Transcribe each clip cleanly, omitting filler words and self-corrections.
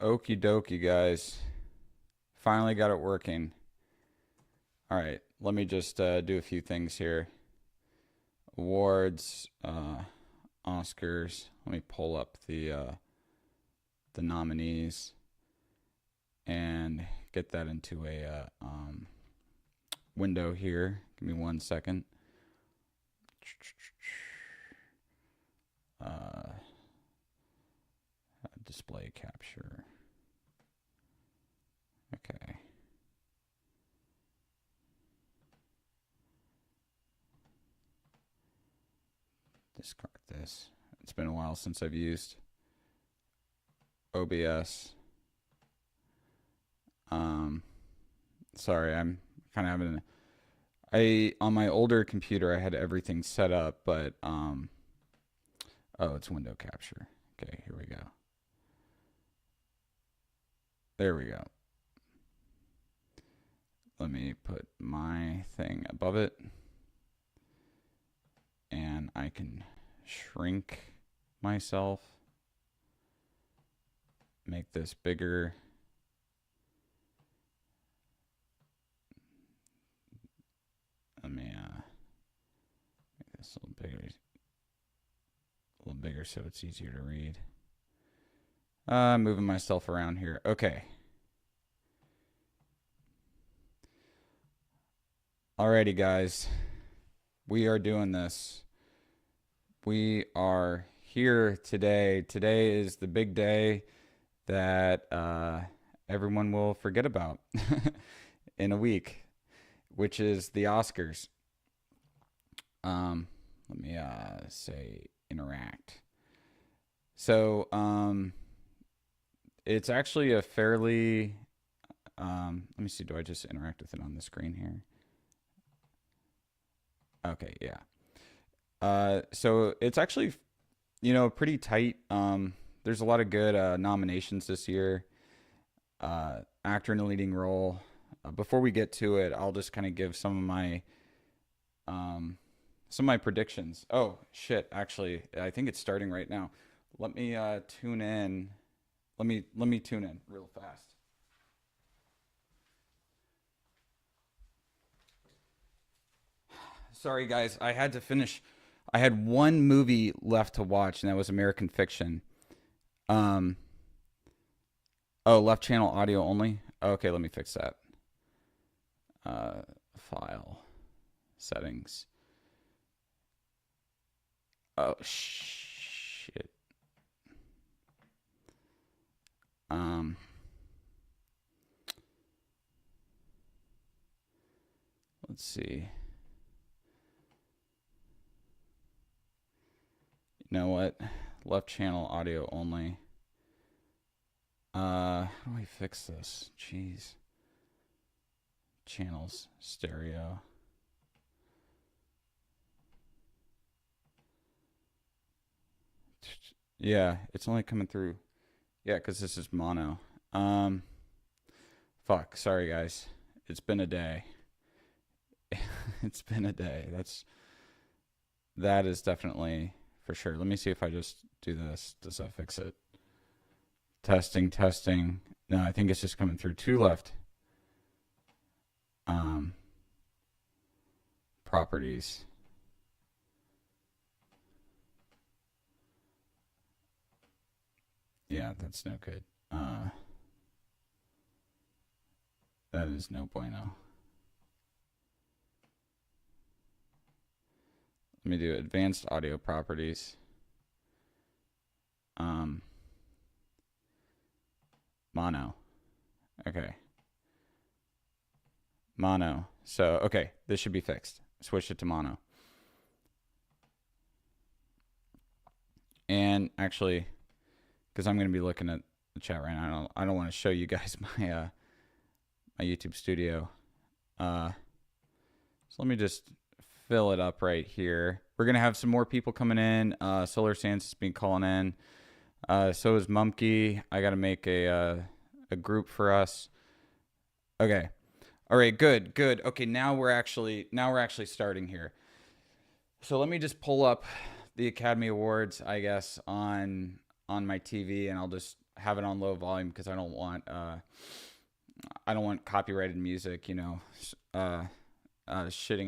Okie dokie, guys. Finally got it working. All right, let me just do a few things here. Awards, Oscars. Let me pull up the nominees and get that into a window here. Give me 1 second. Uh, display capture. Okay. Discard this. It's been a while since I've used OBS. Sorry, I'm kind of having on my older computer I had everything set up, but oh, it's window capture. Okay, here we go. There we go. Let me put my thing above it. And I can shrink myself. Make this bigger. Let me make this a little bigger so it's easier to read. Moving myself around here. Okay. Alrighty, guys. We are doing this. We are here today. Today is the big day that everyone will forget about in a week, which is the Oscars. Let me say interact. So it's actually a fairly let me see, do I just interact with it on the screen here? Okay, yeah. So it's actually, pretty tight. There's a lot of good nominations this year. Actor in the leading role. Before we get to it, I'll just kind of give some of my predictions. Oh shit! Actually, I think it's starting right now. Let me tune in. Let me tune in real fast. Sorry, guys. I had to finish. I had one movie left to watch, and that was American Fiction. Um. Oh, left channel audio only. Okay, let me fix that. File settings. Oh shit. Um. Let's see. You know what? Left channel audio only. How do I fix this? Jeez. Channels stereo. Yeah, it's only coming through. Yeah, because this is mono. Fuck. Sorry, guys. It's been a day. It's been a day. That is definitely for sure. Let me see if I just do this. Does that fix it? Testing, testing. No, I think it's just coming through two left. Properties. Yeah, that's no good. That is no bueno. Let me do advanced audio properties. Mono. Okay. Mono. So, okay, this should be fixed. Switch it to mono. And actually, because I'm going to be looking at the chat right now, I don't want to show you guys my my YouTube studio. So let me just fill it up right here. We're going to have some more people coming in. Solar Sands has been calling in. So is Mumkey. I got to make a group for us. Okay. All right, good, good. Okay, now we're actually starting here. So let me just pull up the Academy Awards, I guess, on my TV, and I'll just have it on low volume because I don't want copyrighted music, shitting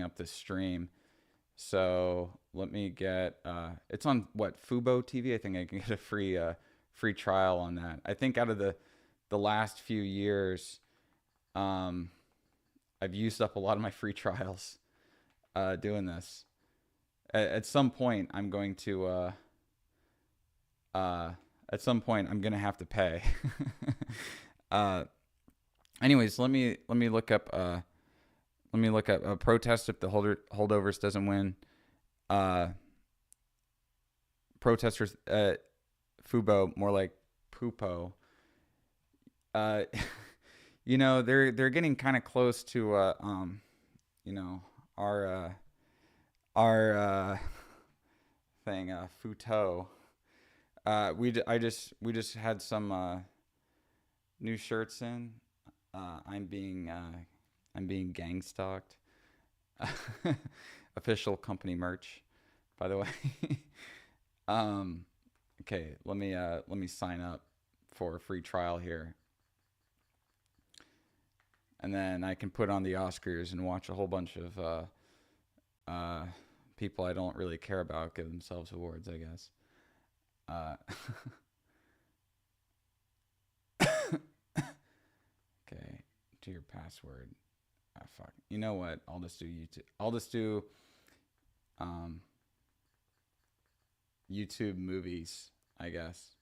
up the stream. So let me get it's on what, Fubo TV? I think I can get a free trial on that. I think out of the last few years, I've used up a lot of my free trials doing this. At some point, I'm going to have to pay. Anyways, let me look up a protest if the holdovers doesn't win. Protesters at Fubo, more like Pupo. They're getting kind of close to our thing, Futo. We just had some new shirts in. I'm being gang stalked. Official company merch, by the way. Okay, let me sign up for a free trial here, and then I can put on the Oscars and watch a whole bunch of people I don't really care about give themselves awards, I guess. Okay, to your password. Fuck. You know what? I'll just do YouTube. I'll just do YouTube movies, I guess.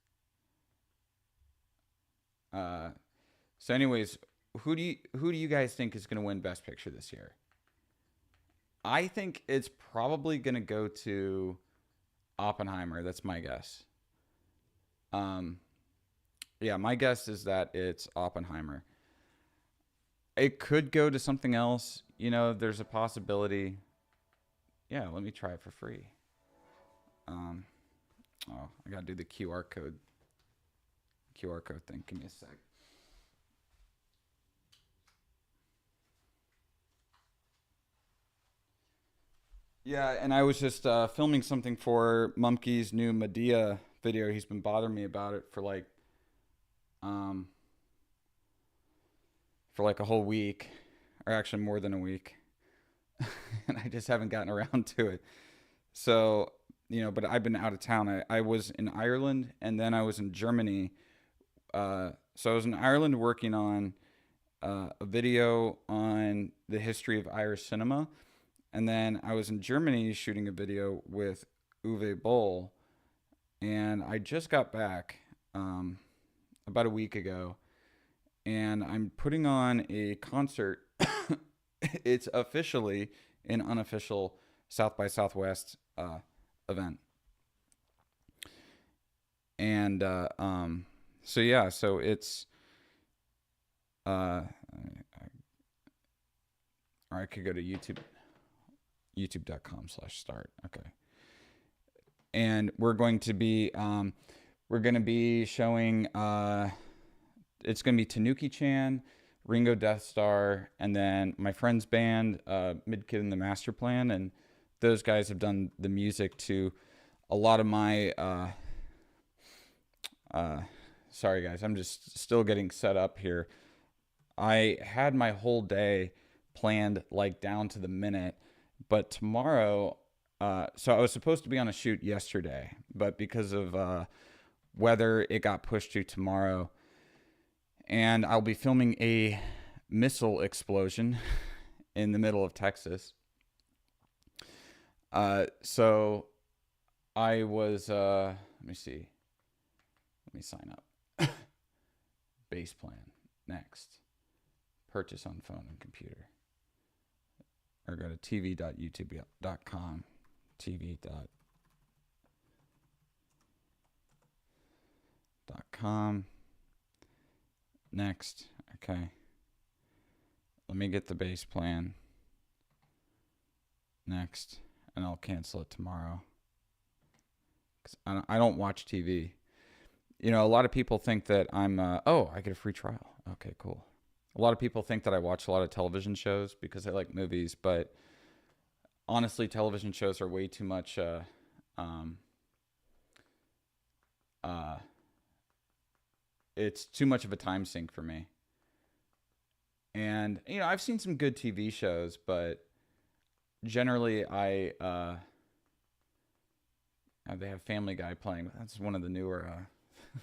So anyways, who do you guys think is going to win Best Picture this year? I think it's probably going to go to Oppenheimer. That's my guess. Yeah, my guess is that it's Oppenheimer. It could go to something else. There's a possibility. Yeah, let me try it for free. I gotta do the QR code thing. Give me a sec. Yeah, and I was just filming something for Mumkey's new Medea video. He's been bothering me about it for like a whole week, or actually more than a week. And I just haven't gotten around to it. So, but I've been out of town. I was in Ireland, and then I was in Germany. So I was in Ireland working on a video on the history of Irish cinema. And then I was in Germany shooting a video with Uwe Boll. And I just got back about a week ago. And I'm putting on a concert. It's officially an unofficial South by Southwest event. And so yeah, so it's or I could go to youtube.com/start. Okay. And we're going to be showing it's going to be Tanuki-chan, Ringo Death Star, and then my friend's band, Mid Kid and the Master Plan, and those guys have done the music to a lot of my sorry guys, I'm just still getting set up here. I had my whole day planned like down to the minute, but tomorrow so I was supposed to be on a shoot yesterday, but because of weather it got pushed to tomorrow. And I'll be filming a missile explosion in the middle of Texas. So I was, let me see. Let me sign up. Base plan. Next. Purchase on phone and computer. Or go to tv.youtube.com. tv.com. Next. Okay. Let me get the base plan. Next. And I'll cancel it tomorrow. 'Cause I don't watch TV. A lot of people think that I'm, I get a free trial. Okay, cool. A lot of people think that I watch a lot of television shows because I like movies, but honestly, television shows are way too much, it's too much of a time sink for me. And I've seen some good TV shows, but generally they have Family Guy playing. That's one of the newer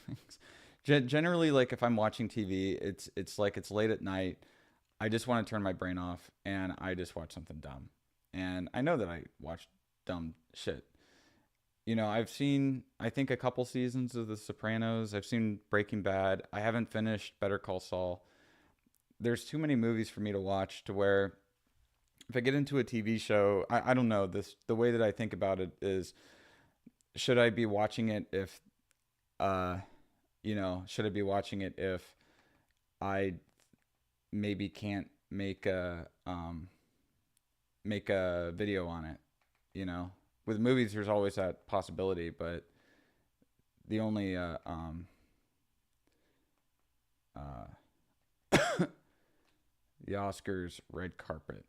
things. Generally, like if I'm watching TV, it's like it's late at night. I just want to turn my brain off and I just watch something dumb. And I know that I watch dumb shit. I've seen, I think, a couple seasons of The Sopranos. I've seen Breaking Bad. I haven't finished Better Call Saul. There's too many movies for me to watch to where if I get into a TV show, I don't know. The way that I think about it is, should I be watching it if, should I be watching it if I maybe can't make a video on it? With movies, there's always that possibility, but the only the Oscars red carpet.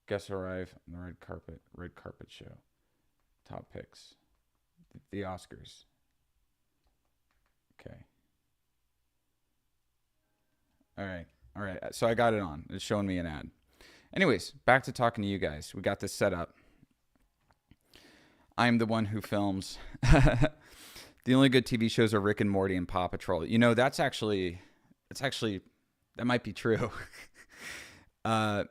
Guests arrive on the red carpet show. Top picks. The Oscars. Okay. All right. So I got it on. It's showing me an ad. Anyways, back to talking to you guys. We got this set up. I'm the one who films. The only good TV shows are Rick and Morty and Paw Patrol. That's actually that might be true. I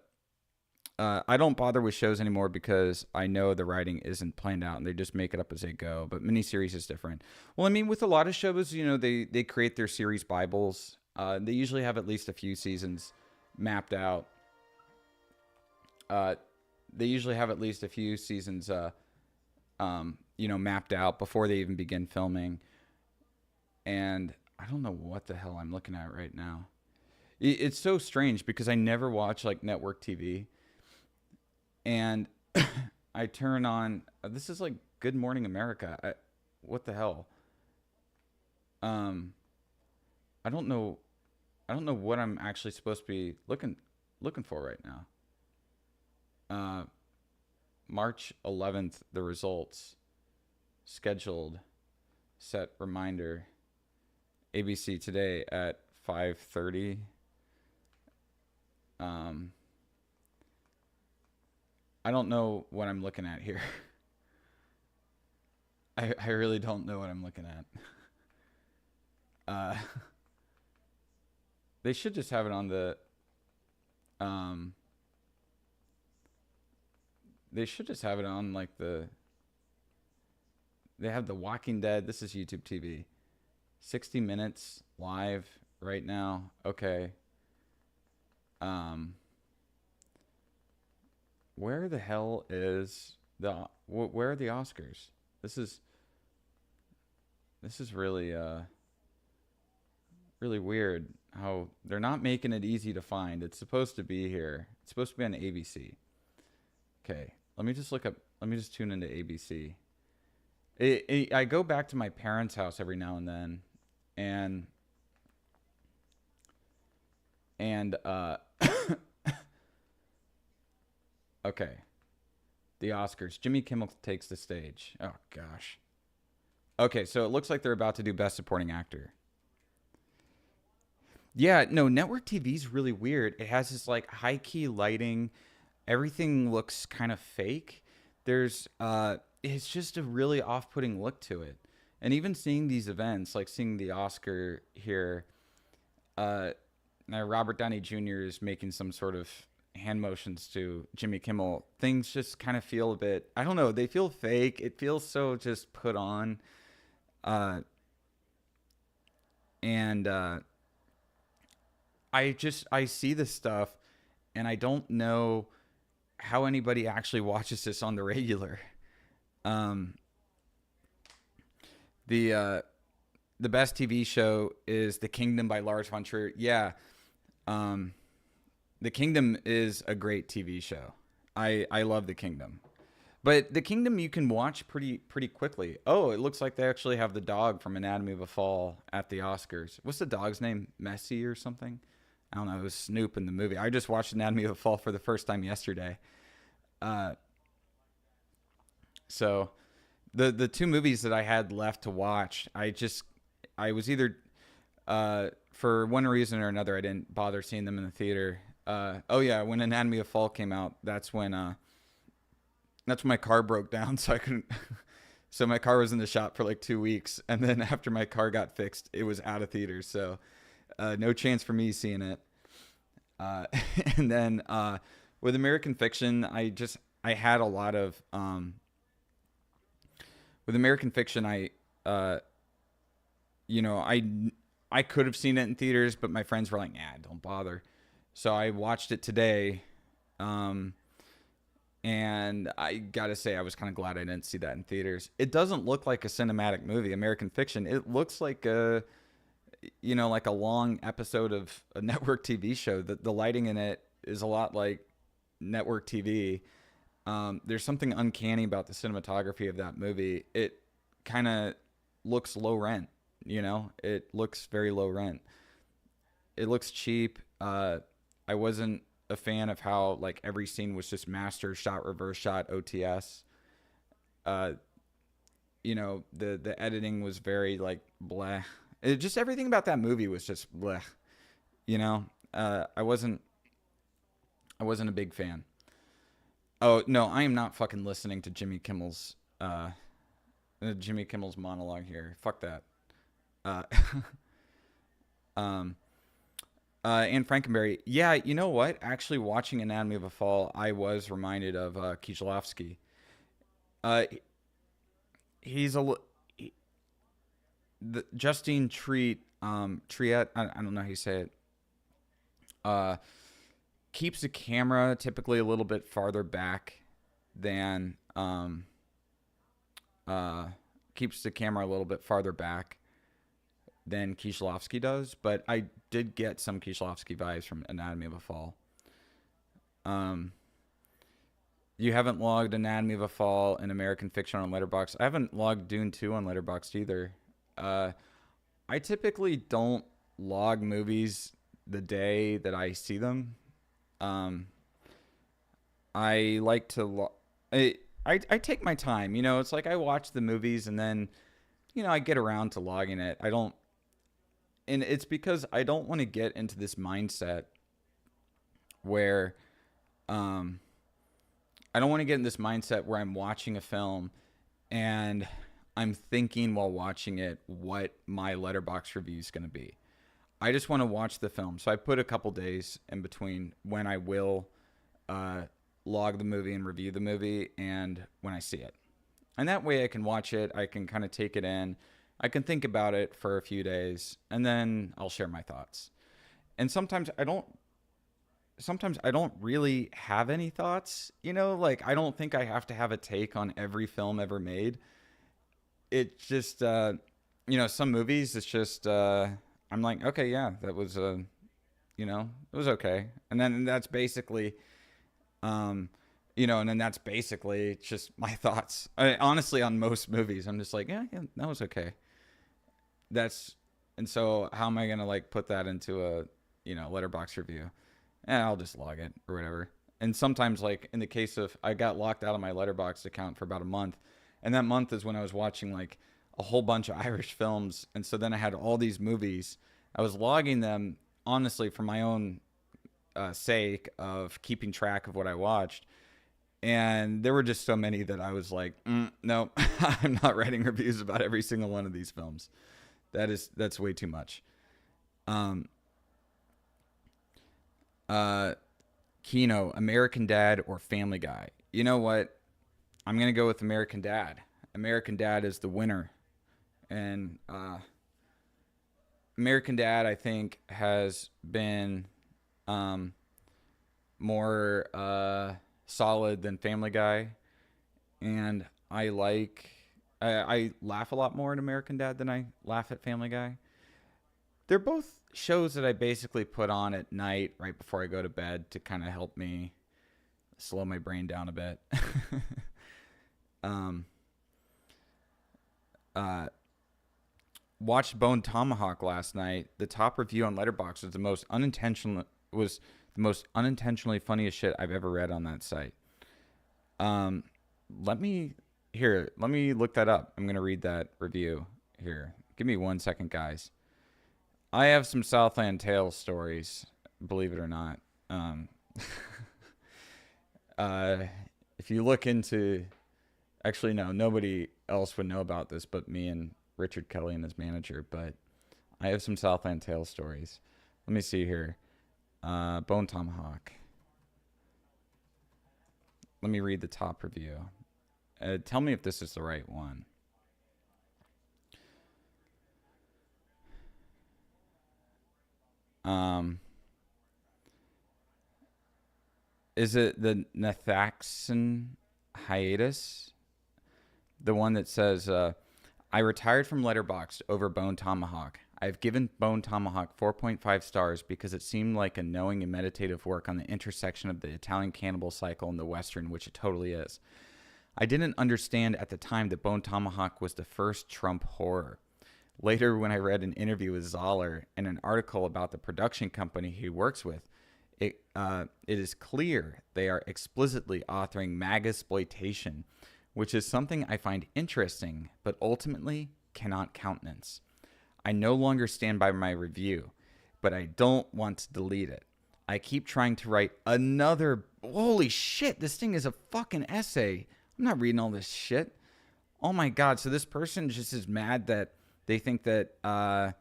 don't bother with shows anymore because I know the writing isn't planned out and they just make it up as they go. But miniseries is different. Well, I mean, with a lot of shows, they create their series Bibles. They usually have at least a few seasons mapped out. They usually have at least a few seasons, mapped out before they even begin filming. And I don't know what the hell I'm looking at right now. It's so strange because I never watch like network TV. And I turn on, this is like Good Morning America. What the hell? I don't know what I'm actually supposed to be looking for right now. March 11th, the results scheduled, set reminder, ABC today at 5:30. I don't know what I'm looking at here. I really don't know what I'm looking at. They should just have it on the they should just have it on like they have The Walking Dead. This is YouTube TV. 60 minutes live right now. Okay. Where the hell is where are the Oscars? This is really really weird how they're not making it easy to find. It's supposed to be here. It's supposed to be on ABC. Okay, let me just tune into ABC. I go back to my parents' house every now and then, and okay, the Oscars. Jimmy Kimmel takes the stage. Oh gosh. Okay, so it looks like they're about to do Best Supporting Actor. Yeah, no, network TV is really weird. It has this like high key lighting. Everything looks kind of fake. It's just a really off-putting look to it. And even seeing these events, like seeing the Oscar here, now Robert Downey Jr. is making some sort of hand motions to Jimmy Kimmel. Things just kind of feel a bit, I don't know, they feel fake. It feels so just put on. I see this stuff and I don't know how anybody actually watches this on the regular. The best TV show is The Kingdom by Lars von Trier. Yeah. The Kingdom is a great TV show. I love The Kingdom. But The Kingdom you can watch pretty quickly. Oh, it looks like they actually have the dog from Anatomy of a Fall at the Oscars. What's the dog's name? Messi or something? I don't know. It was Snoop in the movie. I just watched Anatomy of a Fall for the first time yesterday. So the two movies that I had left to watch, I was either for one reason or another, I didn't bother seeing them in the theater. Oh yeah, when Anatomy of Fall came out, that's when my car broke down, so I couldn't. So my car was in the shop for like 2 weeks, and then after my car got fixed, it was out of theaters. So no chance for me seeing it. Uh, and then with American Fiction, I had a lot of with American Fiction. I could have seen it in theaters, but my friends were like, "Nah, don't bother." So I watched it today. And I gotta say, I was kind of glad I didn't see that in theaters. It doesn't look like a cinematic movie, American Fiction. It looks like like a long episode of a network TV show. The lighting in it is a lot like network TV. There's something uncanny about the cinematography of that movie. It kind of looks low rent. It looks very low rent. It looks cheap. I wasn't a fan of how like every scene was just master shot, reverse shot, OTS. The editing was very like bleh. Just everything about that movie was just bleh. I wasn't a big fan. Oh no, I am not fucking listening to Jimmy Kimmel's monologue here. Fuck that. Uh, Anne Frankenberry. Yeah, you know what? Actually, watching Anatomy of a Fall, I was reminded of Kieślowski. Uh, he's Justine Triet. I don't know how you say it. Keeps the camera typically a little bit farther back than keeps the camera a little bit farther back than Kieślowski does, but I did get some Kieślowski vibes from Anatomy of a Fall. You haven't logged Anatomy of a Fall and American Fiction on Letterboxd. I haven't logged Dune 2 on Letterboxd either. I typically don't log movies the day that I see them. I like to I take my time. It's like I watch the movies and then I get around to logging it. And it's because I don't want to get into this mindset where I don't want to get in this mindset where I'm watching a film and I'm thinking while watching it what my Letterboxd review is going to be. I just want to watch the film. So I put a couple days in between when I will log the movie and review the movie and when I see it. And that way I can watch it. I can kind of take it in. I can think about it for a few days and then I'll share my thoughts. And sometimes I don't really have any thoughts, like I don't think I have to have a take on every film ever made. It's just, some movies, it's just, I'm like, okay, yeah, that was, it was okay. And then that's basically, and then that's basically just my thoughts. Honestly, on most movies, I'm just like, yeah, that was okay. And so how am I going to like put that into a, Letterboxd review? I'll just log it or whatever. And sometimes, like in the case of, I got locked out of my Letterboxd account for about a month. And that month is when I was watching like a whole bunch of Irish films. And so then I had all these movies. I was logging them, honestly, for my own sake of keeping track of what I watched. And there were just so many that I was like, no, I'm not writing reviews about every single one of these films. That's way too much. Kino, American Dad or Family Guy? You know what? I'm going to go with American Dad. American Dad is the winner. And American Dad, I think, has been more solid than Family Guy. And I laugh a lot more at American Dad than I laugh at Family Guy. They're both shows that I basically put on at night right before I go to bed to kind of help me slow my brain down a bit. Watched Bone Tomahawk last night. The top review on Letterboxd was the most unintentionally funniest shit I've ever read on that site. Let me look that up. I'm gonna read that review here. Give me 1 second, guys. I have some Southland Tales stories, believe it or not. Uh, if you look into, actually no, nobody else would know about this but me and Richard Kelly and his manager. But I have some Southland Tales stories. Let me see here. Bone Tomahawk. Let me read the top review. Tell me if this is the right one. Is it the Nathaxon hiatus? The one that says, I retired from Letterboxd over Bone Tomahawk. I've given Bone Tomahawk 4.5 stars because it seemed like a knowing and meditative work on the intersection of the Italian cannibal cycle and the Western, which it totally is. I didn't understand at the time that Bone Tomahawk was the first Trump horror. Later, when I read an interview with Zoller and an article about the production company he works with, it is clear they are explicitly authoring MAGAsploitation, which is something I find interesting, but ultimately cannot countenance. I no longer stand by my review, but I don't want to delete it. I keep trying to write another... Holy shit, this thing is a fucking essay. I'm not reading all this shit. Oh my god, so this person just is mad that they think that... and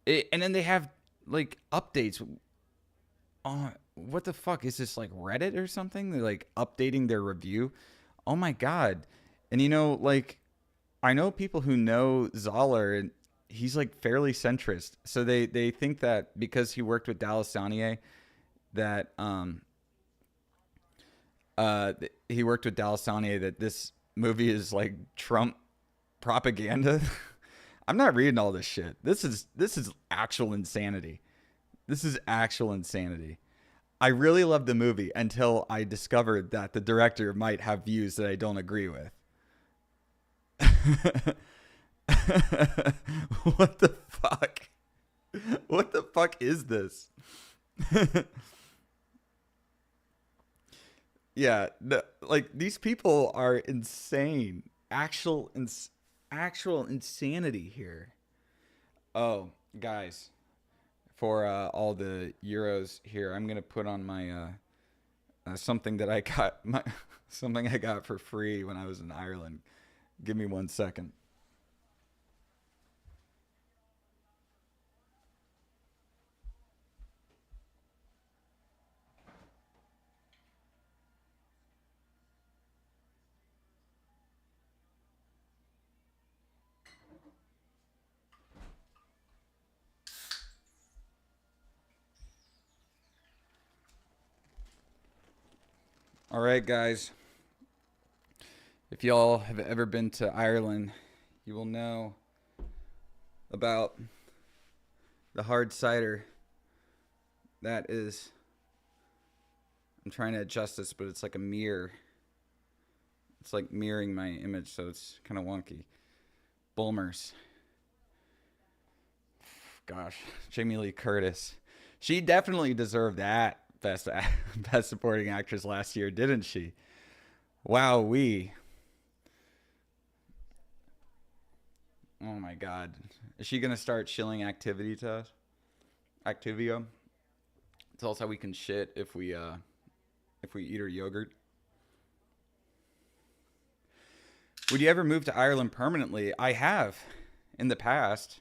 then they have, like, updates. Oh, what the fuck? Is this, like, Reddit or something? They're, like, updating their review? Oh my god. And, you know, like, I know people who know Zoller, and he's, like, fairly centrist. So they think that because he worked with Dallas Saunier, that he worked with Dallas Saunier, that this movie is, like, Trump propaganda. I'm not reading all this shit. This is actual insanity. This is actual insanity. I really loved the movie until I discovered that the director might have views that I don't agree with. What the fuck? What the fuck is this? Yeah, like, these people are insane. Actual insanity here. Oh, guys, for all the euros here, I'm gonna put on my something that I got something I got for free when I was in Ireland. Give me 1 second. All right, guys. If y'all have ever been to Ireland, you will know about the hard cider. That is, I'm trying to adjust this, but it's like a mirror. It's like mirroring my image, so it's kind of wonky. Bulmers. Gosh, Jamie Lee Curtis. She definitely deserved that best supporting actress last year, didn't she? Wowee. Oh my god. Is she gonna start shilling activity to us? Activia? Tell us how we can shit if we eat her yogurt. Would you ever move to Ireland permanently? I have in the past.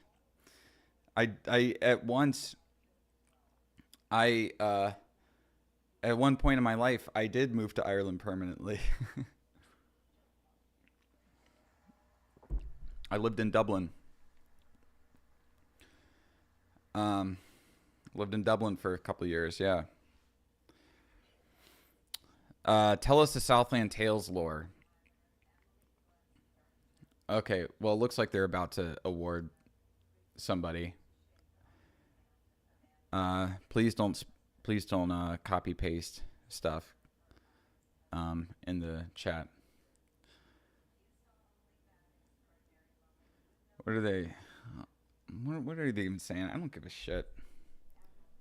At one point in my life, I did move to Ireland permanently. I lived in Dublin. Lived in Dublin for a couple of years, yeah. Tell us the Southland Tales lore. Okay, well, it looks like they're about to award somebody. Please don't copy paste stuff in the chat. What are they? What are they even saying? I don't give a shit.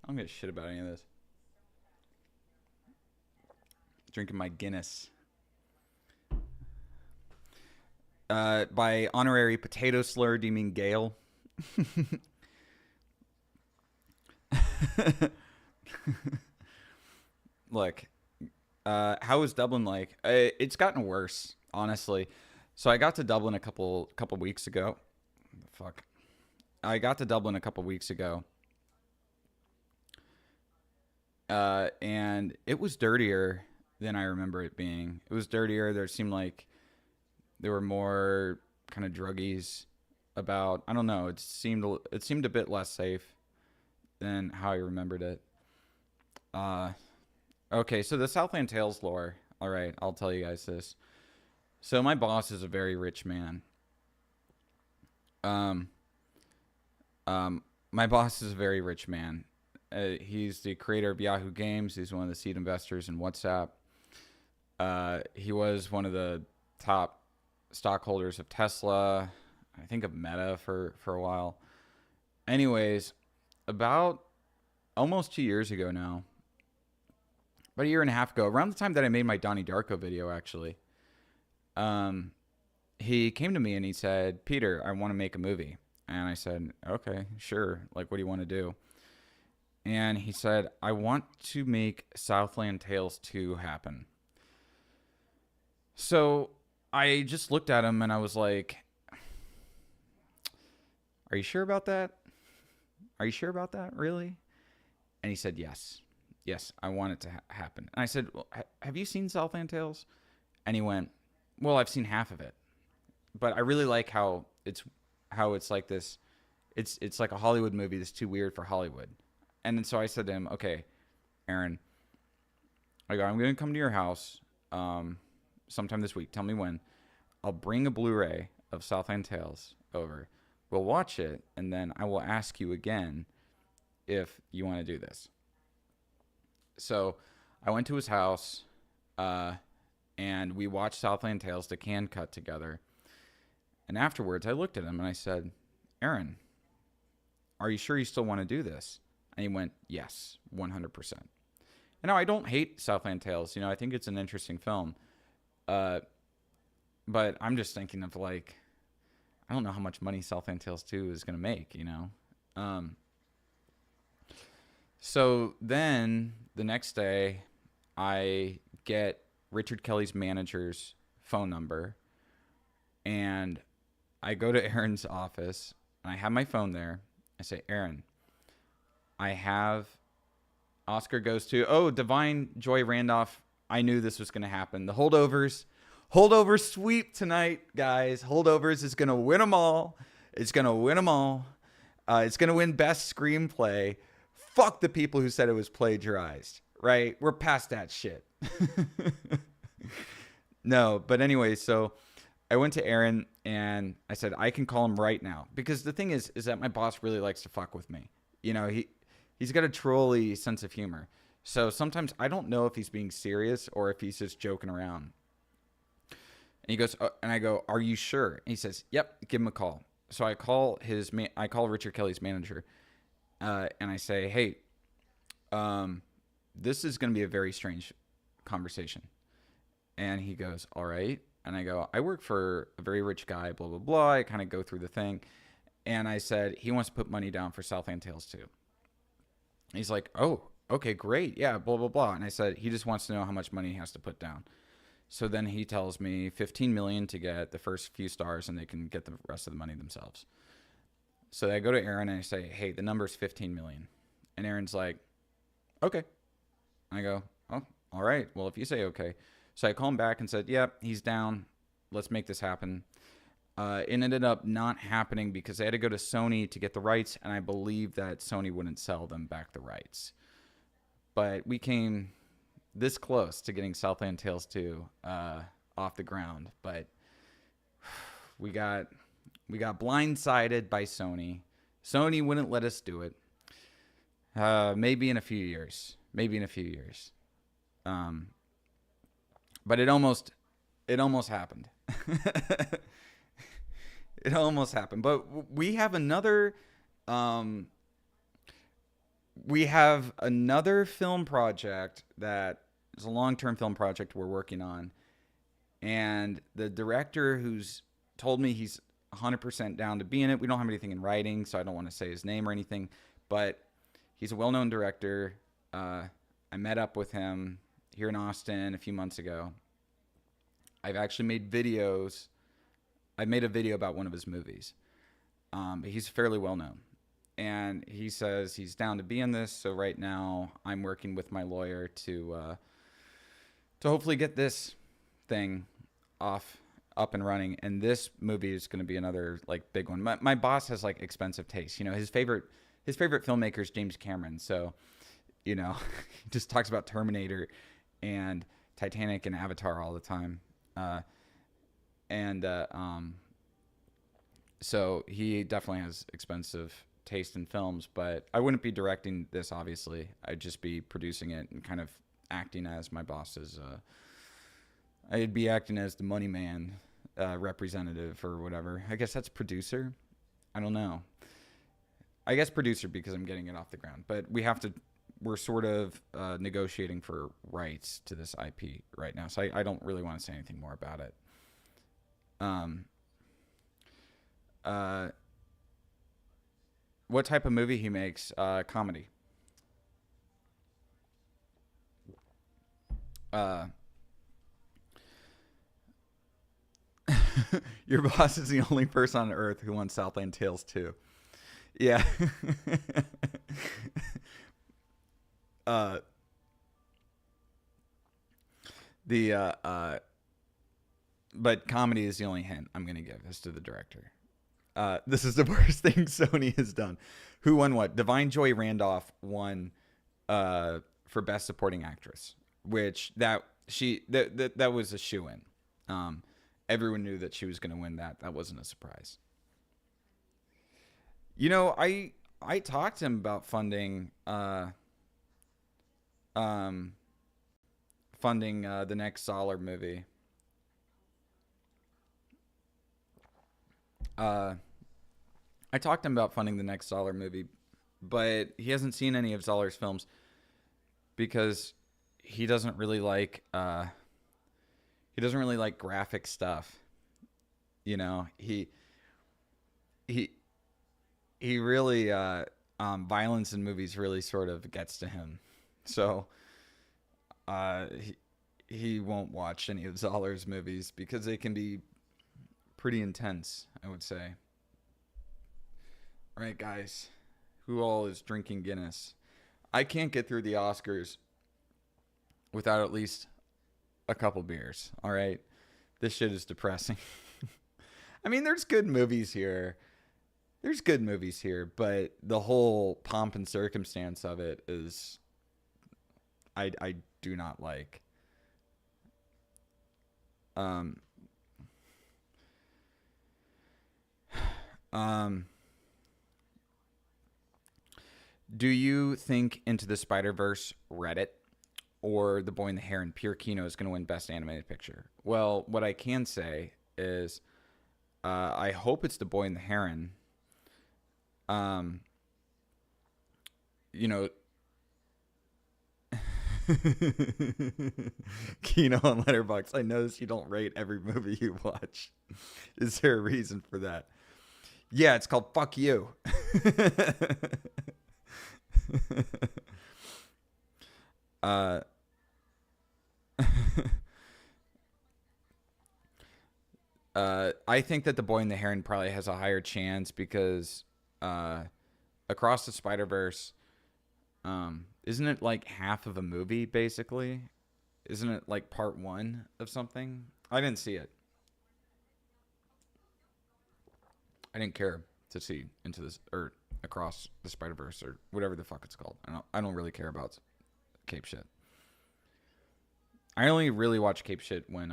I don't give a shit about any of this. Drinking my Guinness. By honorary potato slur, do you mean Gale? Look, how is Dublin like? It's gotten worse, honestly. So I got to Dublin a couple weeks ago. Fuck. I got to Dublin a couple weeks ago. And it was dirtier than I remember it being. It was dirtier. There seemed like there were more kind of druggies about. I don't know. It seemed a bit less safe than how I remembered it. Uh, okay, so the Southland Tales lore. All right, I'll tell you guys this. So my boss is a very rich man. Um, my boss is a very rich man. He's the creator of Yahoo Games. He's one of the seed investors in WhatsApp. He was one of the top stockholders of Tesla. I think of Meta for a while. Anyways, about almost 2 years ago now, about a year and a half ago, around the time that I made my Donnie Darko video, actually, he came to me and he said, "Peter, I want to make a movie." And I said, "Okay, sure. Like, what do you want to do?" And he said, "I want to make Southland Tales 2 happen." So I just looked at him and I was like, "Are you sure about that? Are you sure about that, really?" And he said, "Yes. Yes, I want it to happen." And I said, "Well, have you seen Southland Tales?" And he went, "Well, I've seen half of it. But I really like how it's like this. It's like a Hollywood movie that's too weird for Hollywood." And then so I said to him, "Okay, Aaron, I'm going to come to your house sometime this week. Tell me when. I'll bring a Blu-ray of Southland Tales over. We'll watch it, and then I will ask you again if you want to do this." So I went to his house, and we watched Southland Tales, the can cut together. And afterwards, I looked at him and I said, "Aaron, are you sure you still want to do this?" And he went, "Yes, 100%. And now I don't hate Southland Tales. I think it's an interesting film. But I'm just thinking of like, I don't know how much money Southland Tales 2 is going to make, So then the next day, I get Richard Kelly's manager's phone number, and I go to Aaron's office, and I have my phone there. I say, "Aaron, I have Oscar goes to, Divine Joy Randolph. I knew this was going to happen. The Holdovers sweep tonight, guys. Holdovers is going to win them all. It's going to win them all. It's going to win best screenplay. Fuck the people who said it was plagiarized, right? We're past that shit." No, but anyway, so I went to Aaron and I said, "I can call him right now." Because the thing is that my boss really likes to fuck with me. He's got a trolly sense of humor. So sometimes I don't know if he's being serious or if he's just joking around. And he goes, and I go, "Are you sure?" And he says, "Yep, give him a call." So I call Richard Kelly's manager, and I say, "Hey, this is going to be a very strange conversation." And he goes, "All right." And I go, "I work for a very rich guy, blah, blah, blah." I kind of go through the thing. And I said, he wants to put money down for Southland Tales 2. He's like, "Oh, okay, great. Yeah, blah, blah, blah." And I said, he just wants to know how much money he has to put down. So then he tells me $15 million to get the first few stars, and they can get the rest of the money themselves. So I go to Aaron and I say, "Hey, the number's $15 million." And Aaron's like, "Okay." I go, "Oh, all right. Well, if you say okay." So I call him back and said, "Yep, he's down. Let's make this happen." It ended up not happening because they had to go to Sony to get the rights, and I believe that Sony wouldn't sell them back the rights. But we came this close to getting Southland Tales 2 off the ground, but we got blindsided by Sony. Sony wouldn't let us do it. Maybe in a few years. But it almost happened. It almost happened. But we have another film project that is a long-term film project we're working on. And the director who's told me he's 100% down to be in it. We don't have anything in writing, so I don't want to say his name or anything. But he's a well-known director. I met up with him here in Austin a few months ago. I've actually made videos. I made a video about one of his movies. But he's fairly well-known. And he says he's down to be in this. So right now I'm working with my lawyer to hopefully get this thing up and running. And this movie is going to be another like big one. My boss has like expensive taste. You know, his favorite filmmaker is James Cameron. So, you know, he just talks about Terminator and Titanic and Avatar all the time. So he definitely has expensive taste in films, but I wouldn't be directing this, obviously. I'd just be producing it and kind of acting as my boss's, I'd be acting as the money man, representative or whatever. I guess that's producer. I don't know. I guess producer because I'm getting it off the ground, but we're sort of negotiating for rights to this IP right now. So I don't really want to say anything more about it. What type of movie he makes? Comedy. Your boss is the only person on earth who wants Southland Tales 2. Yeah. But comedy is the only hint I'm going to give as to the director. This is the worst thing Sony has done. Who won what? Divine Joy Randolph won for Best Supporting Actress, which that was a shoo-in. Everyone knew that she was going to win that. That wasn't a surprise. You know, I talked to him about funding the next Zoller movie. I talked to him about funding the next Zoller movie, but he hasn't seen any of Zoller's films because he doesn't really like graphic stuff. You know, he really violence in movies really sort of gets to him. So he won't watch any of Zoller's movies because they can be pretty intense, I would say. All right, guys. Who all is drinking Guinness? I can't get through the Oscars without at least a couple beers. All right? This shit is depressing. I mean, there's good movies here. But the whole pomp and circumstance of it is I do not like. Do you think Into the Spider-Verse Reddit or The Boy and the Heron Pure Kino is going to win Best Animated Picture? Well, what I can say is I hope it's The Boy and the Heron. You know, Kino on Letterboxd. I notice you don't rate every movie you watch. Is there a reason for that? Yeah, it's called Fuck You. I think that The Boy and the Heron probably has a higher chance because Across the Spider-Verse, isn't it like half of a movie, basically? Isn't it like part one of something? I didn't see it. I didn't care to see Into this or Across the Spider-Verse or whatever the fuck it's called. I don't really care about Cape Shit. I only really watch Cape Shit when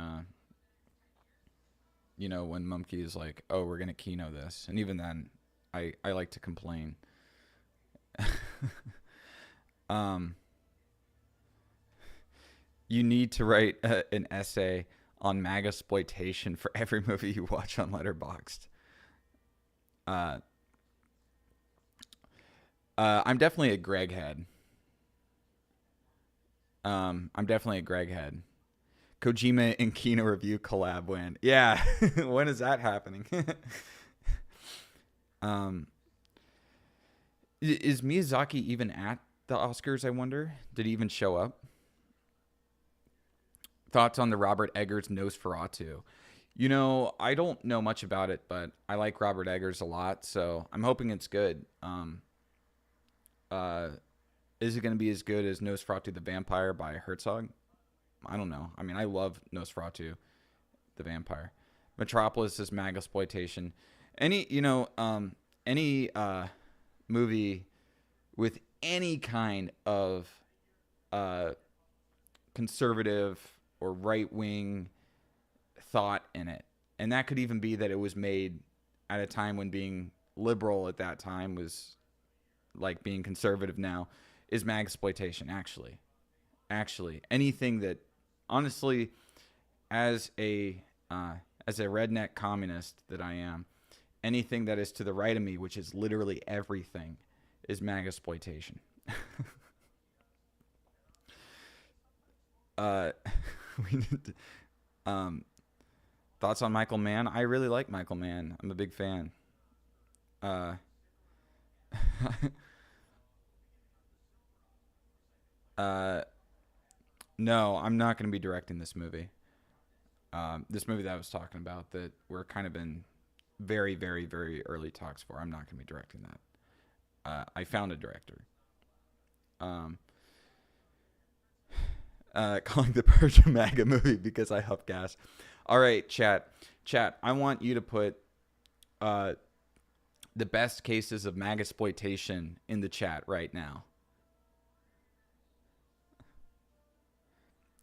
when Mumkey is like, "Oh, we're gonna Kino this," and even then, I like to complain. You need to write an essay on Magasploitation for every movie you watch on Letterboxd. I'm definitely a Greg head. Kojima and Kino review collab when. Yeah, when is that happening? Is Miyazaki even at the Oscars, I wonder? Did he even show up? Thoughts on the Robert Eggers Nosferatu? I don't know much about it, but I like Robert Eggers a lot, so I'm hoping it's good. Is it going to be as good as Nosferatu the Vampire by Herzog? I don't know. I mean, I love Nosferatu the Vampire. Metropolis is magexploitation. Any movie with any kind of conservative or right-wing thought in it, and that could even be that it was made at a time when being liberal at that time was like being conservative now, is magexploitation. Actually, anything that, honestly, as a redneck communist that I am, anything that is to the right of me, which is literally everything, is magexploitation. Thoughts on Michael Mann? I really like Michael Mann. I'm a big fan. No, I'm not going to be directing this movie. This movie that I was talking about that we're kind of in very, very, very early talks for. I'm not going to be directing that. I found a director. Calling The Purge a MAGA movie because I huff gas. All right, chat. I want you to put the best cases of magexploitation in the chat right now.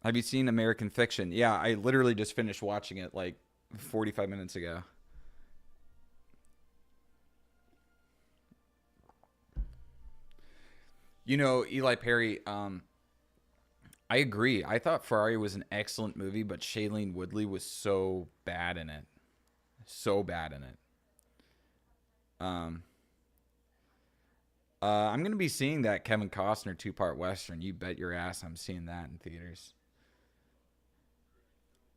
Have you seen American Fiction? Yeah, I literally just finished watching it like 45 minutes ago. Eli Perry, I agree. I thought Ferrari was an excellent movie, but Shailene Woodley was so bad in it. I'm going to be seeing that Kevin Costner 2-part Western. You bet your ass I'm seeing that in theaters.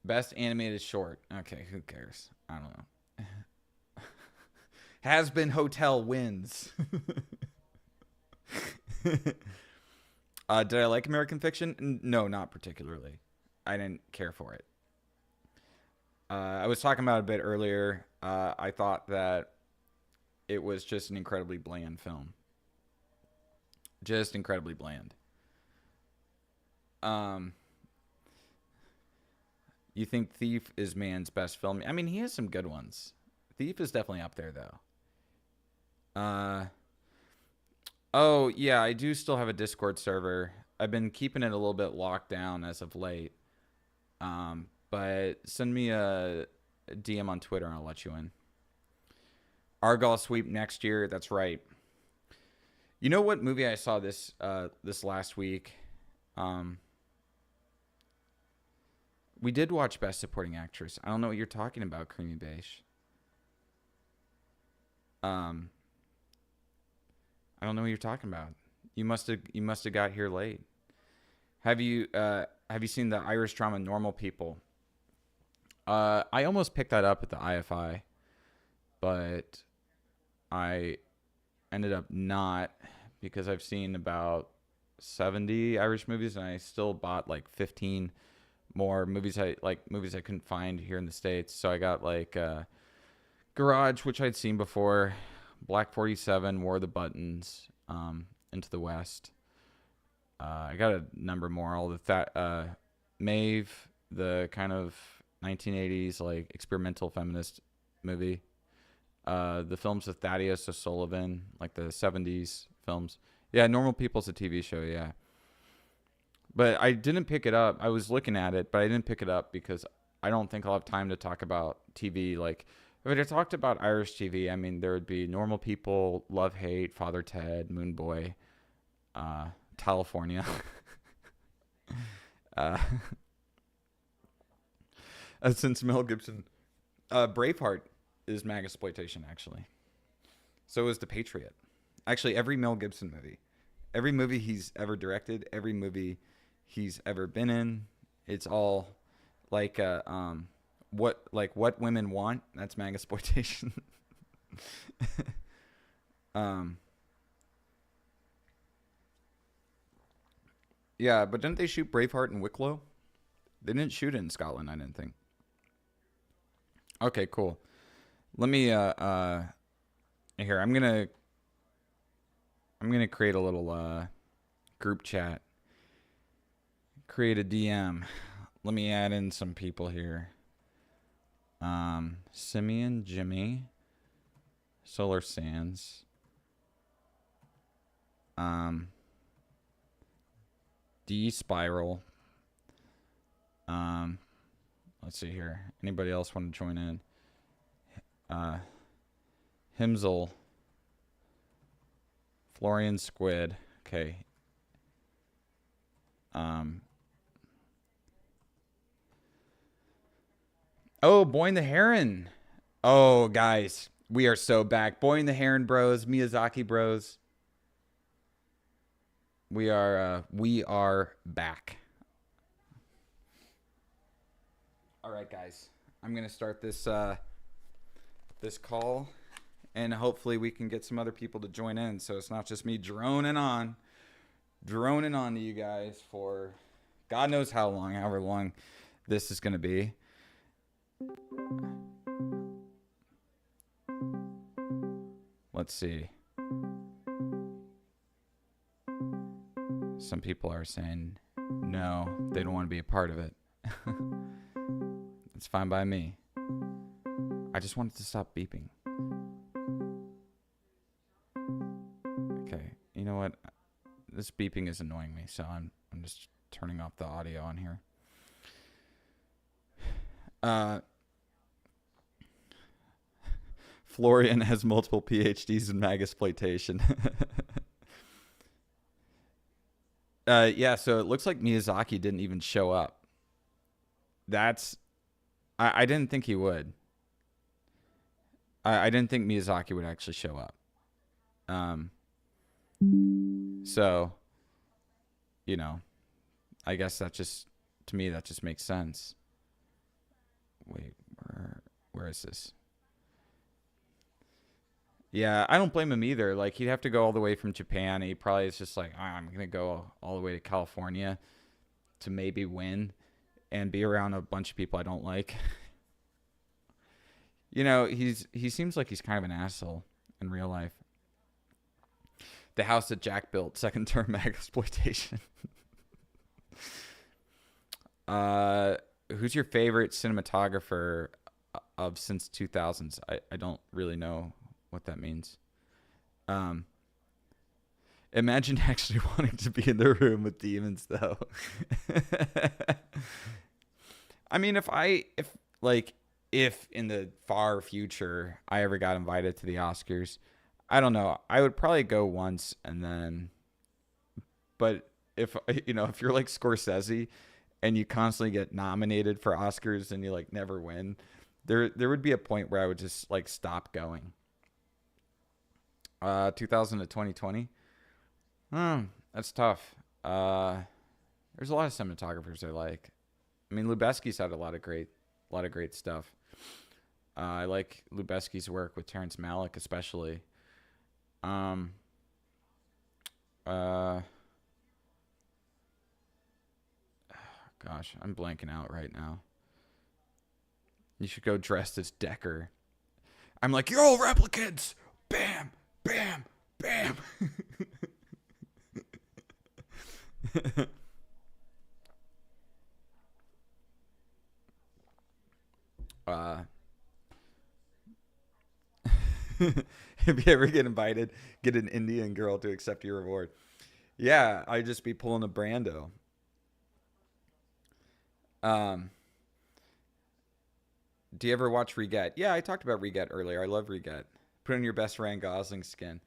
Best animated short. Okay, who cares? I don't know. Has Been Hotel wins. Did I like American Fiction? No, not particularly. I didn't care for it. I was talking about it a bit earlier. I thought that it was just an incredibly bland film. Just incredibly bland. You think Thief is Mann's best film? I mean, he has some good ones. Thief is definitely up there, though. Oh, yeah, I do still have a Discord server. I've been keeping it a little bit locked down as of late. But send me a DM on Twitter and I'll let you in. Argyle sweep next year. That's right. You know what movie I saw this last week? We did watch Best Supporting Actress. I don't know what you're talking about, Creamy Beige. I don't know what you're talking about. You must have got here late. Have you seen the Irish drama Normal People? I almost picked that up at the IFI, but I ended up not, because I've seen about 70 Irish movies and I still bought like 15 more movies I couldn't find here in the States. So I got like Garage, which I'd seen before, Black 47, War of the Buttons, Into the West. I got a number more. All the Maeve, the kind of 1980s like experimental feminist movie. The films with Thaddeus O'Sullivan, like the 70s films. Yeah, Normal People's a TV show, yeah. But I didn't pick it up. I was looking at it, but I didn't pick it up because I don't think I'll have time to talk about TV. Like, if I talked about Irish TV, I mean, there would be Normal People, Love Hate, Father Ted, Moon Boy, California. Since Mel Gibson, Braveheart is magexploitation, actually. So is The Patriot. Actually, every Mel Gibson movie. Every movie he's ever directed, every movie he's ever been in, it's all like what women want. That's Magasploitation. um, yeah, but didn't they shoot Braveheart in Wicklow? They didn't shoot it in Scotland, I didn't think. Okay, cool. Let me here. I'm gonna create a little group chat. Create a DM. Let me add in some people here. Simeon, Jimmy, Solar Sands. D Spiral. Let's see here. Anybody else want to join in? Himzel. Florian Squid. Okay. Oh, Boy and the Heron. Oh, guys, we are so back. Boy and the Heron bros, Miyazaki bros. We are back. All right, guys. I'm going to start this this call, and hopefully we can get some other people to join in, so it's not just me droning on to you guys for God knows how long, however long this is going to be. Let's see. Some people are saying no, they don't want to be a part of it. It's fine by me. I just wanted to stop beeping. Okay, you know what? This beeping is annoying me, so I'm just turning off the audio on here. Florian has multiple PhDs in Magasploitation. Yeah, so it looks like Miyazaki didn't even show up. I didn't think he would. I didn't think Miyazaki would actually show up. So, you know, I guess that just, to me, that just makes sense. Wait, where is this? Yeah, I don't blame him either. Like, he'd have to go all the way from Japan. He probably is just like, I'm going to go all the way to California to maybe win and be around a bunch of people I don't like. You know, he seems like he's kind of an asshole in real life. The house that Jack built, second term Magasploitation. Who's your favorite cinematographer of since 2000s? I don't really know what that means. Imagine actually wanting to be in the room with demons, though. I mean, if in the far future I ever got invited to the Oscars, I don't know. I would probably go once and then. But if you're like Scorsese and you constantly get nominated for Oscars and you like never win, there would be a point where I would just like stop going. 2000 to 2020. That's tough. There's a lot of cinematographers I like. I mean, Lubezki's had a lot of great stuff. I like Lubezki's work with Terrence Malick, especially. Gosh, I'm blanking out right now. You should go dressed as Decker. I'm like, you're all replicants. Bam, bam, bam. If you ever get invited, get an Indian girl to accept your reward. Yeah, I'd just be pulling a Brando. Do you ever watch Reget? Yeah, I talked about Reget earlier. I love Reget. Put on your best Ryan Gosling skin.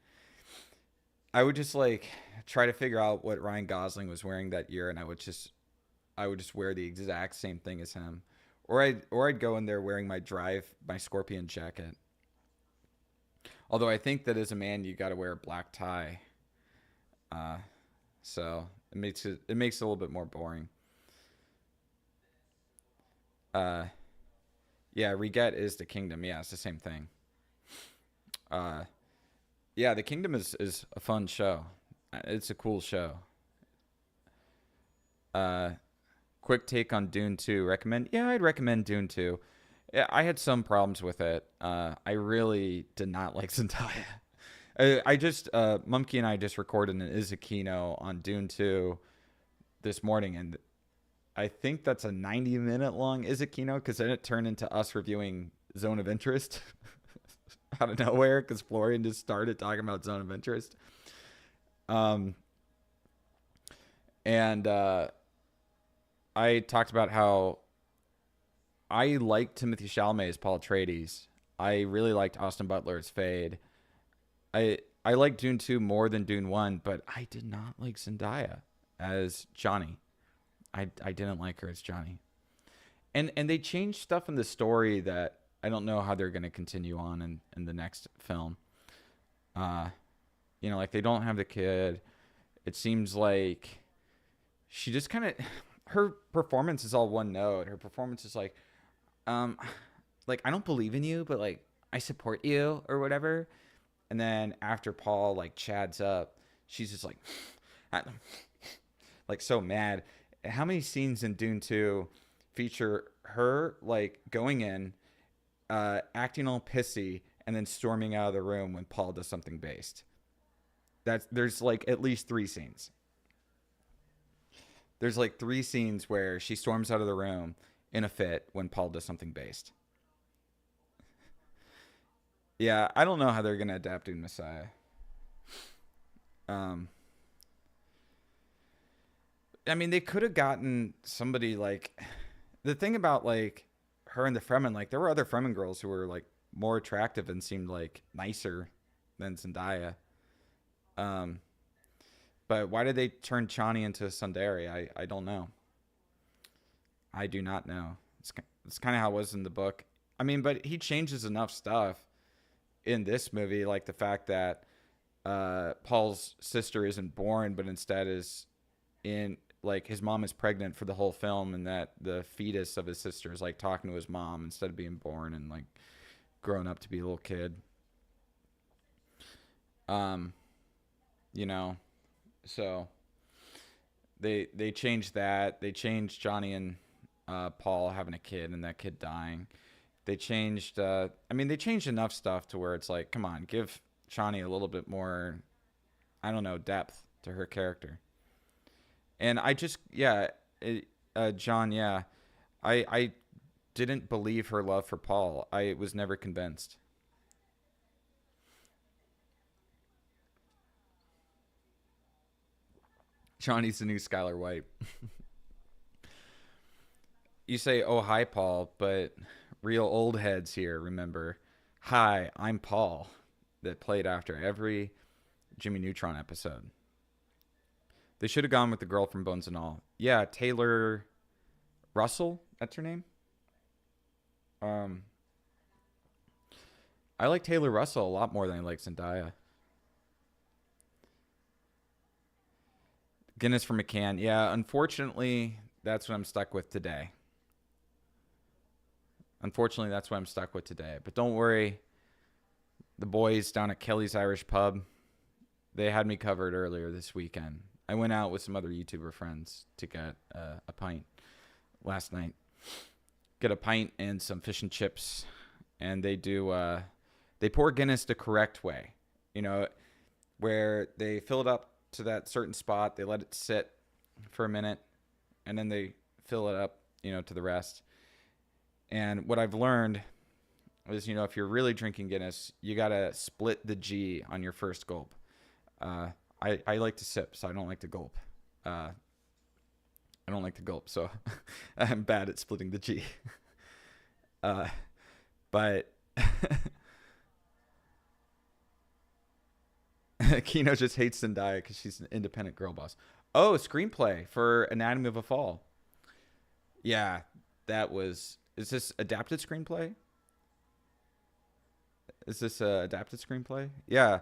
I would just like try to figure out what Ryan Gosling was wearing that year, and I would just wear the exact same thing as him, or I'd go in there wearing my Scorpion jacket. Although I think that as a man you got to wear a black tie, so it makes it a little bit more boring. Uh, yeah, Reget is the kingdom. Yeah, it's the same thing. Uh, yeah, the kingdom is a fun show. It's a cool show. Uh, quick take on Dune 2. Recommend? Yeah, I'd recommend Dune 2. Yeah, I had some problems with it. I really did not like Zendaya. I just Mumkey and I just recorded an Is a Kino on Dune 2 this morning, and I think that's a 90-minute long Is a Kino because then it turned into us reviewing Zone of Interest out of nowhere because Florian just started talking about Zone of Interest. Um, and I talked about how I liked Timothy Chalamet as Paul Atreides. I really liked Austin Butler as Fade. I liked Dune 2 more than Dune 1, but I did not like Zendaya as Johnny. I didn't like her as Johnny. And they changed stuff in the story that I don't know how they're going to continue on in the next film. Uh, like they don't have the kid. It seems like she just kind of her performance is all one note. Her performance is um, like I don't believe in you, but like I support you or whatever. And then after Paul like chads up, she's just like so mad. How many scenes in Dune 2 feature her like going in, acting all pissy, and then storming out of the room when Paul does something based? There's like at least 3 scenes. There's like 3 scenes where she storms out of the room in a fit when Paul does something based. Yeah, I don't know how they're gonna adapt Dune Messiah. Um, I mean, they could have gotten somebody like the thing about like her and the Fremen. Like, there were other Fremen girls who were like more attractive and seemed like nicer than Zendaya. Um, but why did they turn Chani into Sundari? I don't know. I do not know. It's kind of how it was in the book. I mean, but he changes enough stuff in this movie, like the fact that Paul's sister isn't born, but instead is in like his mom is pregnant for the whole film, and that the fetus of his sister is like talking to his mom instead of being born and like grown up to be a little kid. Um, you know, so they changed that. They changed Johnny and Paul having a kid and that kid dying. They changed. I mean, they changed enough stuff to where it's like, come on, give Chani a little bit more. I don't know, depth to her character. And I just, yeah, John, yeah, I didn't believe her love for Paul. I was never convinced. Johnny's the new Skylar White. You say, oh, hi, Paul, but real old heads here, remember. Hi, I'm Paul, that played after every Jimmy Neutron episode. They should have gone with the girl from Bones and All. Yeah, Taylor Russell, that's her name. Um, I like Taylor Russell a lot more than I like Zendaya. Guinness for McCann. Yeah, unfortunately, that's what I'm stuck with today. Unfortunately, that's what I'm stuck with today. But don't worry, the boys down at Kelly's Irish Pub, they had me covered earlier this weekend. I went out with some other YouTuber friends to get a pint last night. Get a pint and some fish and chips, and they pour Guinness the correct way. You know, where they fill it up to that certain spot, they let it sit for a minute, and then they fill it up, to the rest. And what I've learned is, if you're really drinking Guinness, you got to split the G on your first gulp. I like to sip, so I don't like to gulp. I don't like to gulp, so I'm bad at splitting the G. But Kino just hates Zendaya because she's an independent girl boss. Oh, screenplay for Anatomy of a Fall. Yeah, that was. Is this adapted screenplay? Is this a adapted screenplay? Yeah.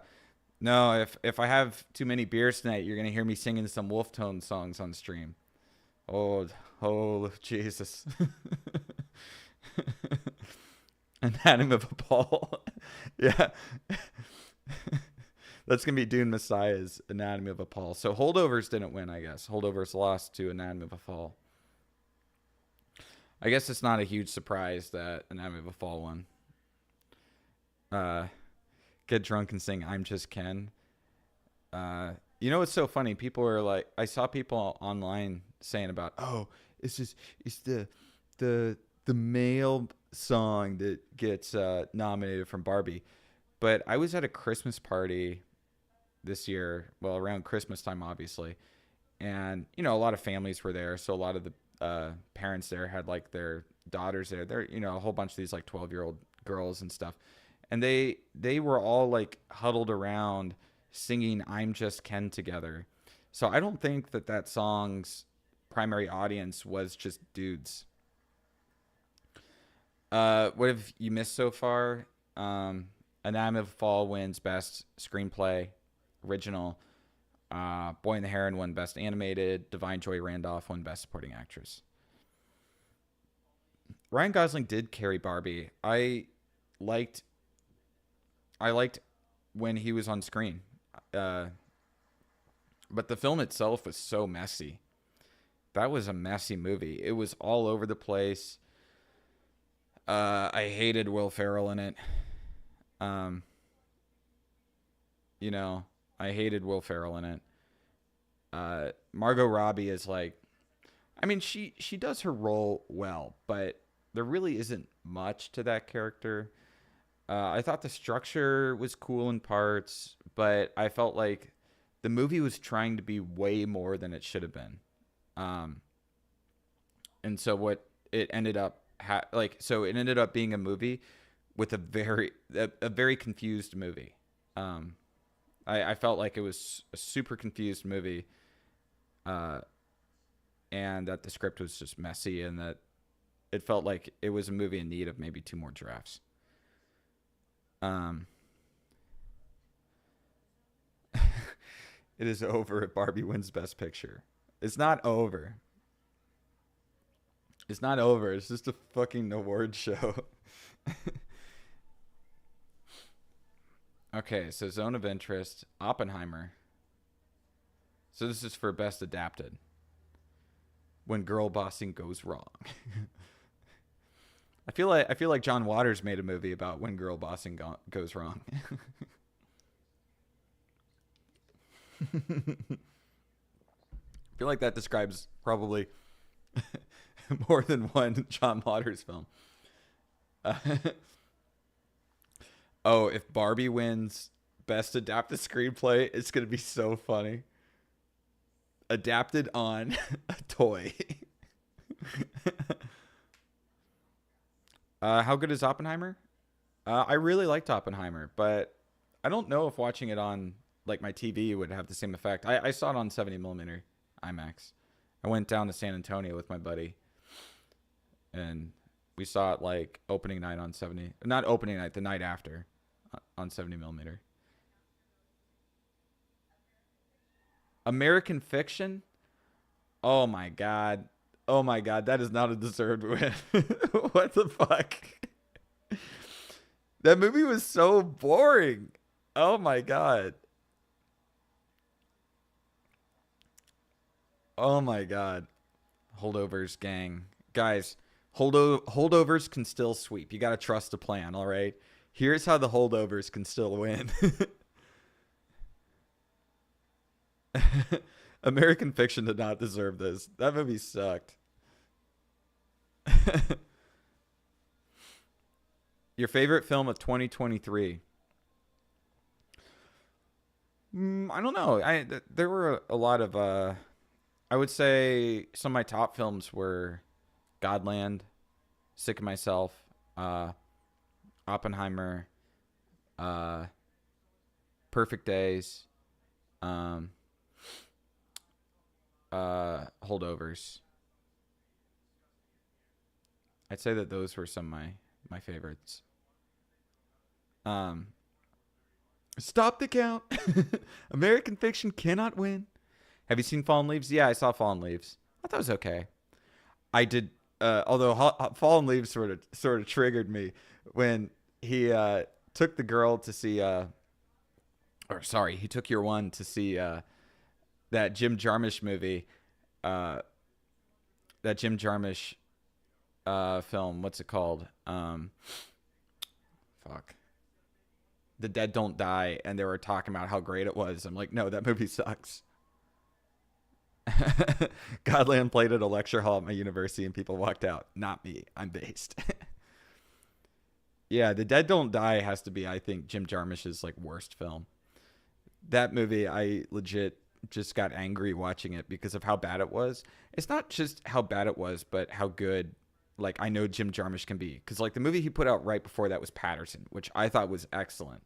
No, if I have too many beers tonight, you're gonna hear me singing some Wolf Tone songs on stream. Oh, Jesus. Anatomy of a Fall. Yeah. That's going to be Dune Messiah's Anatomy of a Fall. So Holdovers didn't win, I guess. Holdovers lost to Anatomy of a Fall. I guess it's not a huge surprise that Anatomy of a Fall won. Get drunk and sing I'm Just Ken. You know what's so funny? People are like, I saw people online saying about, oh, it's the male song that gets nominated from Barbie. But I was at a Christmas party this year, well, around Christmas time, obviously, and a lot of families were there, so a lot of the parents there had like their daughters there. There, a whole bunch of these like 12-year-old girls and stuff, and they were all like huddled around singing "I'm Just Ken" together. So I don't think that song's primary audience was just dudes. What have you missed so far? Anatomy of a Fall wins Best Screenplay, Original. Boy and the Heron won Best Animated. Divine Joy Randolph won Best Supporting Actress. Ryan Gosling did carry Barbie. I liked when he was on screen. But the film itself was so messy. That was a messy movie. It was all over the place. I hated Will Ferrell in it. I hated Will Ferrell in it. Margot Robbie is like, I mean, she does her role well, but there really isn't much to that character. I thought the structure was cool in parts, but I felt like the movie was trying to be way more than it should have been. And so what it ended up it ended up being a movie with a very confused movie. I felt like it was a super confused movie, and that the script was just messy, and that it felt like it was a movie in need of maybe 2 more drafts. It is over if Barbie wins Best Picture. It's not over. It's not over. It's just a fucking award show. Okay, so Zone of Interest, Oppenheimer. So this is for Best Adapted. When Girl Bossing Goes Wrong. I feel like John Waters made a movie about when girl bossing goes wrong. I feel like that describes probably more than one John Waters film. Oh, if Barbie wins Best Adapted Screenplay, it's going to be so funny. Adapted on a toy. How good is Oppenheimer? I really liked Oppenheimer, but I don't know if watching it on like my TV would have the same effect. I saw it on 70mm IMAX. I went down to San Antonio with my buddy, and we saw it like opening night on 70. Not opening night, the night after, on 70mm. American Fiction. Oh my god. Oh my god, that is not a deserved win. What the fuck? That movie was so boring. Oh my god. Oh my god. Holdovers, gang. Guys, holdovers can still sweep. You got to trust the plan, all right? Here's how the holdovers can still win. American Fiction did not deserve this. That movie sucked. Your favorite film of 2023? I don't know. There were a lot of I would say some of my top films were Godland, Sick of Myself, Oppenheimer, Perfect Days, Holdovers. I'd say that those were some of my favorites. Stop the count. American Fiction cannot win. Have you seen Fallen Leaves? Yeah, I saw Fallen Leaves. I thought it was okay. I did Although Fallen Leaves sort of triggered me when he took the girl to see or sorry, he took your one to see that Jim Jarmusch movie, uh, that Jim Jarmusch film. What's it called? Fuck. The Dead Don't Die, and they were talking about how great it was. I'm like, no, that movie sucks. Godland played at a lecture hall at my university, and people walked out. Not me. I'm based. Yeah, The Dead Don't Die has to be, I think, Jim Jarmusch's like worst film. That movie, I legit just got angry watching it because of how bad it was. It's not just how bad it was, but how good, like, I know Jim Jarmusch can be. Because, like, the movie he put out right before that was Patterson, which I thought was excellent.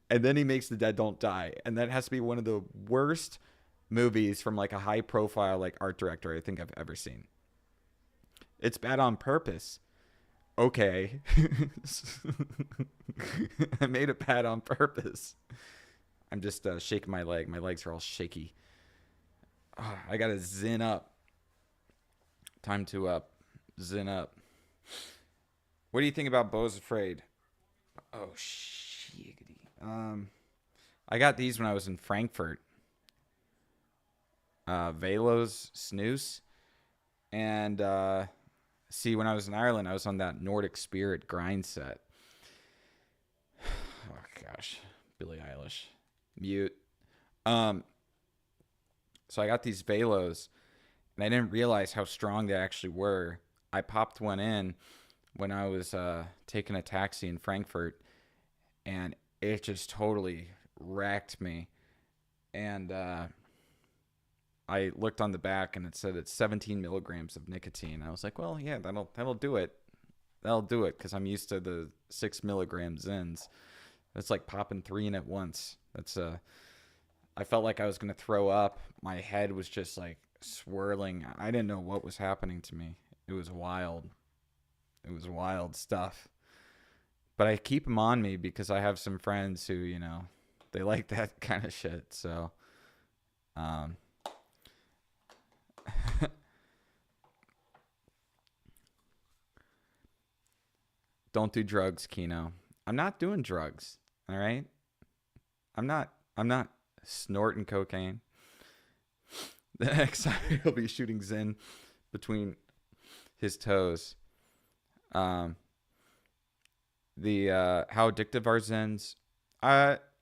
And then he makes The Dead Don't Die. And that has to be one of the worst movies from, like, a high-profile, like, art director I think I've ever seen. It's bad on purpose. Okay. I made it bad on purpose. I'm just shaking my leg. My legs are all shaky. Oh, I gotta zen up. Time to zen up. What do you think about Beau's Afraid? Oh, shiggity. I got these when I was in Frankfurt. Velos, Snooze. And see, when I was in Ireland, I was on that Nordic Spirit grind set. Oh, gosh. Billie Eilish. Mute. So I got these Velos, and I didn't realize how strong they actually were. I popped one in when I was taking a taxi in Frankfurt, and it just totally wrecked me. And I looked on the back, and it said it's 17 milligrams of nicotine. I was like, well, yeah, that'll do it. That'll do it, because I'm used to the 6 milligram Zins. It's like popping 3 in at once. That's I felt like I was gonna throw up. My head was just like swirling. I didn't know what was happening to me. It was wild. It was wild stuff. But I keep them on me because I have some friends who, you know, they like that kind of shit. So, don't do drugs, Kino. I'm not doing drugs. All right. I'm not snorting cocaine. The next time he'll be shooting Zen between his toes. The how addictive are Zens?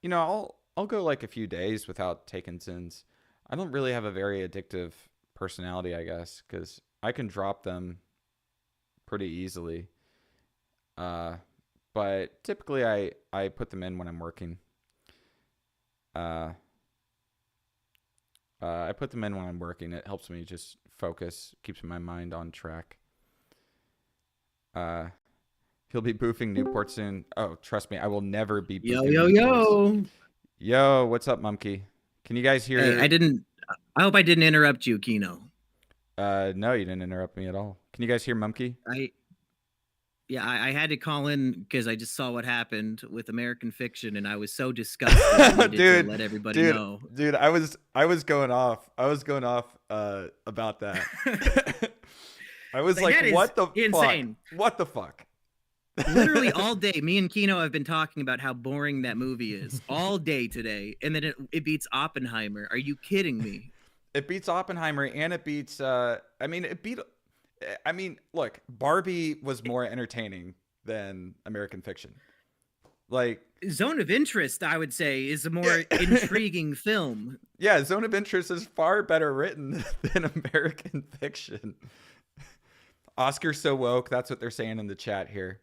You know, I'll go like a few days without taking Zens. I don't really have a very addictive personality, I guess, because I can drop them pretty easily. But typically I put them in when I'm working. I put them in when I'm working. It helps me just focus, keeps my mind on track. He'll be boofing Newport soon. Oh, trust me, I will never be boofing Newports. Yo, what's up, Mumkey? Can you guys hear? Hey, I hope I didn't interrupt you, Kino. No, you didn't interrupt me at all. Can you guys hear Mumkey? I had to call in because I just saw what happened with American Fiction, and I was so disgusted. I needed Dude, to let everybody know. Dude, I was going off. I was going off about that. I was like, what the insane. Fuck? What the fuck? Literally all day, me and Kino have been talking about how boring that movie is all day today, and then it beats Oppenheimer. Are you kidding me? It beats Oppenheimer, and it beats. I mean, look, Barbie was more entertaining than American Fiction. Like Zone of Interest, I would say, is a more intriguing film. Yeah, Zone of Interest is far better written than American Fiction. Oscar's so woke. That's what they're saying in the chat here.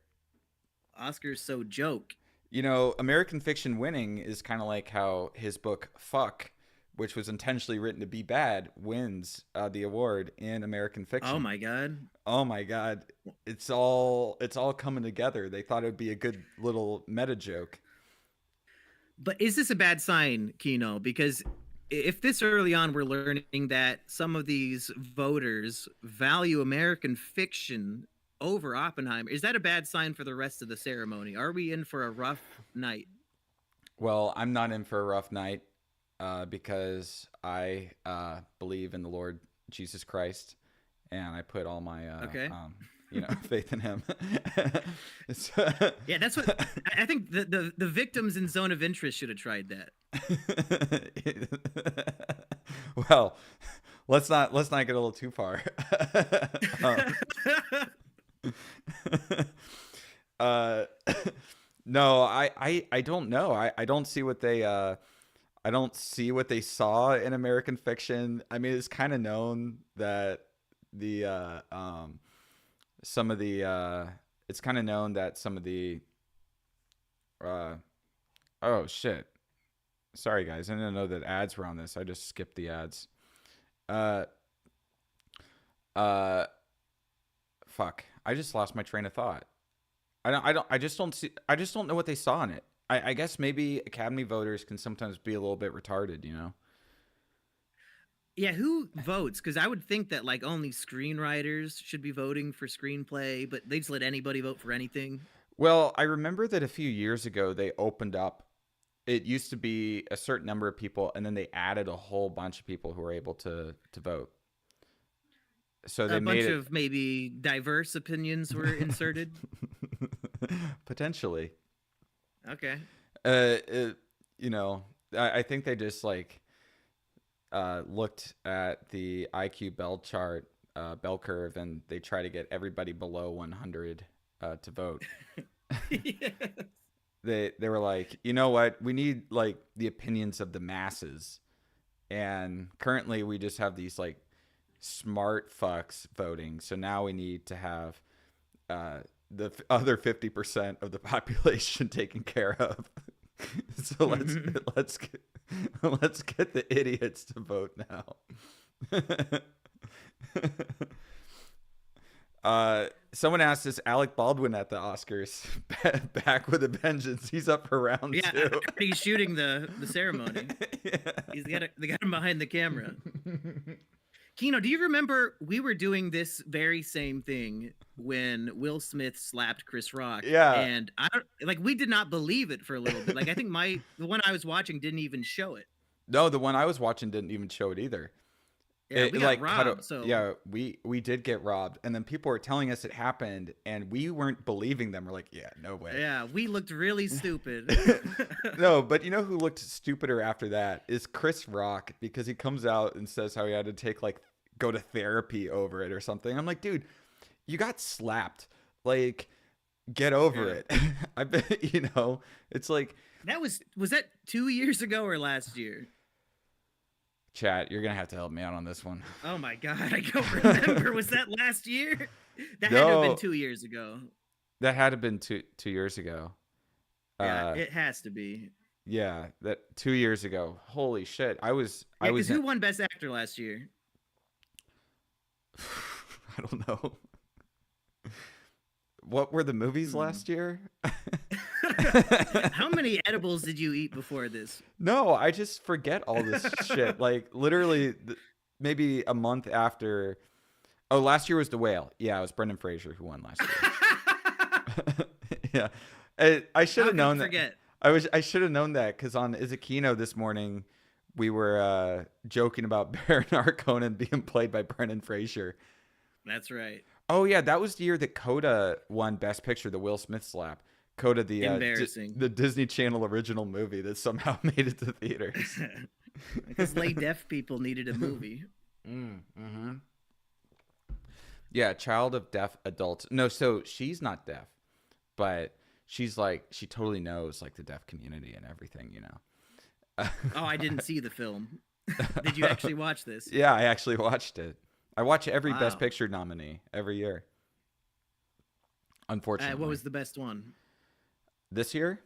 Oscar's so joke. You know, American Fiction winning is kind of like how his book Fuck, which was intentionally written to be bad, wins the award in American Fiction. Oh my god. Oh my god. It's all coming together. They thought it would be a good little meta joke. But is this a bad sign, Kino? Because if this early on we're learning that some of these voters value American Fiction over Oppenheimer, is that a bad sign for the rest of the ceremony? Are we in for a rough night? Well, I'm not in for a rough night because I believe in the Lord Jesus Christ, and I put all my Okay. faith in him. Yeah, that's what I think. The victims in Zone of Interest should have tried that. Well, let's not get a little too far. um, uh, no, I don't know. I don't see what they I don't see what they saw in American fiction. I mean, it's kind of known that the some of the it's kind of known that some of the uh oh shit. Sorry guys, I didn't know that ads were on this. I just skipped the ads. Uh uh fuck. I just lost my train of thought. I just don't know what they saw in it. I guess maybe Academy voters can sometimes be a little bit retarded, you know. Yeah, who votes? Because I would think that like only screenwriters should be voting for screenplay, but they just let anybody vote for anything. Well, I remember that a few years ago they opened up. It used to be a certain number of people, and then they added a whole bunch of people who were able to vote. So they A made bunch it of maybe diverse opinions were inserted. potentially. Okay. It, I think they just like looked at the IQ bell chart, bell curve, and they try to get everybody below 100 to vote. Yes. They were like, you know what? We need like the opinions of the masses, and currently we just have these like smart fucks voting. So now we need to have the other 50% of the population taken care of. So let's get the idiots to vote now. Someone asked, is Alec Baldwin at the Oscars? Back with a vengeance. He's up for round two. He's shooting the ceremony. Yeah. They got him behind the camera. Kino, do you remember we were doing this very same thing when Will Smith slapped Chris Rock? Yeah. And we did not believe it for a little bit. Like I think the one I was watching didn't even show it. No, the one I was watching didn't even show it either. Yeah, we got robbed. Yeah, we did get robbed, and then people were telling us it happened, and we weren't believing them. We're like, yeah, no way. Yeah, we looked really stupid. No, but you know who looked stupider after that is Chris Rock, because he comes out and says how he had to go to therapy over it or something. I'm like, dude, you got slapped. Like, get over it. I bet it's like was that 2 years ago or last year? Chat, you're gonna have to help me out on this one. Oh my god, I don't remember. Was that last year? That had to have been 2 years ago. That had to have been two years ago. Yeah, it has to be. Yeah, that 2 years ago. Holy shit! I was. Who won Best Actor last year? I don't know. What were the movies last year? How many edibles did you eat before this? No, I just forget all this shit. Like literally, maybe a month after. Oh, last year was The Whale. Yeah, it was Brendan Fraser who won last year. Yeah, I should have known that. I should have known that because on Is it Kino this morning, we were joking about Baron Harkonnen being played by Brendan Fraser. That's right. Oh yeah, that was the year that Coda won Best Picture, the Will Smith slap. Coda, the embarrassing, the Disney Channel original movie that somehow made it to theaters. Because lay deaf people needed a movie. Mm-hmm. Yeah, child of deaf adults. No, so she's not deaf, but she's like she totally knows like the deaf community and everything, you know. Oh, I didn't see the film. Did you actually watch this? Yeah, I actually watched it. I watch every Best Picture nominee every year. Unfortunately. What was the best one? This year?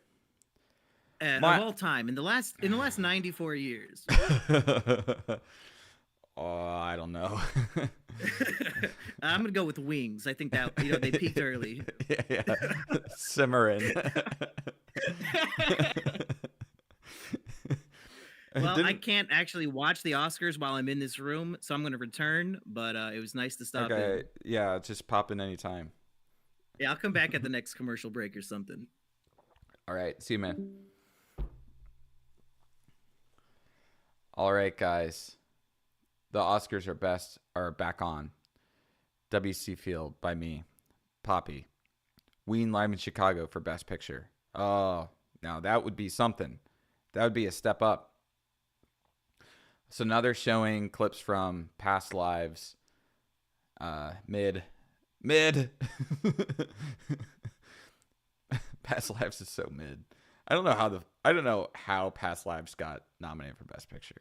Of all time, in the last 94 years. Oh, I don't know. I'm gonna go with Wings. I think that they peaked early. Yeah. Simmering. Well, I can't actually watch the Oscars while I'm in this room, so I'm going to return, but it was nice to stop in. Yeah, just pop in anytime. Yeah, I'll come back at the next commercial break or something. All right. See you, man. All right, guys. The Oscars are back on. W.C. Field by me. Poppy. Ween Live in Chicago for Best Picture. Oh, now that would be something. That would be a step up. So now they're showing clips from past lives. Mid. Past Lives is so mid. I don't know how Past Lives got nominated for Best Picture.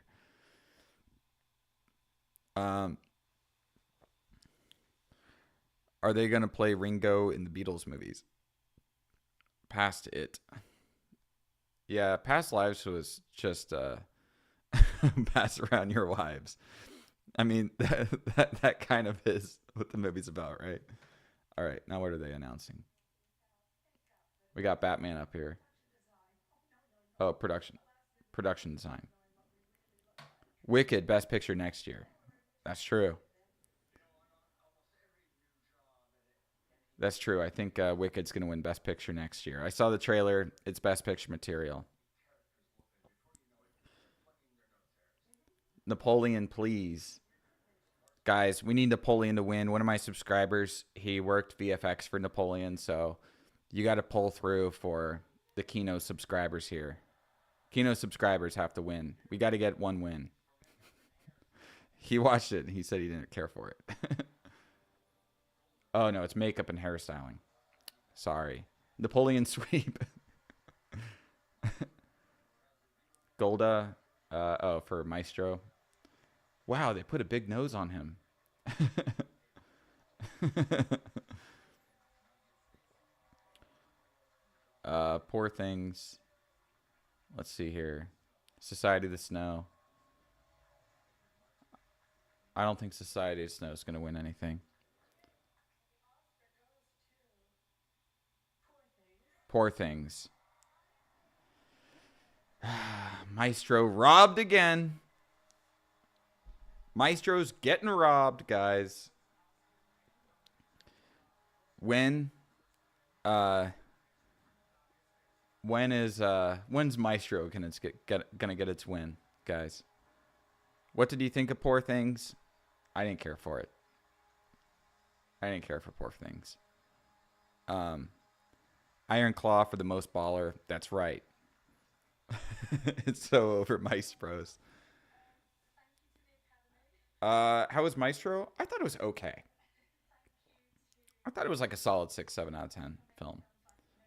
Are they gonna play Ringo in the Beatles movies? Past It. Yeah, Past Lives was just pass around your wives. I mean, that kind of is what the movie's about, right? All right, now what are they announcing? We got Batman up here. Oh, production design. Wicked, Best Picture next year. That's true. That's true. I think Wicked's going to win Best Picture next year. I saw the trailer. It's Best Picture material. Napoleon, please. Guys, we need Napoleon to win. One of my subscribers, he worked VFX for Napoleon, so you got to pull through for the Kino subscribers here. Kino subscribers have to win. We got to get one win. He watched it and he said he didn't care for it. Oh, no, it's makeup and hairstyling. Sorry. Napoleon sweep. Golda. For Maestro. Wow, they put a big nose on him. Poor Things. Let's see here. Society of the Snow. I don't think Society of the Snow is going to win anything. Poor Things. Maestro robbed again. Maestro's getting robbed, guys. When's Maestro gonna get its win, guys? What did you think of Poor Things? I didn't care for it. I didn't care for Poor Things. Iron Claw for the most baller. That's right. It's so over Maestro's. How was Maestro? I thought it was okay. I thought it was like a solid 6, 7 out of 10 film.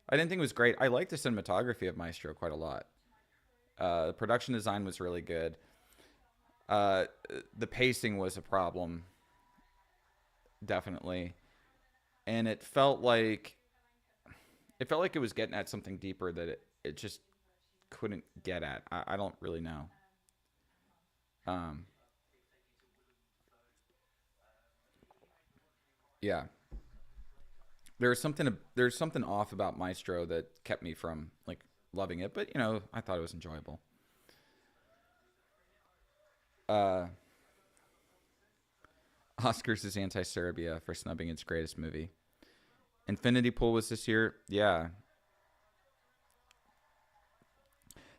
I didn't think it was great. I liked the cinematography of Maestro quite a lot. The production design was really good. The pacing was a problem, definitely, and it felt like it was getting at something deeper that it just couldn't get at. I don't really know. Yeah. There's something off about Maestro that kept me from like loving it, but I thought it was enjoyable. Oscars is anti-Serbia for snubbing its greatest movie. Infinity Pool was this year. Yeah.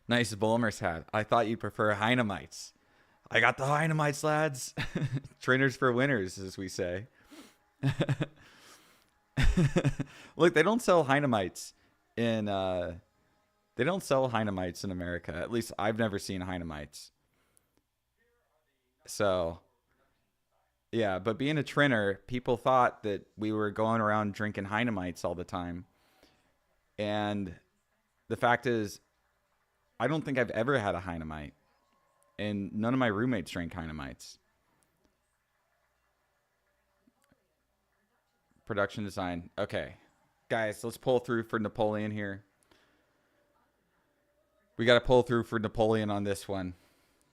Nice Volmers hat. I thought you'd prefer Heinemites. I got the Heinemites, lads. Trainers for winners, as we say. Look, they don't sell Heinemites in America. At least I've never seen Heinemites. So, yeah, but being a Trinner, people thought that we were going around drinking Heinemites all the time. And the fact is, I don't think I've ever had a Heinemite. And none of my roommates drank Heinemites. Production design. Okay. Guys, let's pull through for Napoleon here. We got to pull through for Napoleon on this one.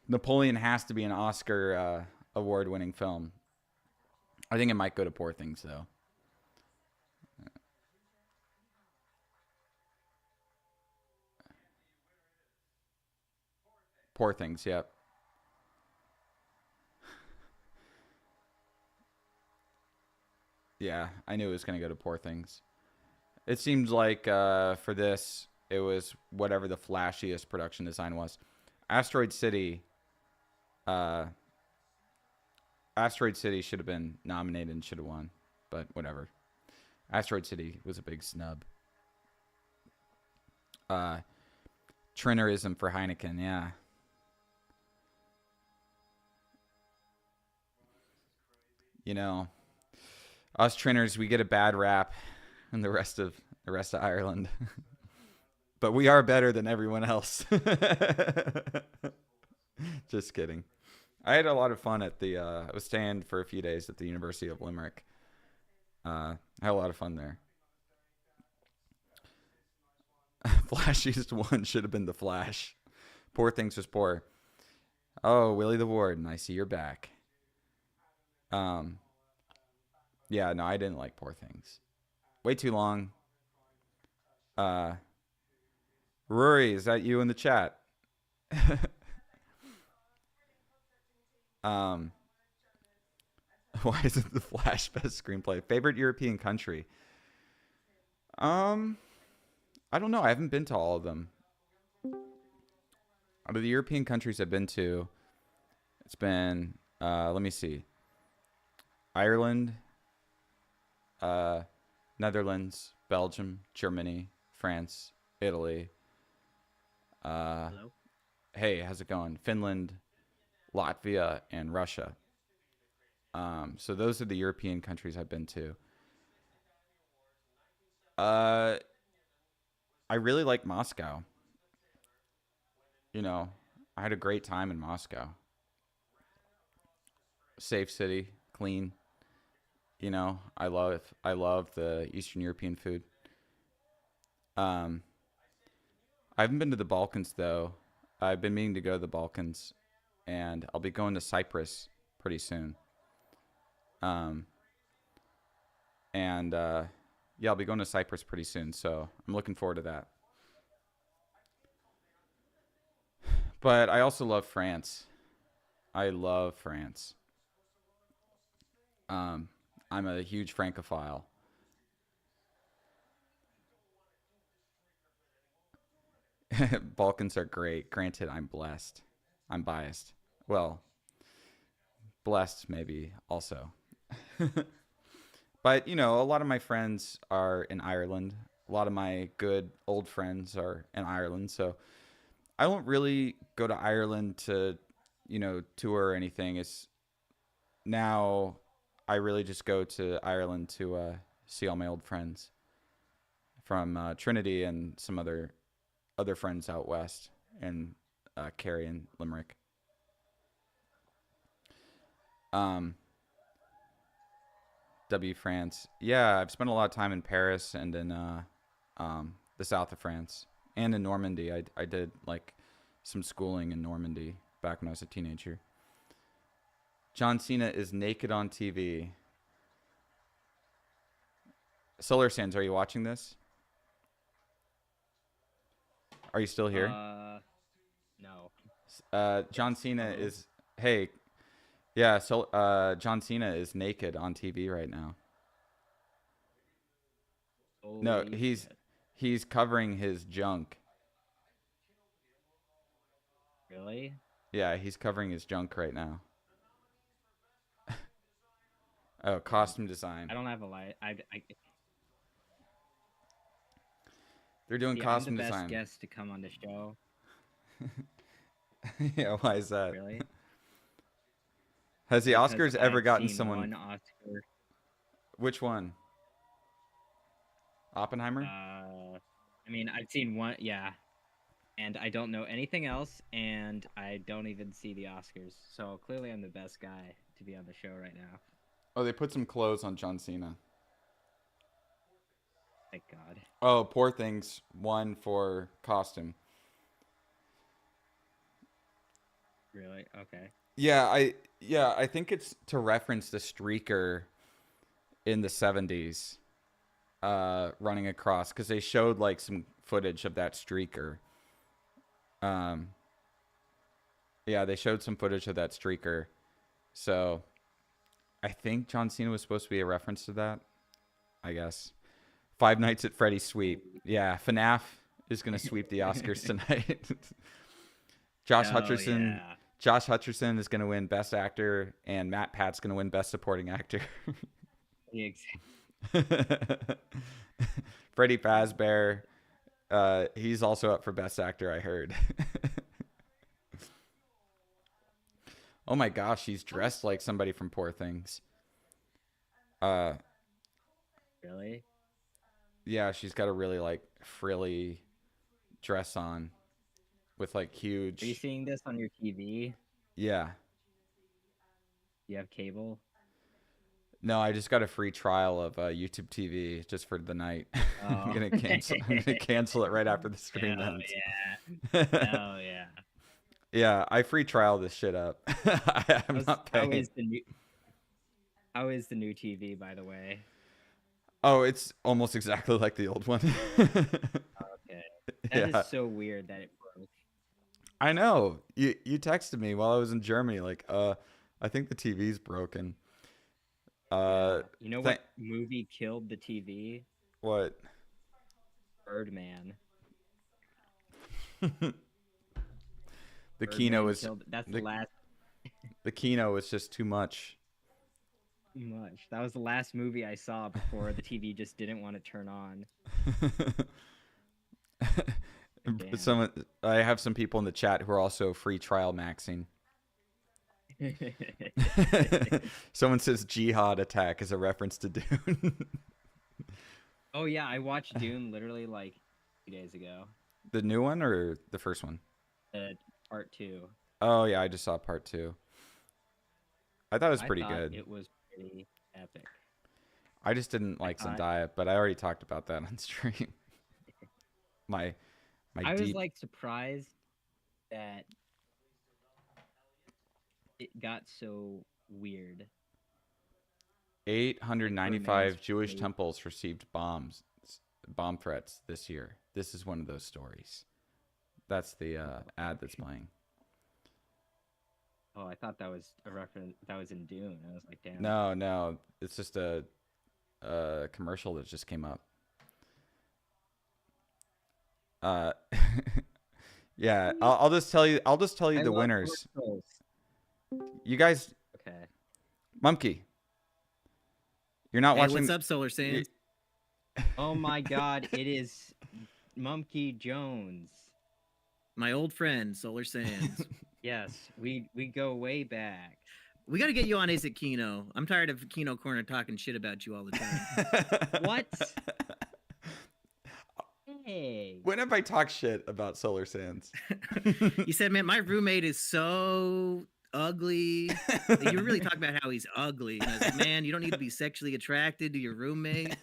Napoleon has to be an Oscar award-winning film. I think it might go to Poor Things, though. Poor Things, yep. Yeah, I knew it was going to go to Poor Things. It seemed like for this, it was whatever the flashiest production design was. Asteroid City should have been nominated and should have won. but whatever. Asteroid City was a big snub. Trinerism for Heineken, yeah. You know, us Triners, we get a bad rap in the rest of Ireland. But we are better than everyone else. Just kidding. I had a lot of fun at the. I was staying for a few days at the University of Limerick. I had a lot of fun there. Flashiest one should have been the Flash. Poor Things was poor. Oh, Willie the Warden, I see you're back. Yeah, no, I didn't like Poor Things. Way too long. Rory, is that you in the chat? Why isn't the Flash best screenplay? Favorite European country? I don't know. I haven't been to all of them. Out of the European countries I've been to, it's been let me see. Ireland, Netherlands, Belgium, Germany, France, Italy. Hello? Hey, how's it going? Finland, Latvia, and Russia. So those are the European countries I've been to. I really like Moscow. You know, I had a great time in Moscow. Safe city, clean. You know, I love the Eastern European food. I haven't been to the Balkans though. I've been meaning to go to the Balkans, and I'll be going to Cyprus pretty soon. And yeah, I'll be going to Cyprus pretty soon, so I'm looking forward to that. But I also love France. I love France. I'm a huge Francophile. Balkans are great. Granted, I'm blessed. I'm biased. Well, blessed maybe also. But, you know, a lot of my friends are in Ireland. A lot of my good old friends are in Ireland. So I don't really go to Ireland to, you know, tour or anything. It's now I really just go to Ireland to see all my old friends from Trinity and some other friends out west and Kerry and Limerick. W France. Yeah, I've spent a lot of time in Paris and in the south of France and in Normandy. I did like some schooling in Normandy back when I was a teenager. John Cena is naked on TV. Solar Sands, are you watching this? Are you still here? No. John Cena Hello? is. Hey, yeah. So John Cena is naked on TV right now. No, Holy shit. he's covering his junk. Really? Yeah, he's covering his junk right now. Oh, costume design. I don't have a light. They're doing See, I'm the costume best design. guest to come on the show. Yeah, why is that? Really? Has the Because Oscars ever I've gotten seen someone? one Oscar. Which one? Oppenheimer? I mean, I've seen one, yeah, and I don't know anything else, and I don't even see the Oscars. So clearly, I'm the best guy to be on the show right now. Oh, they put some clothes on John Cena. Thank God. Oh, Poor Things won for costume. Really? Okay. Yeah, I think it's to reference the streaker in the 70s running across because they showed like some footage of that streaker. Yeah, they showed some footage of that streaker. So I think John Cena was supposed to be a reference to that, I guess. Five Nights at Freddy's sweep. Yeah, FNAF is going to sweep the Oscars tonight. Josh Oh, Hutcherson. yeah. Josh Hutcherson is going to win Best Actor, and Matt Pat's going to win Best Supporting Actor. Freddie Fazbear, he's also up for Best Actor, I heard. Oh my gosh, he's dressed like somebody from Poor Things. Uh, Really? yeah, she's got a really like frilly dress on with like Are you huge. seeing this on your TV? Yeah. Do you have cable? No, I just got a free trial of YouTube TV just for the night. I'm Oh. gonna cancel. I'm gonna cancel it right after the stream Hell ends. yeah. Hell yeah. Yeah, I free trial this shit up. I'm not How paying. is the new TV, by the way? Oh, it's almost exactly like the old one. Okay. That Yeah, is so weird that it broke. I know. You texted me while I was in Germany, like, I think the TV's broken. Uh, You know th- what movie killed the TV? what? Birdman. The Kino Birdman is killed. That's the the last the Kino is just too much. much. That was the last movie I saw before the TV just didn't want to turn on. Damn. Someone, I have some people in the chat who are also free trial maxing. Someone says Jihad Attack is a reference to Dune. Oh yeah, I watched Dune literally like 2 days ago. The new one or the first one? Part 2. Oh yeah, I just saw part 2. I thought it was pretty I thought good. it was pretty epic. I just didn't like thought- Zendaya, but I already talked about that on stream. my I was deep like surprised that it got so weird. 895 Romance Jewish movie. temples received bomb threats this year. This is one of those stories. That's the ad that's playing. Oh, I thought that was a reference. That was in Dune. I was like, damn. No, it's just a commercial that just came up. Yeah, I'll just tell you. I'll just tell you I the love winners. commercials. You guys, Okay. Mumkey, you're not Hey, watching. what's up, Solar Sands? Oh my God! It is Mumkey Jones. My old friend, Solar Sands. Yes, we go way back. We got to get you on Is It Kino. I'm tired of Kino Corner talking shit about you all the time. What? Hey. When have I talked shit about Solar Sands? You said, man, my roommate is so ugly. Like, you were really talking about how he's ugly. And I was like, man, you don't need to be sexually attracted to your roommate.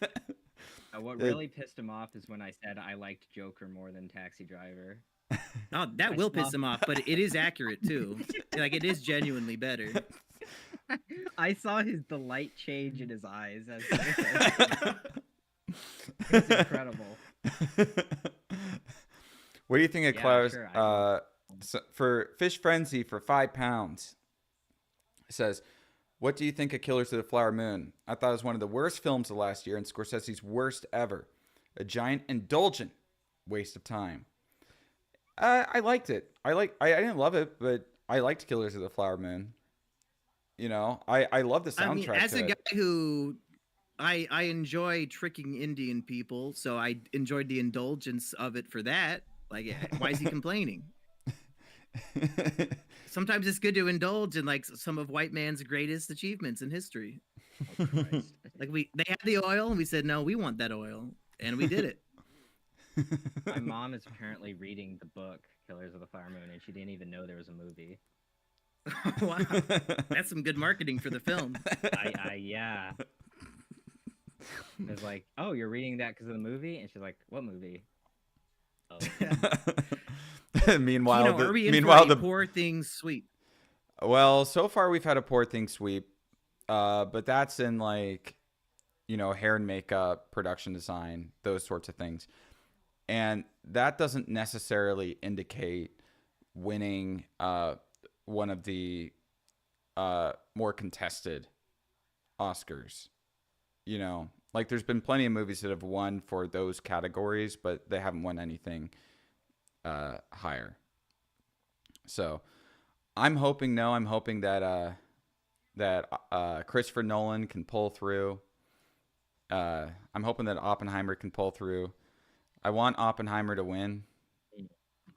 What really pissed him off is when I said I liked Joker more than Taxi Driver. Oh, that I will saw- piss him off, but it is accurate too. Like, it is genuinely better. I saw the light change in his eyes. It's incredible. What do you think of Yeah, Claire's sure, for Fish Frenzy for £5? It says, what do you think of Killers of the Flower Moon? I thought it was one of the worst films of last year and Scorsese's worst ever. A giant indulgent waste of time. I liked it. I didn't love it, but I liked Killers of the Flower Moon. You know, I love the soundtrack. I mean, as to a it. guy who I enjoy tricking Indian people, so I enjoyed the indulgence of it for that. Like, why is he complaining? Sometimes it's good to indulge in like some of white man's greatest achievements in history. Oh, Christ. Like they had the oil, and we said no, we want that oil, and we did it. My mom is apparently reading the book Killers of the Flower Moon, and she didn't even know there was a movie. Wow, that's some good marketing for the film. Yeah. I was like, oh, you're reading that because of the movie? And she's like, what movie? Oh. Meanwhile, Are we in meanwhile for a the poor things sweep? well, so far we've had a poor thing sweep, but that's in like, hair and makeup, production design, those sorts of things, and that doesn't necessarily indicate winning one of the more contested Oscars. Like there's been plenty of movies that have won for those categories, but they haven't won anything higher. So I'm hoping that Christopher Nolan can pull through I'm hoping that Oppenheimer can pull through. I want Oppenheimer to win.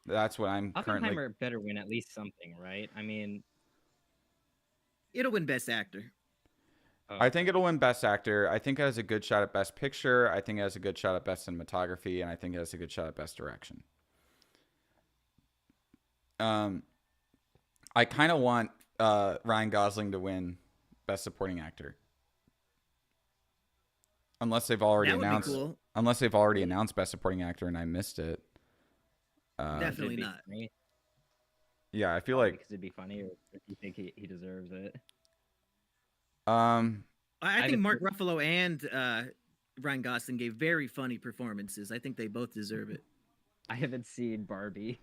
That's what I'm currently. Oppenheimer better win at least something, right? I mean, It'll win Best Actor. I think it'll win Best Actor. I think it has a good shot at Best Picture. I think it has a good shot at Best Cinematography, and I think it has a good shot at Best Direction. I kind of want Ryan Gosling to win Best Supporting Actor, unless they've already That would be announced. cool. Unless they've already announced Best Supporting Actor and I missed it. Definitely It'd be not. funny. Yeah, I feel Probably like. because it'd be funny, or if you think he deserves it. I think I've- Mark Ruffalo and Ryan Gosling gave very funny performances. I think they both deserve it. I haven't seen Barbie.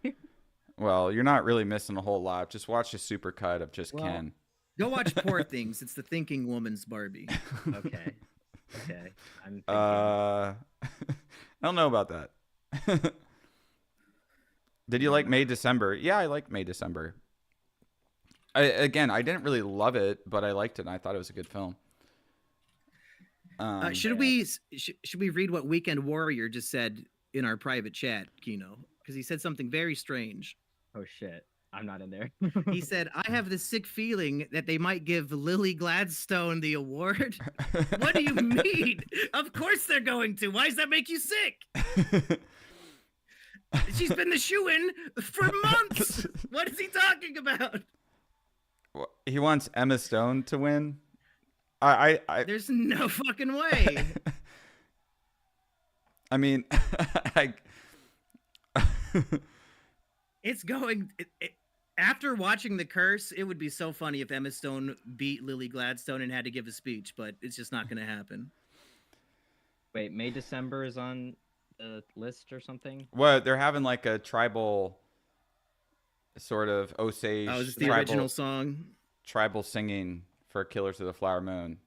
Well, you're not really missing a whole lot. Just watch a super cut of just Well, Ken. Go watch Poor Things. It's the thinking woman's Barbie. Okay. Okay. I'm thinking. I don't know about that. Did you like May December? Yeah, I liked May December. I didn't really love it, but I liked it and I thought it was a good film. Should we read what Weekend Warrior just said in our private chat, Kino? Because he said something very strange. Oh shit. I'm not in there. He said, "I have the sick feeling that they might give Lily Gladstone the award." What do you mean? Of course they're going to. Why does that make you sick? She's been the shoo-in for months. What is he talking about? He wants Emma Stone to win. I There's no fucking way. I mean, It's going. After watching The Curse, it would be so funny if Emma Stone beat Lily Gladstone and had to give a speech, but it's just not going to happen. Wait, May December is on the list or something? well, they're having like a tribal sort of Osage. Oh, is this the tribal, original song? tribal singing for Killers of the Flower Moon.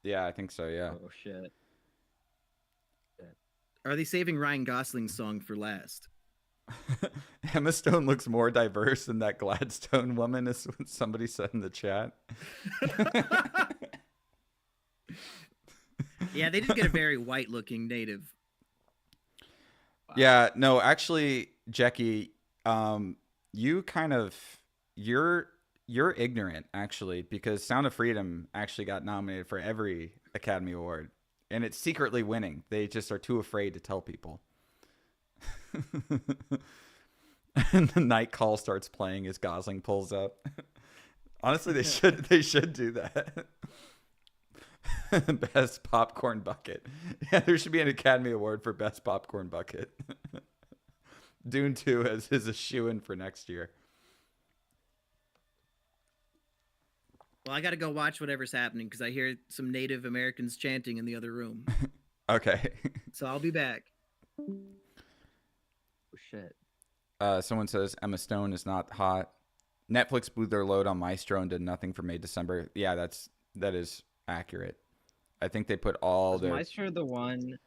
Yeah, I think so. Yeah. Oh shit. Are they saving Ryan Gosling's song for last? Emma Stone looks more diverse than that Gladstone woman, is what somebody said in the chat. Yeah, they did get a very white-looking native. Yeah, no, actually, Jackie, you kind of you're ignorant actually, because Sound of Freedom actually got nominated for every Academy Award, and it's secretly winning. They just are too afraid to tell people. And the night call starts playing as Gosling pulls up. Honestly, they should do that. Best popcorn bucket. Yeah, there should be an Academy Award for best popcorn bucket. Dune 2 is a shoo-in for next year. Well, I got to go watch whatever's happening because I hear some Native Americans chanting in the other room. Okay. So I'll be back. Oh shit. Someone says Emma Stone is not hot. Netflix blew their load on Maestro and did nothing for May December. Yeah, that is accurate. I think they put all Was their Maestro the one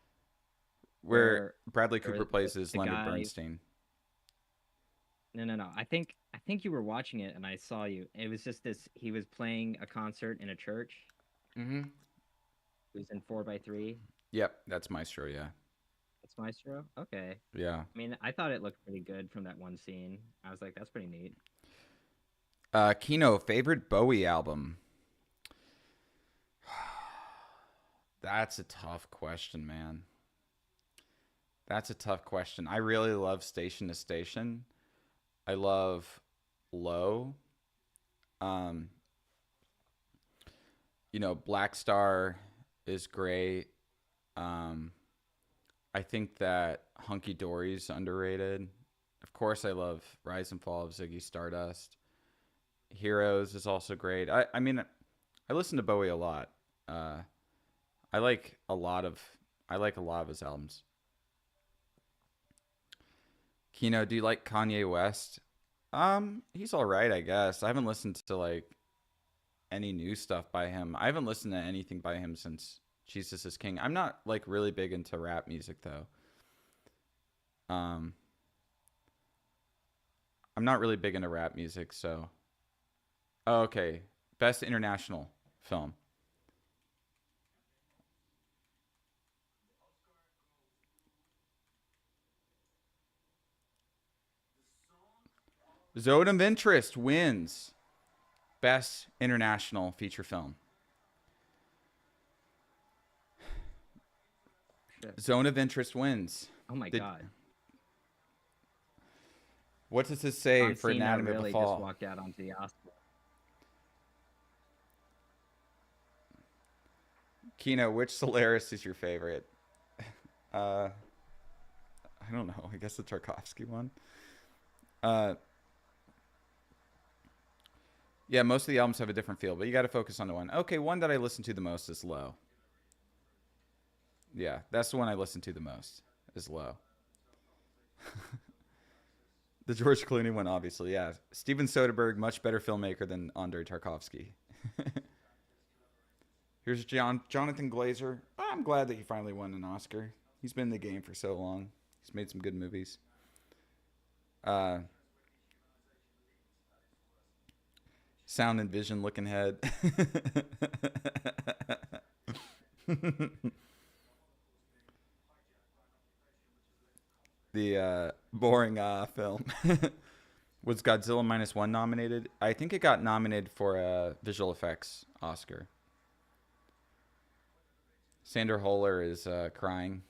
where Bradley or Cooper plays as the Leonard guy- Bernstein. No. I think you were watching it and I saw you. It was just this. He was playing a concert in a church. Mm-hmm. It was in 4x3. Yep, that's Maestro. Yeah, That's Maestro. Okay. yeah. I mean, I thought it looked pretty good from that one scene. I was like, that's pretty neat. Kino, favorite Bowie album? That's a tough question, man. That's a tough question. I really love Station to Station. I love Low. Black Star is great. I think that Hunky Dory's underrated. Of course, I love Rise and Fall of Ziggy Stardust. Heroes is also great. I mean, I listen to Bowie a lot. I like a lot of his albums. Kino, do you like Kanye West? He's all right, I guess. I haven't listened to like any new stuff by him. I haven't listened to anything by him since Jesus is King. I'm not like really big into rap music though. I'm not really big into rap music, so. Oh, okay. Best international film. Zone of Interest wins Best International Feature Film. Shit. Zone of Interest wins. Oh my god. What does this say John for Cena Anatomy really of a just Fall? walked out onto the Oscar. Kino, which Solaris is your favorite? I don't know. I guess the Tarkovsky one. Yeah, most of the albums have a different feel, but you got to focus on the one. Okay, one that I listen to the most is Low. Yeah, that's the one I listen to the most, is Low. The George Clooney one, obviously, yeah. Steven Soderbergh, much better filmmaker than Andrei Tarkovsky. Here's Jonathan Glazer. I'm glad that he finally won an Oscar. He's been in the game for so long. He's made some good movies. Sound and vision looking head. The boring film. Was Godzilla -1 nominated? I think it got nominated for a visual effects Oscar. Sander Holler is crying.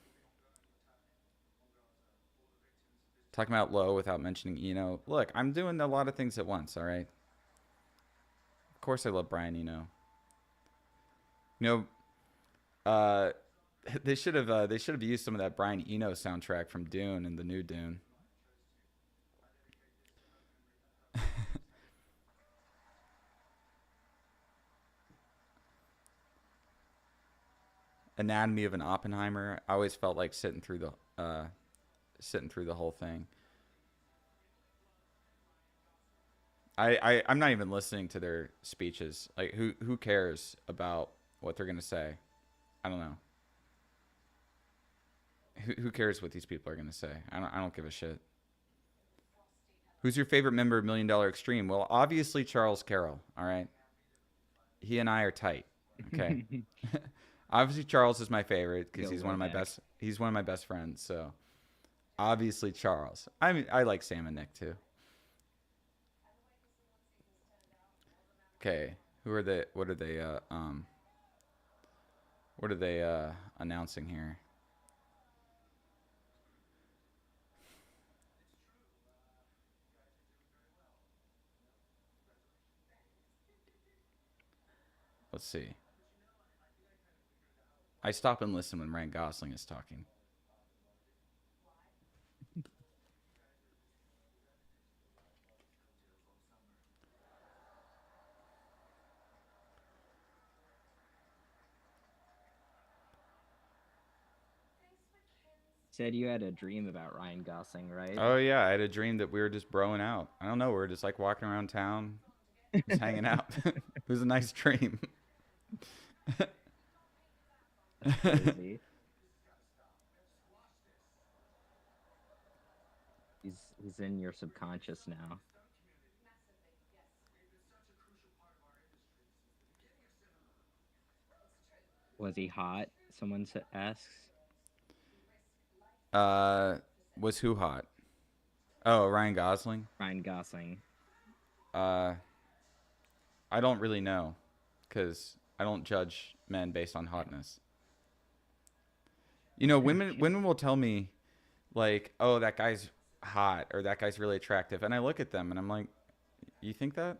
Talking about Low without mentioning Eno. Look, I'm doing a lot of things at once, all right? Of course I love Brian Eno. You know, they should have used some of that Brian Eno soundtrack from Dune and the new Dune. Anatomy of an Oppenheimer. I always felt like sitting through the whole thing. I'm not even listening to their speeches. Like who cares about what they're gonna say? I don't know. Who cares what these people are gonna say? I don't give a shit. Who's your favorite member of Million Dollar Extreme? Well, obviously Charles Carroll. All right. He and I are tight. Okay. Obviously Charles is my favorite because he's one of my best. He's one of my best friends. So obviously Charles. I mean, I like Sam and Nick too. Okay, who are they? What are they? What are they announcing here? Let's see. I stop and listen when Ryan Gosling is talking. Said you had a dream about Ryan Gosling, right? Oh yeah, I had a dream that we were just broing out. I don't know, we were just like walking around town, just hanging out. It was a nice dream. That's crazy. He's in your subconscious now. Was he hot? Someone asks. Was who hot? Oh, Ryan Gosling. Ryan Gosling. I don't really know, because I don't judge men based on hotness. You know, women will tell me, like, oh, that guy's hot or that guy's really attractive, and I look at them and I'm like, you think that?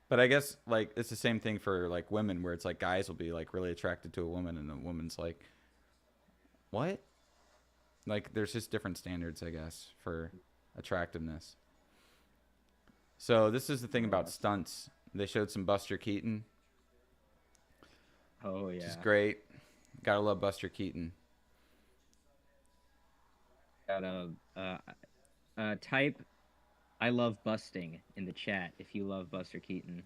But I guess like it's the same thing for like women, where it's like guys will be like really attracted to a woman and the woman's like, what? Like there's just different standards, I guess, for attractiveness. So this is the thing about stunts. They showed some Buster Keaton, Oh which is yeah. great. Gotta love Buster Keaton. Got a type. I love busting in the chat if you love Buster Keaton.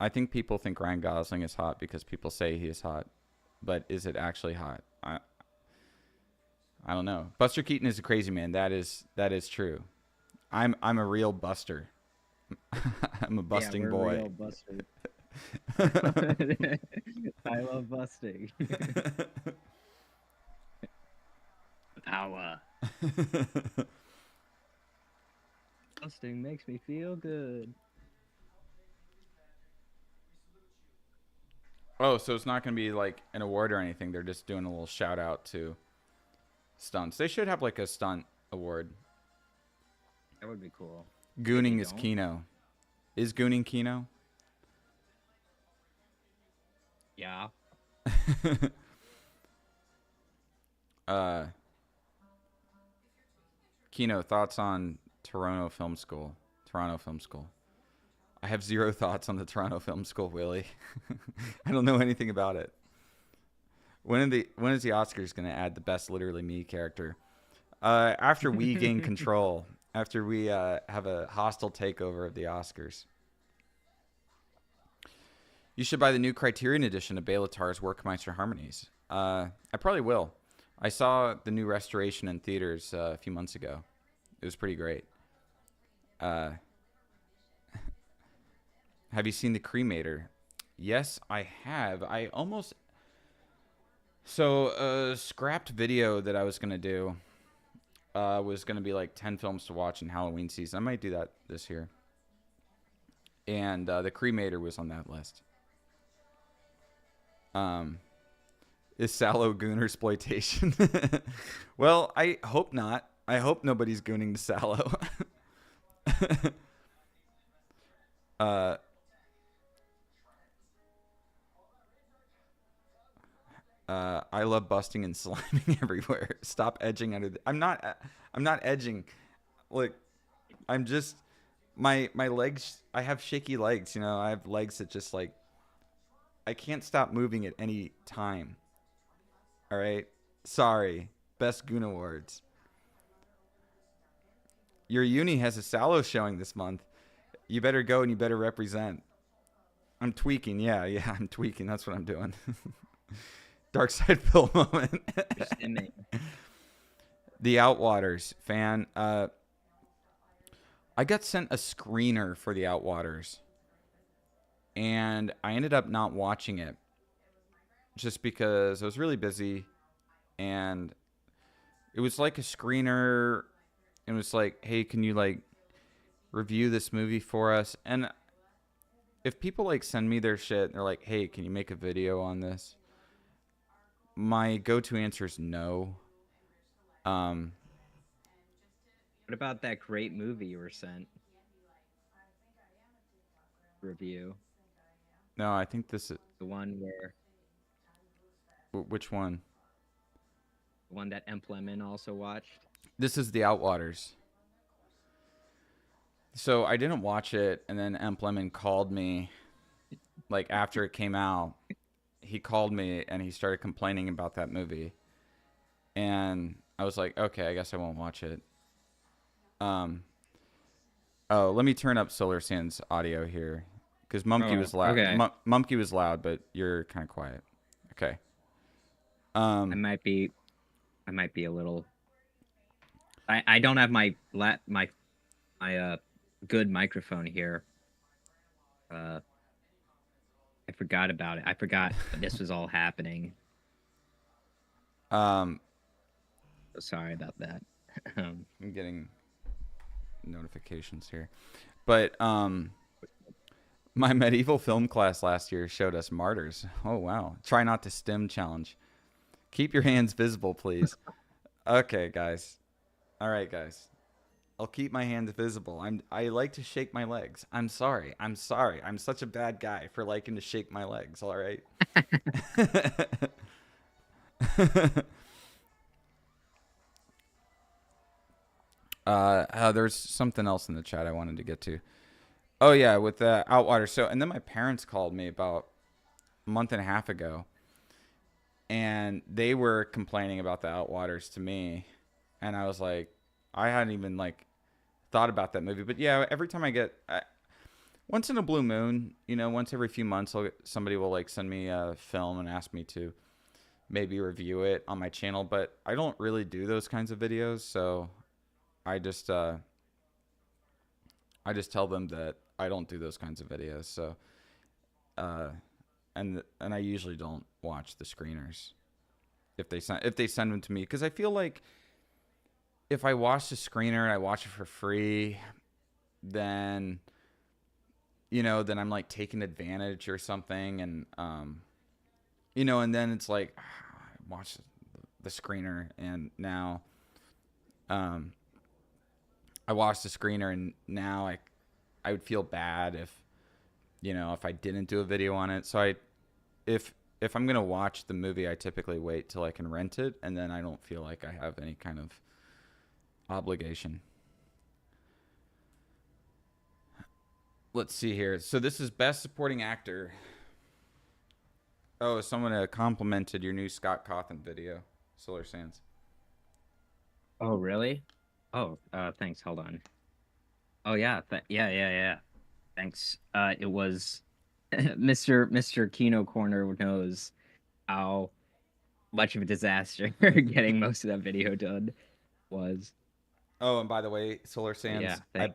I think people think Ryan Gosling is hot because people say he is hot, but is it actually hot? I don't know. Buster Keaton is a crazy man. That is true. I'm a real buster. I'm a busting yeah, we're boy. Real busters. I love busting. power. Busting makes me feel good. Oh, so it's not going to be like an award or anything. They're just doing a little shout out to stunts. They should have like a stunt award. That would be cool. Gooning They is don't? Kino. Is gooning Kino? Yeah. Kino, thoughts on Toronto Film School? Toronto Film School. I have zero thoughts on the Toronto Film School, Willie. I don't know anything about it. When is the Oscars going to add the best literally me character? After we gain control, after we have a hostile takeover of the Oscars. You should buy the new Criterion edition of Belatar's Workmeister Harmonies. I probably will. I saw the new restoration in theaters a few months ago. It was pretty great. Have you seen The Cremator? Yes, I have. I almost... So, a scrapped video that I was going to do was going to be like 10 films to watch in Halloween season. I might do that this year. And The Cremator was on that list. Is Sallow Gooner exploitation? Well, I hope not. I hope nobody's gooning to Sallow. I love busting and slamming everywhere. Stop edging under the... I'm not edging. Look, I'm just my legs, I have shaky legs, you know. I have legs that just like I can't stop moving at any time. All right? Sorry. Best Goon Awards. Your uni has a Sallow showing this month. You better go and you better represent. I'm tweaking. Yeah, I'm tweaking. That's what I'm doing. Dark Side Pill moment. The Outwaters fan. I got sent a screener for The Outwaters. And I ended up not watching it. Just because I was really busy. And it was like a screener. It was like, hey, can you like review this movie for us? And if people like send me their shit, they're like, hey, can you make a video on this? My go-to answer is no. What about that great movie you were sent? Review. No, I think this is... The one where... Which one? The one that Emp Lemon also watched? This is The Outwaters. So I didn't watch it, and then Emp Lemon called me, like, after it came out. He called me, and he started complaining about that movie. And I was like, okay, I guess I won't watch it. Oh, let me turn up Solar Sand's audio here. Because Mumkey was loud. Okay. Mumkey was loud, but you're kind of quiet. Okay. I might be a little... I don't have my good microphone here. I forgot about it. I forgot that this was all happening. So sorry about that. I'm getting notifications here. But my medieval film class last year showed us Martyrs. Oh, wow. Try not to stim challenge. Keep your hands visible, please. Okay, guys. All right, guys. I'll keep my hands visible. I like to shake my legs. I'm sorry. I'm such a bad guy for liking to shake my legs, all right? There's something else in the chat I wanted to get to. Oh, yeah, with the Outwater. So, and then my parents called me about a month and a half ago, and they were complaining about the Outwaters to me, and I was like, I hadn't even, like, thought about that movie. But, yeah, every time once in a blue moon, you know, once every few months, somebody will, like, send me a film and ask me to maybe review it on my channel, but I don't really do those kinds of videos, so I just tell them that I don't do those kinds of videos. So, and I usually don't watch the screeners if they send them to me, because I feel like if I watch the screener and I watch it for free, then then I'm like taking advantage or something, and and then it's like I watch the screener, and now I watched the screener, and now I would feel bad if I didn't do a video on it. So if I'm gonna watch the movie, I typically wait till I can rent it, and then I don't feel like I have any kind of obligation. Let's see here. So this is Best Supporting Actor. Oh, someone complimented your new Scott Cawthon video, Solar Sands. Oh, really? Oh, thanks. Hold on. Oh, yeah. Yeah. Thanks. It was Mr. Kino Corner knows how much of a disaster getting most of that video done was. Oh, and by the way, Solar Sands, Yeah, I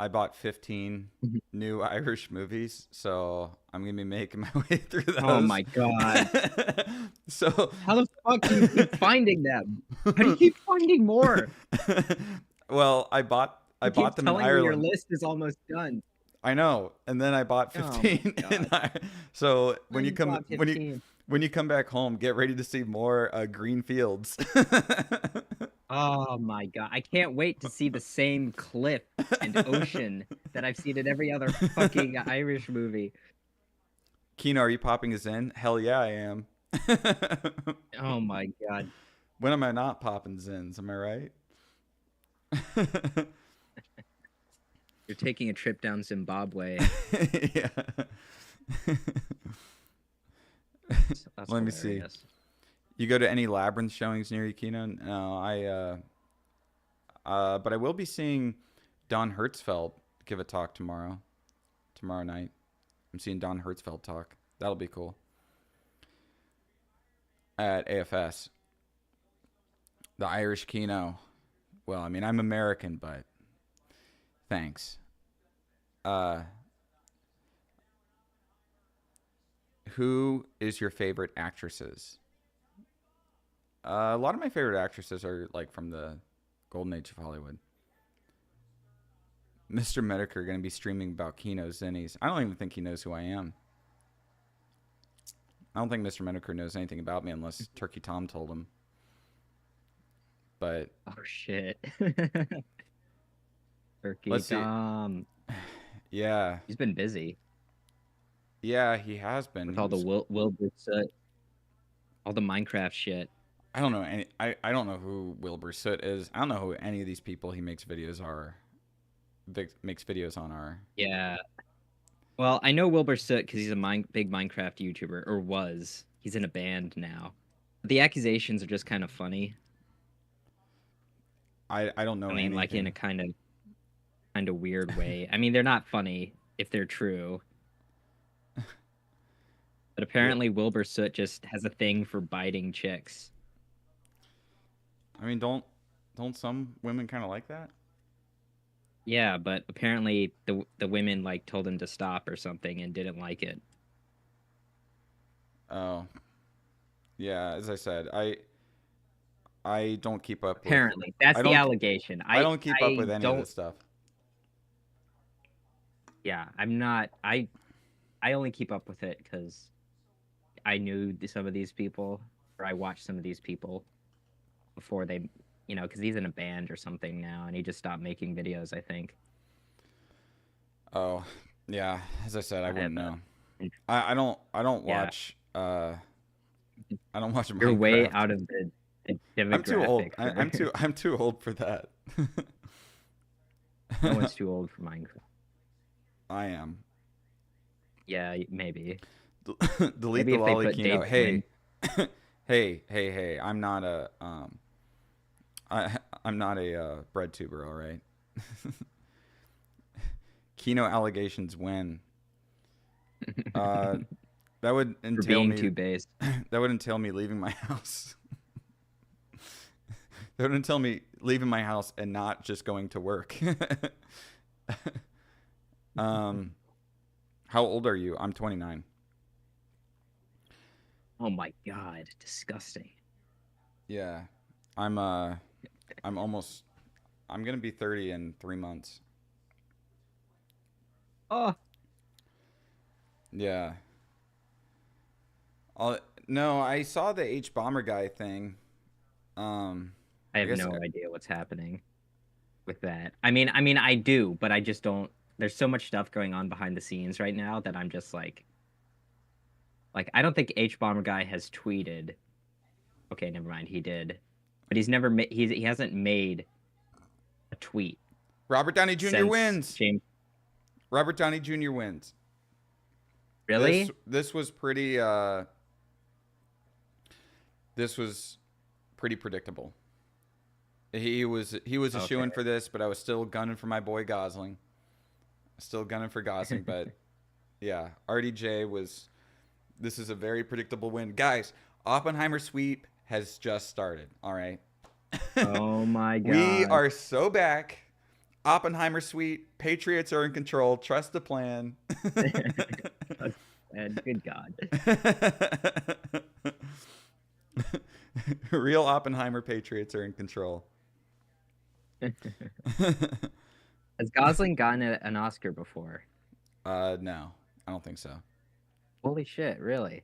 bought 15 Mhm. new Irish movies, so I'm gonna be making my way through those. Oh my god. So How the fuck do you keep finding them? How do you keep finding more? Well, I bought You keep them in telling me your Ireland. list is almost done. I know, and then I bought Oh my 15. So when you You come bought 15. when you come back home, get ready to see more green fields. Oh my god. I can't wait to see the same cliff and ocean that I've seen in every other fucking Irish movie. Kino, are you popping us in? Hell yeah, I am. Oh my god. When am I not popping zins? Am I right? You're taking a trip down Zimbabwe. Yeah. That's Let me see. hilarious. You go to any Labyrinth showings near you, Kino? No, but I will be seeing Don Hertzfeldt give a talk tomorrow night. I'm seeing Don Hertzfeldt talk. That'll be cool. At AFS. The Irish Kino. Well, I mean, I'm American, but thanks. Who is your favorite actresses? A lot of my favorite actresses are like from the golden age of Hollywood. Mr. Medicare going to be streaming about Kino's Zennies. I don't even think he knows who I am. I don't think Mr. Medicare knows anything about me unless Turkey Tom told him. But Oh shit. Turkey Let's see. Tom. Yeah, He's been busy yeah, he has been. with He all the was- Wilbur Soot, all the Minecraft shit. I don't know any. I don't know who Wilbur Soot is. I don't know who any of these people he makes videos on are. Yeah. Well, I know Wilbur Soot because he's a big Minecraft YouTuber, or was. He's in a band now. The accusations are just kind of funny. I don't know. I mean, like in a kind of weird way. I mean, they're not funny if they're true. But apparently, Wilbur Soot just has a thing for biting chicks. I mean, don't some women kind of like that? Yeah, but apparently the women like told him to stop or something and didn't like it. Oh, yeah. As I said, I don't keep up. Apparently, that's I the don't- allegation. I don't keep up with any of don't- this stuff. Yeah, I'm not. I only keep up with it because I knew some of these people, or I watched some of these people before they, because he's in a band or something now, and he just stopped making videos, I think. Oh, yeah. As I said, I wouldn't bet. know. I don't Yeah. watch. I don't watch. You're way Minecraft. out of the demographic. I'm too old. for- I'm too old for that. No one's too old for Minecraft. I am. Yeah, maybe. Delete Maybe the if they lolly put Kino. Dave Hey, hey. I'm not a I'm not a bread tuber. All right. Kino allegations win. That would For entail being me. too base. That would entail me leaving my house. That would entail me leaving my house and not just going to work. How old are you? I'm 29. Oh my god, disgusting. Yeah, I'm almost I'm gonna be 30 in 3 months. Oh, Yeah. I'll, no, I saw the H bomber guy thing. Um, I I have guess no idea what's happening with that. I mean, I do, but I just don't. There's so much stuff going on behind the scenes right now that I'm just like I don't think H Bomber Guy has tweeted. Okay, never mind, he did, but he's never made. He hasn't made a tweet Robert Downey Jr. since wins. James. Robert Downey Jr. wins. Really? This was pretty. This was pretty predictable. He was a Okay. shoo-in for this, but I was still gunning for my boy Gosling. Still gunning for Gosling, but yeah, RDJ was. This is a very predictable win, guys. Oppenheimer sweep has just started. All right. Oh my god. We are so back. Oppenheimer sweep. Patriots are in control. Trust the plan. And good God. Real Oppenheimer Patriots are in control. Has Gosling gotten an Oscar before? No, I don't think so. Holy shit! Really?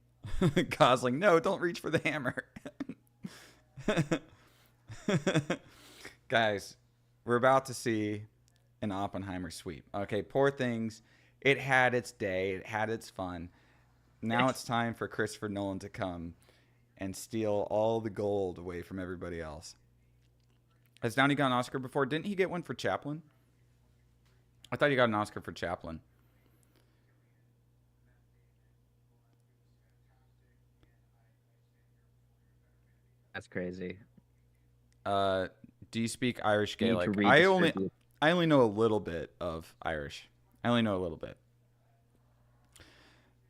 Gosling, no, don't reach for the hammer. Guys, we're about to see an Oppenheimer sweep. Okay, Poor Things. It had its day. It had its fun. Now it's time for Christopher Nolan to come and steal all the gold away from everybody else. Has Downey got an Oscar before? Didn't he get one for Chaplin? I thought he got an Oscar for Chaplin. That's crazy. Do you speak Irish You need to Gaelic? redistribute. I only know a little bit of Irish. I only know a little bit.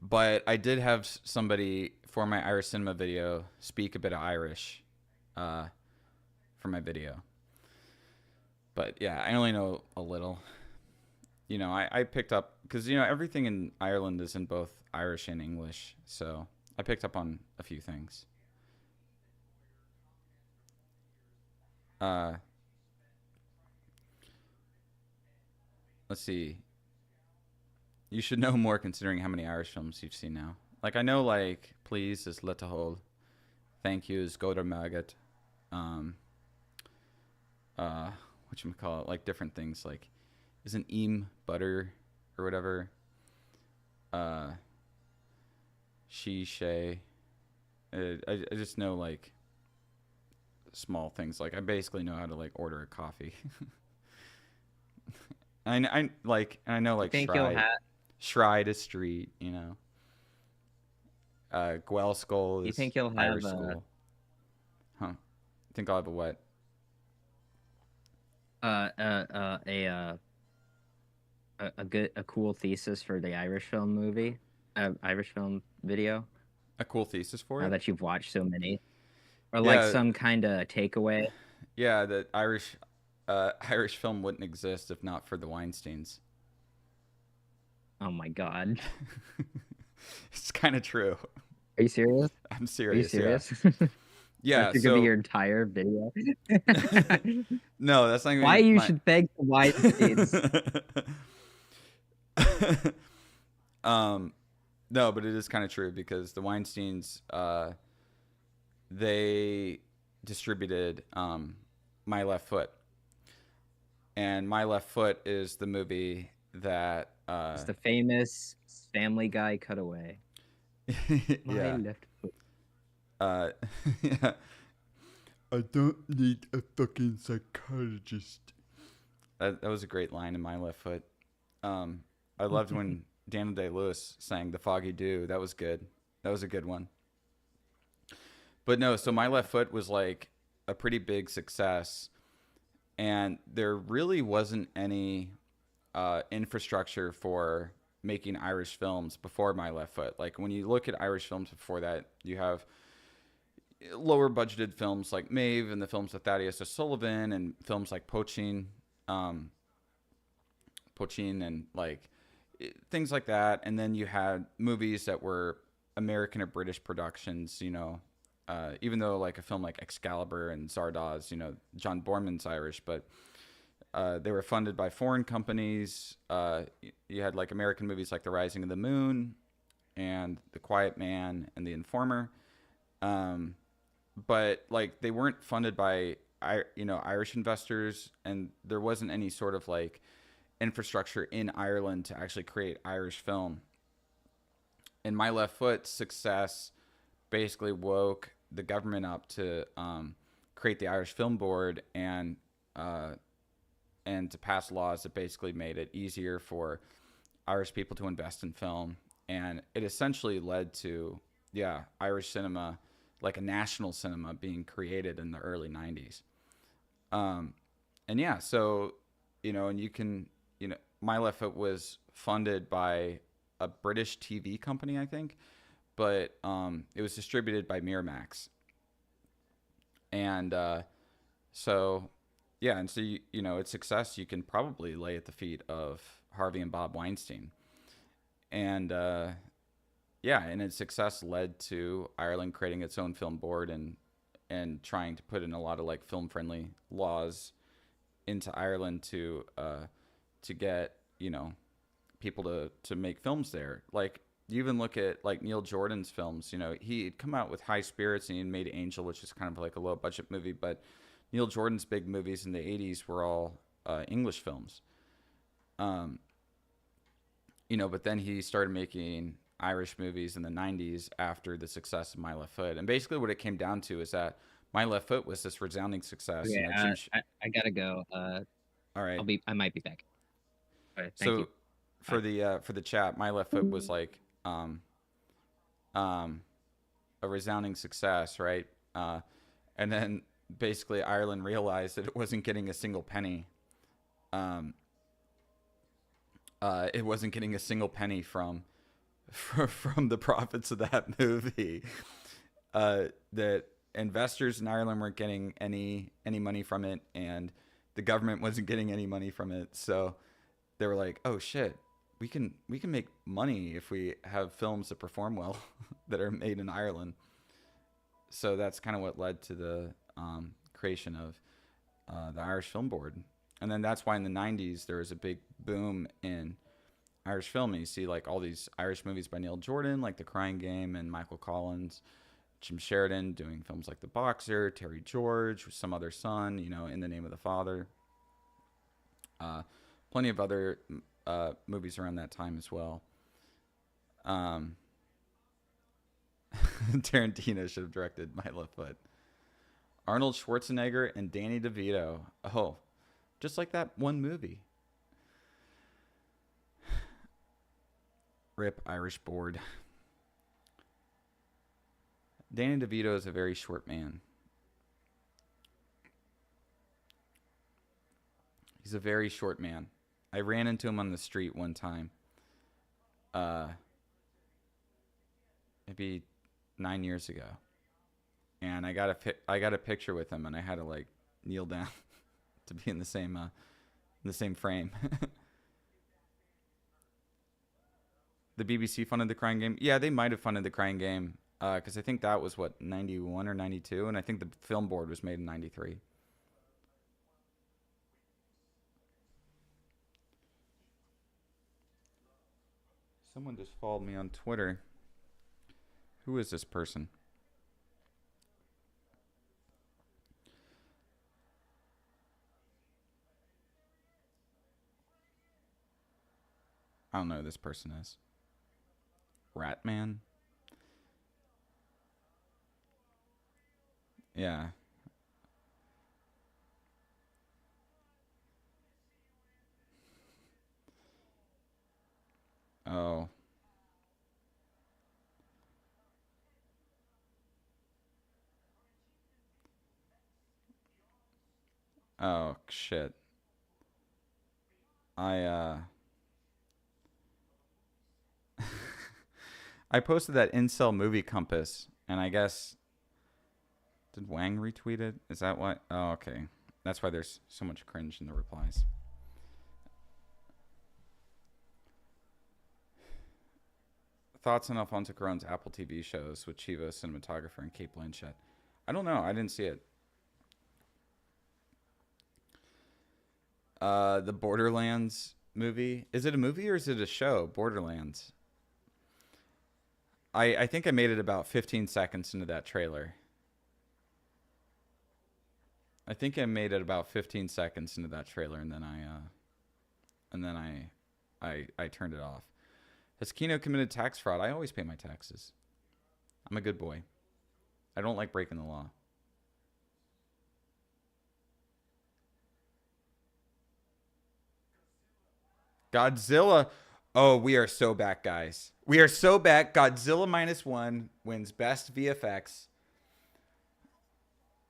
But I did have somebody for my Irish cinema video speak a bit of Irish for my video. But yeah, I only know a little. You know, I picked up, because, you know, everything in Ireland is in both Irish and English. So I picked up on a few things. Let's see. You should know more considering how many Irish films you've seen now. Like, I know, like, Please is Little. Thank You is Goder Maggot. Whatchamacallit, like, different things. Like, isn't Eam Butter or whatever? Shay. I just know, like, small things. Like, I basically know how to, like, order a coffee. I know, like Think you'll have? Shride is street, you know. Gwell Skull is You think you'll have Irish school. Huh. Think I'll have a what? A cool thesis for the Irish film movie, Irish film video. A cool thesis for Now it? that you've watched so many, or like Yeah. some kind of takeaway. Yeah, the Irish film wouldn't exist if not for the Weinsteins. Oh my god. It's kind of true. Are you serious? I'm Are you serious. serious? Yeah. That's gonna be your entire video. No, that's not gonna Why be you my... should thank the Weinsteins. No, but it is kind of true because the Weinsteins, they distributed My Left Foot, and My Left Foot is the movie that It's the famous Family Guy cutaway. My yeah. left foot. Yeah. I don't need a fucking psychologist. That was a great line in My Left Foot. I loved when Daniel Day-Lewis sang The Foggy Dew. That was good. That was a good one. But no, so My Left Foot was like a pretty big success. And there really wasn't any infrastructure for making Irish films before My Left Foot. Like, when you look at Irish films before that, you have lower budgeted films like Maeve and the films with Thaddeus O'Sullivan and films like Poaching and like things like that. And then you had movies that were American or British productions, you know, even though like a film like Excalibur and Zardoz, you know, John Boorman's Irish, but they were funded by foreign companies. You had like American movies like The Rising of the Moon and The Quiet Man and The Informer. Um, but like they weren't funded by Irish investors, and there wasn't any sort of like infrastructure in Ireland to actually create Irish film. And My Left Foot's success basically woke the government up to create the Irish Film Board uh, and to pass laws that basically made it easier for Irish people to invest in film. And it essentially led to, yeah, Irish cinema, like a national cinema, being created in the early 90s. Um, and yeah, so, and you can, My Left Foot was funded by a British TV company, I think, but it was distributed by Miramax. And so, yeah, and so, its success you can probably lay at the feet of Harvey and Bob Weinstein. And yeah, and its success led to Ireland creating its own film board and trying to put in a lot of like film friendly laws into Ireland to get people to make films there. Like you even look at like Neil Jordan's films. He'd come out with High Spirits and he made Angel, which is kind of like a low budget movie. But Neil Jordan's big movies in the '80s were all English films. But then he started making Irish movies in the '90s after the success of My Left Foot. And basically, what it came down to is that My Left Foot was this resounding success. Okay, I gotta go. All right. I might be back. All right, thank So you. for the chat, My Left Foot was like a resounding success, right? And then basically Ireland realized that it wasn't getting a single penny. It wasn't getting a single penny from the profits of that movie. That investors in Ireland weren't getting any money from it, and the government wasn't getting any money from it. So they were like, "Oh shit, we can make money if we have films that perform well that are made in Ireland." So that's kind of what led to the creation of the Irish Film Board. And then that's why in the 90s there was a big boom in Irish film. And you see like all these Irish movies by Neil Jordan, like The Crying Game and Michael Collins, Jim Sheridan doing films like The Boxer, Terry George, Some Other Son, In the Name of the Father. Plenty of other movies around that time as well. Tarantino should have directed My Left Foot. Arnold Schwarzenegger and Danny DeVito. Oh, just like that one movie. Rip Irish Board. Danny DeVito is a very short man. He's a very short man. I ran into him on the street one time. Maybe 9 years ago. And I got a picture with him, and I had to like kneel down to be in the same frame. The BBC funded The Crying Game. Yeah, they might have funded The Crying Game because I think that was 91 or 92, and I think the film board was made in 93. Someone just followed me on Twitter. Who is this person? I don't know who this person is. Ratman? Yeah. Oh. Oh, shit. I I posted that incel movie compass, and I guess did Wang retweet it? Is that why? Oh, okay. That's why there's so much cringe in the replies. Thoughts on Alfonso Cuarón's Apple TV shows with Chivo, cinematographer, and Kate Blanchett? I don't know. I didn't see it. The Borderlands movie. Is it a movie or is it a show? Borderlands. I think I made it about 15 seconds into that trailer. I think I made it about 15 seconds into that trailer, and then I turned it off. Has Kino committed tax fraud? I always pay my taxes. I'm a good boy. I don't like breaking the law. Godzilla. Oh, we are so back, guys. We are so back. Godzilla -1 wins best VFX.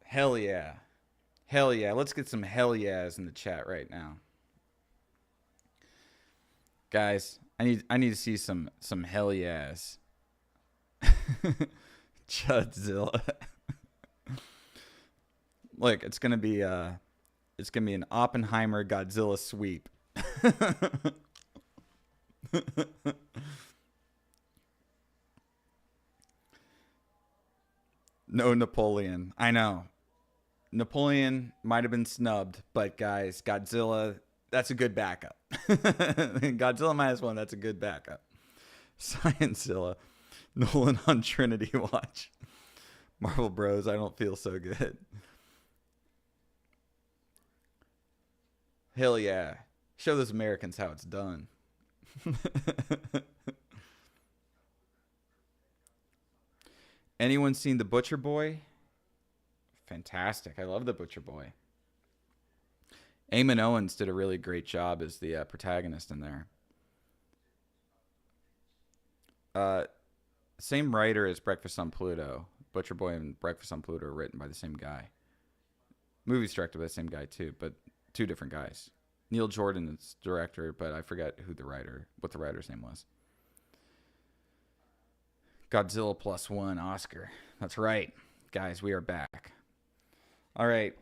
Hell yeah. Hell yeah. Let's get some hell yeahs in the chat right now. Guys, I need to see some hell yeahs. Chudzilla. Look, it's gonna be an Oppenheimer Godzilla sweep. No Napoleon. I know. Napoleon might have been snubbed, but guys, Godzilla, that's a good backup. Godzilla -1, that's a good backup. Sciencezilla. Nolan on Trinity Watch. Marvel Bros, I don't feel so good. Hell yeah. Show those Americans how it's done. Anyone seen The Butcher Boy? Fantastic. I love The Butcher Boy. Eamon Owens did a really great job as the protagonist in there. Same writer as Breakfast on Pluto. Butcher Boy and Breakfast on Pluto are written by the same guy. Movies directed by the same guy too, but two different guys. Neil Jordan is director, but I forget what the writer's name was. Godzilla +1 Oscar. That's right. Guys, we are back. All right.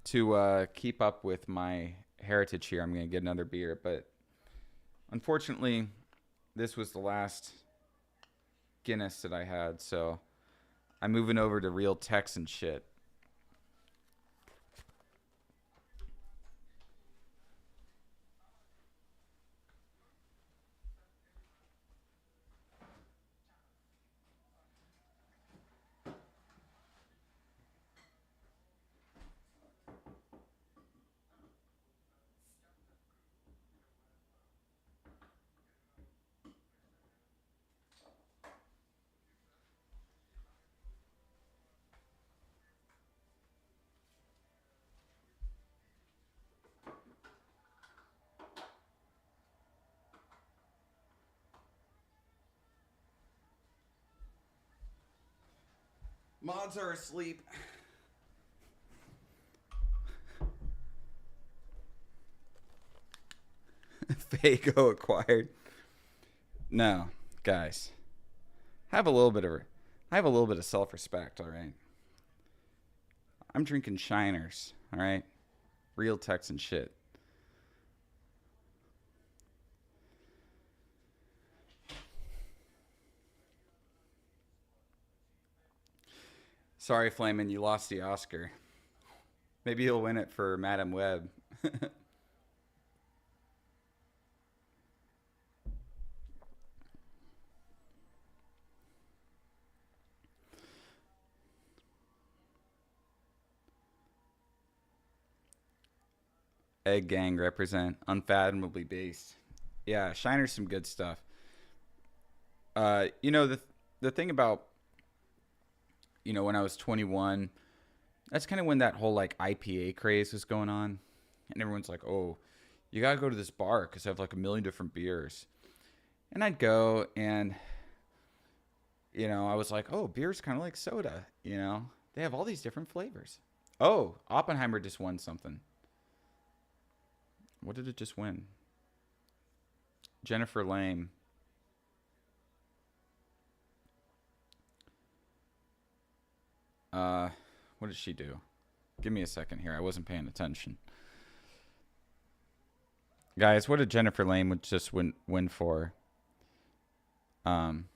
To keep up with my heritage here, I'm going to get another beer, but unfortunately, this was the last Guinness that I had, so I'm moving over to real Texan shit. Mods are asleep. Fago acquired. No, guys. I have a little bit of self-respect, all right? I'm drinking Shiners, all right? Real Texan shit. Sorry, Flamin', you lost the Oscar. Maybe you'll win it for Madam Web. Egg Gang represent. Unfathomably based. Yeah, Shiner's some good stuff. You know, the thing about, you know, when I was 21, that's kind of when that whole like IPA craze was going on. And everyone's like, oh, you got to go to this bar because they have like a million different beers. And I'd go and, you know, I was like, oh, beer's kind of like soda, you know? They have all these different flavors. Oh, Oppenheimer just won something. What did it just win? Jennifer Lame. What did she do? Give me a second here. I wasn't paying attention. Guys, what did Jennifer Lame just win for? Film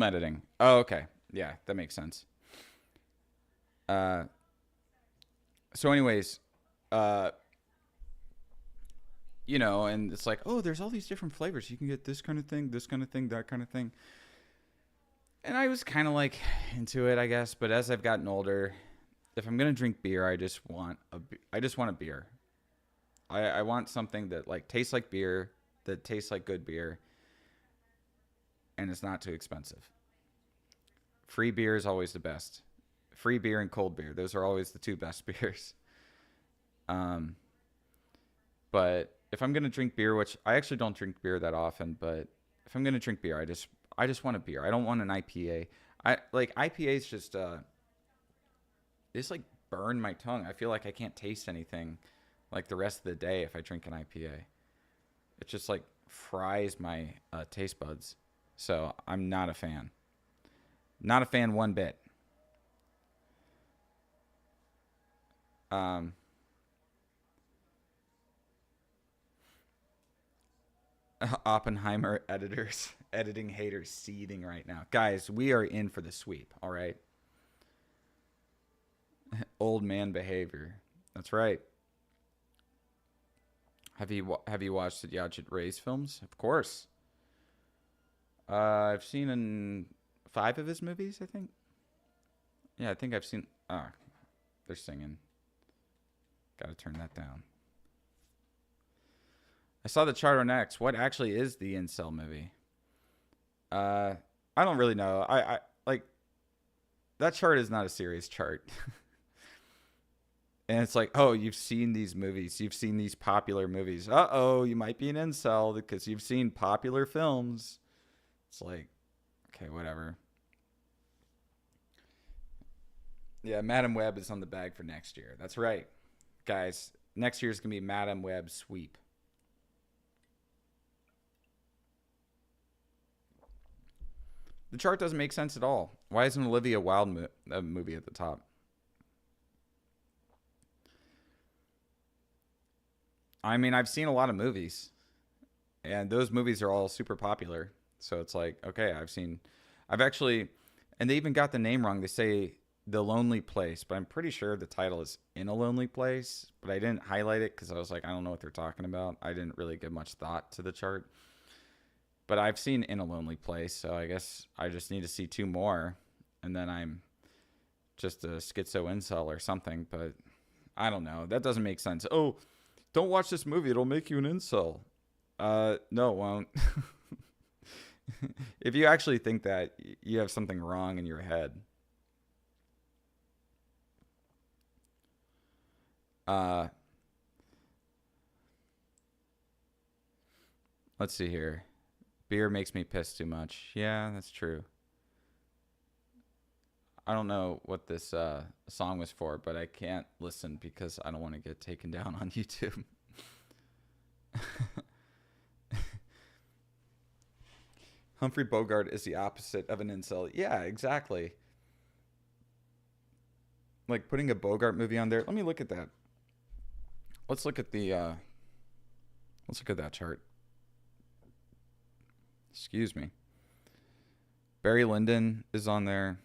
editing. Oh, okay. Yeah, that makes sense. So anyways, uh, you know, and it's like, oh, there's all these different flavors. You can get this kind of thing, this kind of thing, that kind of thing. And I was kind of like into it, I guess. But as I've gotten older, if I'm gonna drink beer, I just want a beer. I want something that like tastes like beer, that tastes like good beer, and it's not too expensive. Free beer is always the best. Free beer and cold beer, those are always the two best beers. Um, but if I'm gonna drink beer, which I actually don't drink beer that often, but if I'm gonna drink beer, I just want a beer. I don't want an IPA. I like IPAs just they just like burn my tongue. I feel like I can't taste anything like the rest of the day if I drink an IPA. It just like fries my taste buds. So I'm not a fan. Not a fan one bit. Um, Oppenheimer editors, editing haters seething right now. Guys, we are in for the sweep, all right? Old man behavior. That's right. Have you watched the Yajit Ray's films? Of course. I've seen in 5 of his movies, I think. Yeah, I think I've seen. Ah, they're singing. Got to turn that down. I saw the chart on X. What actually is the incel movie? I don't really know. I like that chart is not a serious chart. And it's like, oh, you've seen these movies. You've seen these popular movies. Uh-oh, you might be an incel because you've seen popular films. It's like, okay, whatever. Yeah, Madam Web is on the bag for next year. That's right. Guys, next year's going to be Madam Web sweep. The chart doesn't make sense at all. Why isn't Olivia Wilde movie at the top? I mean, I've seen a lot of movies, and those movies are all super popular. So it's like, okay, I've actually, and they even got the name wrong. They say The Lonely Place, but I'm pretty sure the title is In a Lonely Place, but I didn't highlight it because I was like, I don't know what they're talking about. I didn't really give much thought to the chart. But I've seen In a Lonely Place, so I guess I just need to see 2 more, and then I'm just a schizo incel or something, but I don't know. That doesn't make sense. Oh, don't watch this movie. It'll make you an incel. No, it won't. If you actually think that, you have something wrong in your head. Let's see here. Beer makes me piss too much. Yeah, that's true. I don't know what this song was for, but I can't listen because I don't want to get taken down on YouTube. Humphrey Bogart is the opposite of an incel. Yeah, exactly. Like putting a Bogart movie on there. Let me look at that. Let's look at that chart. Excuse me. Barry Lyndon is on there.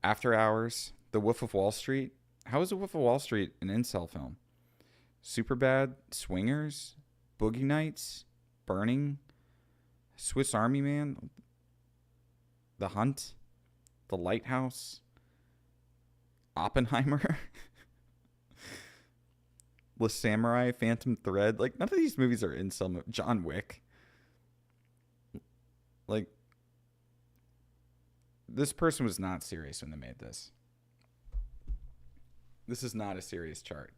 After Hours, The Wolf of Wall Street. How is The Wolf of Wall Street an incel film? Superbad, Swingers, Boogie Nights, Burning, Swiss Army Man, The Hunt, The Lighthouse, Oppenheimer, The Samurai, Phantom Thread. Like, none of these movies are incel. John Wick. Like, this person was not serious when they made this. This is not a serious chart.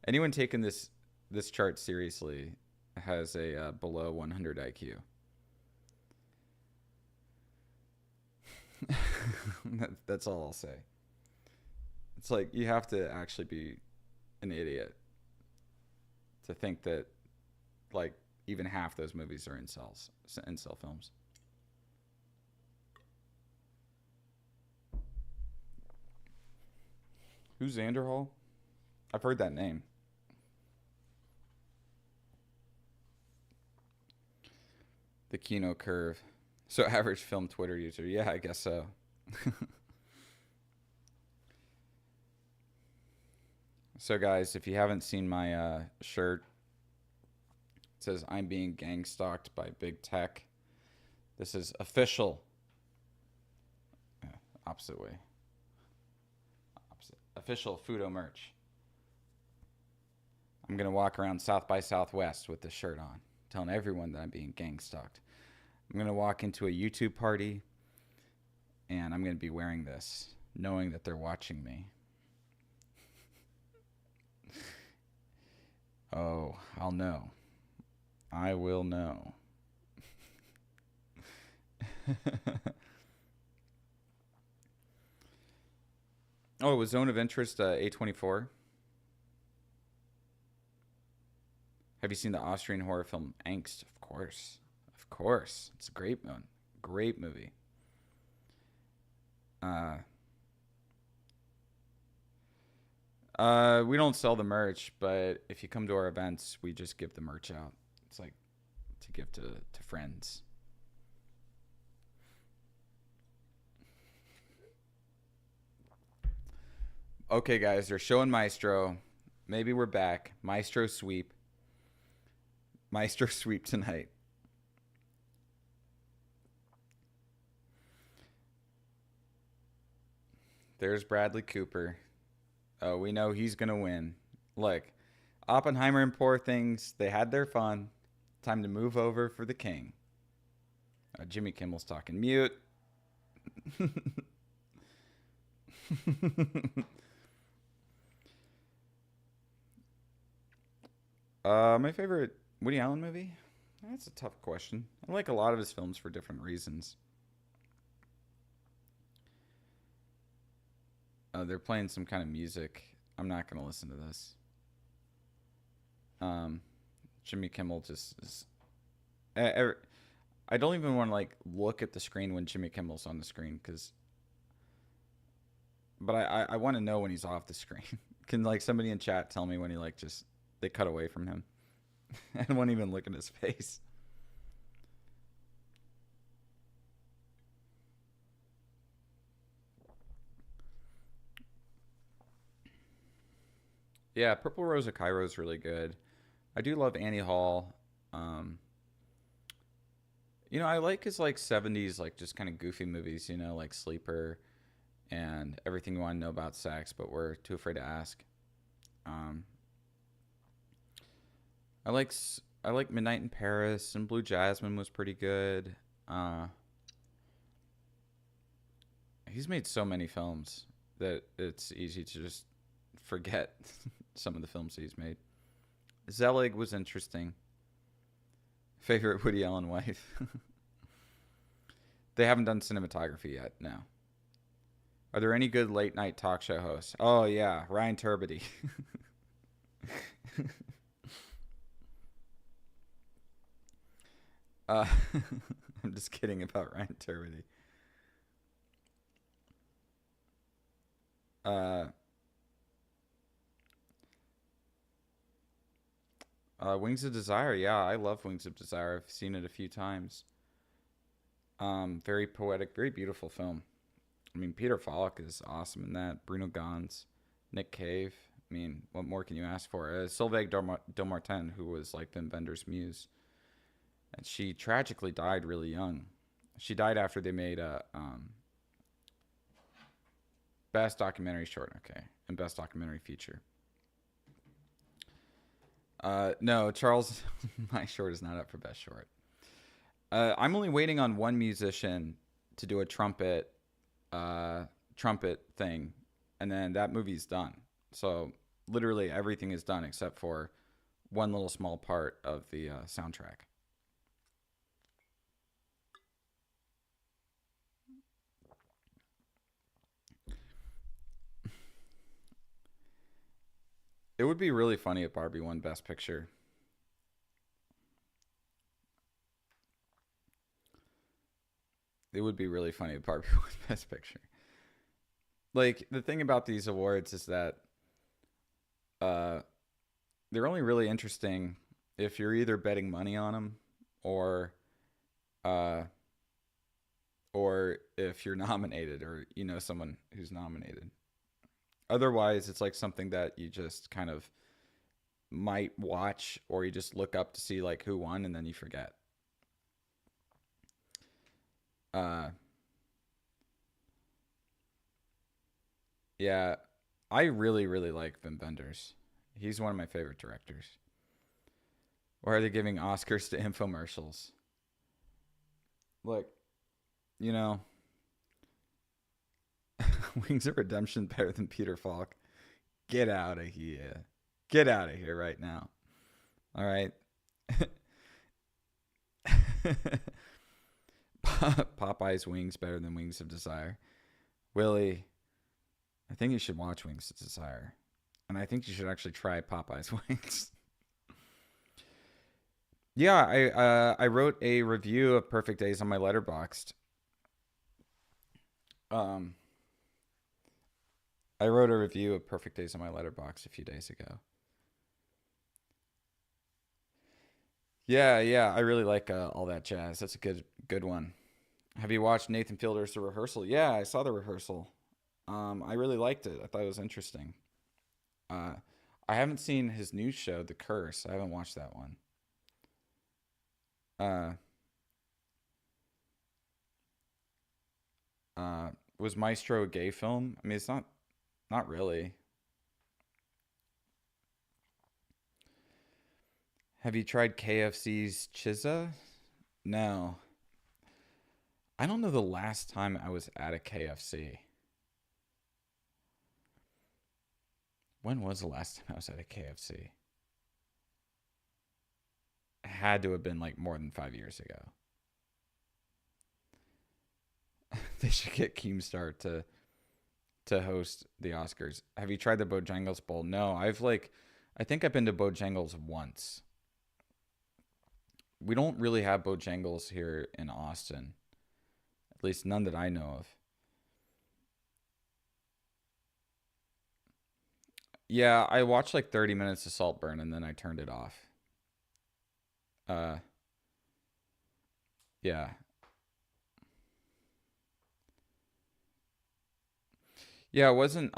Anyone taking this chart seriously has a below 100 IQ. That's all I'll say. It's like you have to actually be an idiot to think that like even half those movies are incel films. Who's Xanderhall? I've heard that name. The Kino curve. So average film Twitter user. Yeah, I guess so. So, guys, if you haven't seen my shirt, it says I'm being gang stalked by big tech. This is official. Opposite way. Opposite. Official Fudo merch. I'm going to walk around South by Southwest with this shirt on, telling everyone that I'm being gang stalked. I'm going to walk into a YouTube party, and I'm going to be wearing this, knowing that they're watching me. Oh, I'll know. I will know. Oh, it was Zone of Interest A24. Have you seen the Austrian horror film Angst? Of course. Of course. It's a great one. Great movie. We don't sell the merch, but if you come to our events, we just give the merch out. It's like to give to friends. Okay, guys, they're showing Maestro. Maybe we're back. Maestro sweep. Maestro sweep tonight. There's Bradley Cooper. Oh, we know he's going to win. Look, Oppenheimer and Poor Things, they had their fun. Time to move over for the king. Jimmy Kimmel's talking mute. My favorite Woody Allen movie? That's a tough question. I like a lot of his films for different reasons. They're playing some kind of music. I'm not going to listen to this. Jimmy Kimmel just is. I don't even want to like look at the screen when Jimmy Kimmel's on the screen but I want to know when he's off the screen. Can like somebody in chat tell me when he like just they cut away from him? I won't even look at his face. Yeah, Purple Rose of Cairo is really good. I do love Annie Hall. Um, I like his like 70s like just kind of goofy movies, like Sleeper and Everything You Want to Know About Sex, but We're Too Afraid to Ask. Um, I like I like Midnight in Paris, and Blue Jasmine was pretty good. Uh, he's made so many films that it's easy to just forget some of the films he's made. Zelig was interesting. Favorite Woody Allen wife? They haven't done cinematography yet, no. Are there any good late night talk show hosts? Oh, yeah, Ryan Turbity. I'm just kidding about Ryan Turbity. Wings of Desire. Yeah, I love Wings of Desire. I've seen it a few times. Very poetic, very beautiful film. I mean, Peter Falk is awesome in that. Bruno Gans, Nick Cave. I mean, what more can you ask for? Sylvain Domartin, who was like Wim Wenders' muse, and she tragically died really young. She died after they made a best documentary short, okay, and best documentary feature. No, Charles, my short is not up for best short. I'm only waiting on one musician to do a trumpet thing, and then that movie's done. So literally everything is done except for one little small part of the soundtrack. It would be really funny if Barbie won Best Picture. It would be really funny if Barbie won Best Picture. Like, the thing about these awards is that they're only really interesting if you're either betting money on them or uh, or if you're nominated or you know someone who's nominated. Otherwise, it's like something that you just kind of might watch, or you just look up to see like who won, and then you forget. Uh, yeah, I really, really like Wim Wenders. He's one of my favorite directors. Why are they giving Oscars to infomercials? Look, you know, Wings of Redemption better than Peter Falk. Get out of here. Get out of here right now. All right. Popeye's Wings better than Wings of Desire. Willie, I think you should watch Wings of Desire. And I think you should actually try Popeye's Wings. Yeah, I wrote a review of Perfect Days on my Letterboxd. I wrote a review of Perfect Days on my Letterboxd a few days ago. Yeah, I really like all that jazz. That's a good one. Have you watched Nathan Fielder's The Rehearsal? Yeah, I saw The Rehearsal. I really liked it. I thought it was interesting. Uh, I haven't seen his new show, The Curse. I haven't watched that one. Uh, was Maestro a gay film? I mean, it's not really. Have you tried KFC's Chizza? No. I don't know the last time I was at a KFC. When was the last time I was at a KFC? It had to have been like more than 5 years ago. They should get Keemstar to host the Oscars. Have you tried the Bojangles Bowl? No, I think I've been to Bojangles once. We don't really have Bojangles here in Austin. At least none that I know of. Yeah, I watched like 30 minutes of Saltburn and then I turned it off. Uh, yeah. Yeah, it wasn't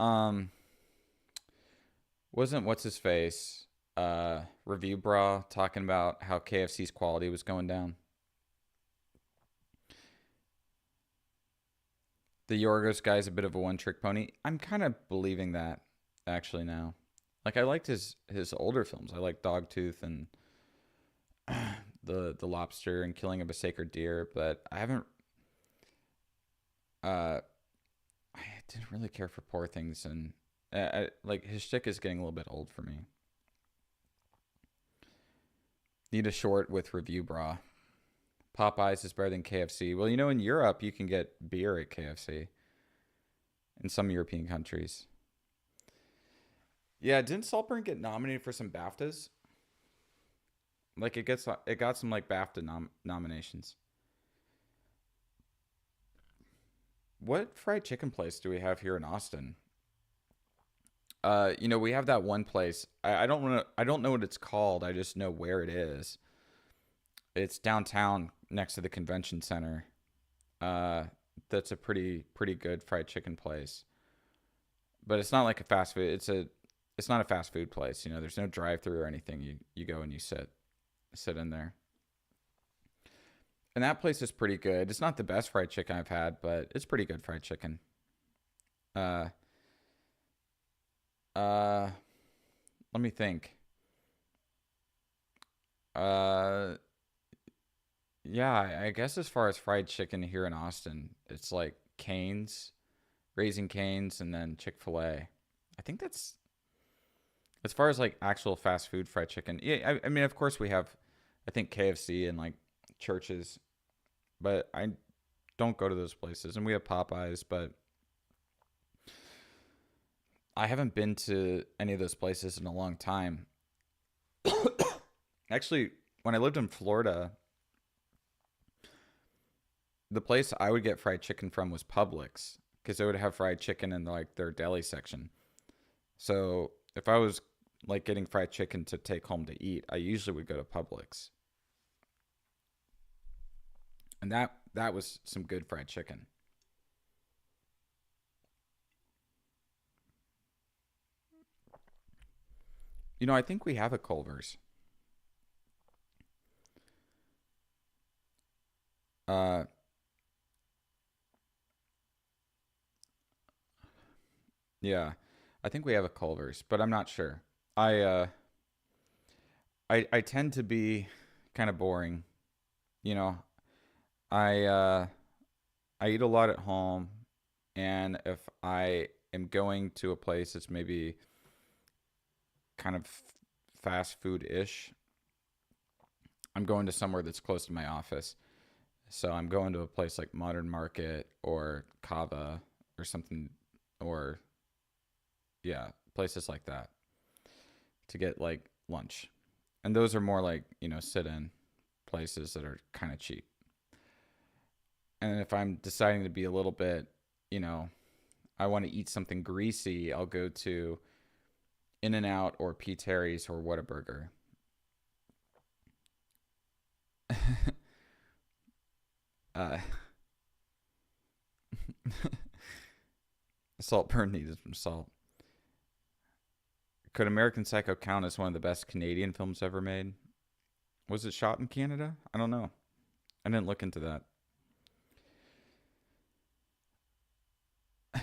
what's his face? Review Bra talking about how KFC's quality was going down. The Yorgos guy's a bit of a one-trick pony. I'm kind of believing that actually now. Like I liked his older films. I like Dogtooth and the Lobster and Killing of a Sacred Deer, but I haven't. I didn't really care for Poor Things, and like his shtick is getting a little bit old for me. Need a short with Review Bra. Popeyes is better than KFC. Well, in Europe you can get beer at KFC. In some European countries. Yeah, didn't Saltburn get nominated for some BAFTAs? Like it got some like BAFTA nominations. What fried chicken place do we have here in Austin? We have that one place. I don't know what it's called. I just know where it is. It's downtown next to the convention center. That's a pretty good fried chicken place. But it's not like a fast food. It's not a fast food place. There's no drive-through or anything. You go and you sit in there. And that place is pretty good. It's not the best fried chicken I've had, but it's pretty good fried chicken. Let me think. Yeah, I guess as far as fried chicken here in Austin, it's like Cane's, Raising Cane's, and then Chick-fil-A. I think that's as far as like actual fast food fried chicken. Yeah, I mean, of course we have, I think KFC and like Church's, but I don't go to those places. And we have Popeyes, but I haven't been to any of those places in a long time. Actually, when I lived in Florida, the place I would get fried chicken from was Publix because they would have fried chicken in like their deli section. So if I was like getting fried chicken to take home to eat, I usually would go to Publix. And that was some good fried chicken. You know, I think we have a Culver's. Uh, yeah, I think we have a Culver's, but I'm not sure. I uh, I tend to be kind of boring. You know, I uh, I eat a lot at home, and if I am going to a place that's maybe kind of fast food ish, I'm going to somewhere that's close to my office. So I'm going to a place like Modern Market or Kava or something, or yeah, places like that to get like lunch. And those are more like, sit in places that are kind of cheap. And if I'm deciding to be a little bit, you know, I want to eat something greasy, I'll go to In and Out or P. Terry's or Whataburger. uh, Saltburn needed some salt. Could American Psycho count as one of the best Canadian films ever made? Was it shot in Canada? I don't know. I didn't look into that.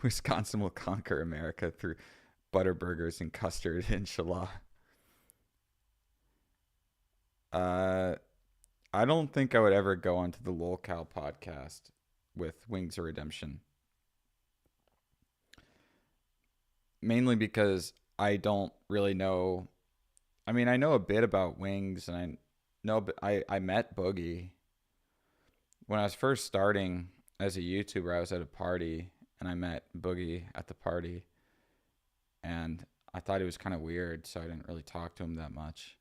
Wisconsin will conquer America through butterburgers and custard, inshallah. Uh, I don't think I would ever go onto the Lolcow podcast with Wings of Redemption. Mainly because I don't really know. I mean, I know a bit about Wings, and I know, but I met Boogie when I was first starting as a YouTuber. I was at a party, and I met Boogie at the party, and I thought he was kind of weird, so I didn't really talk to him that much.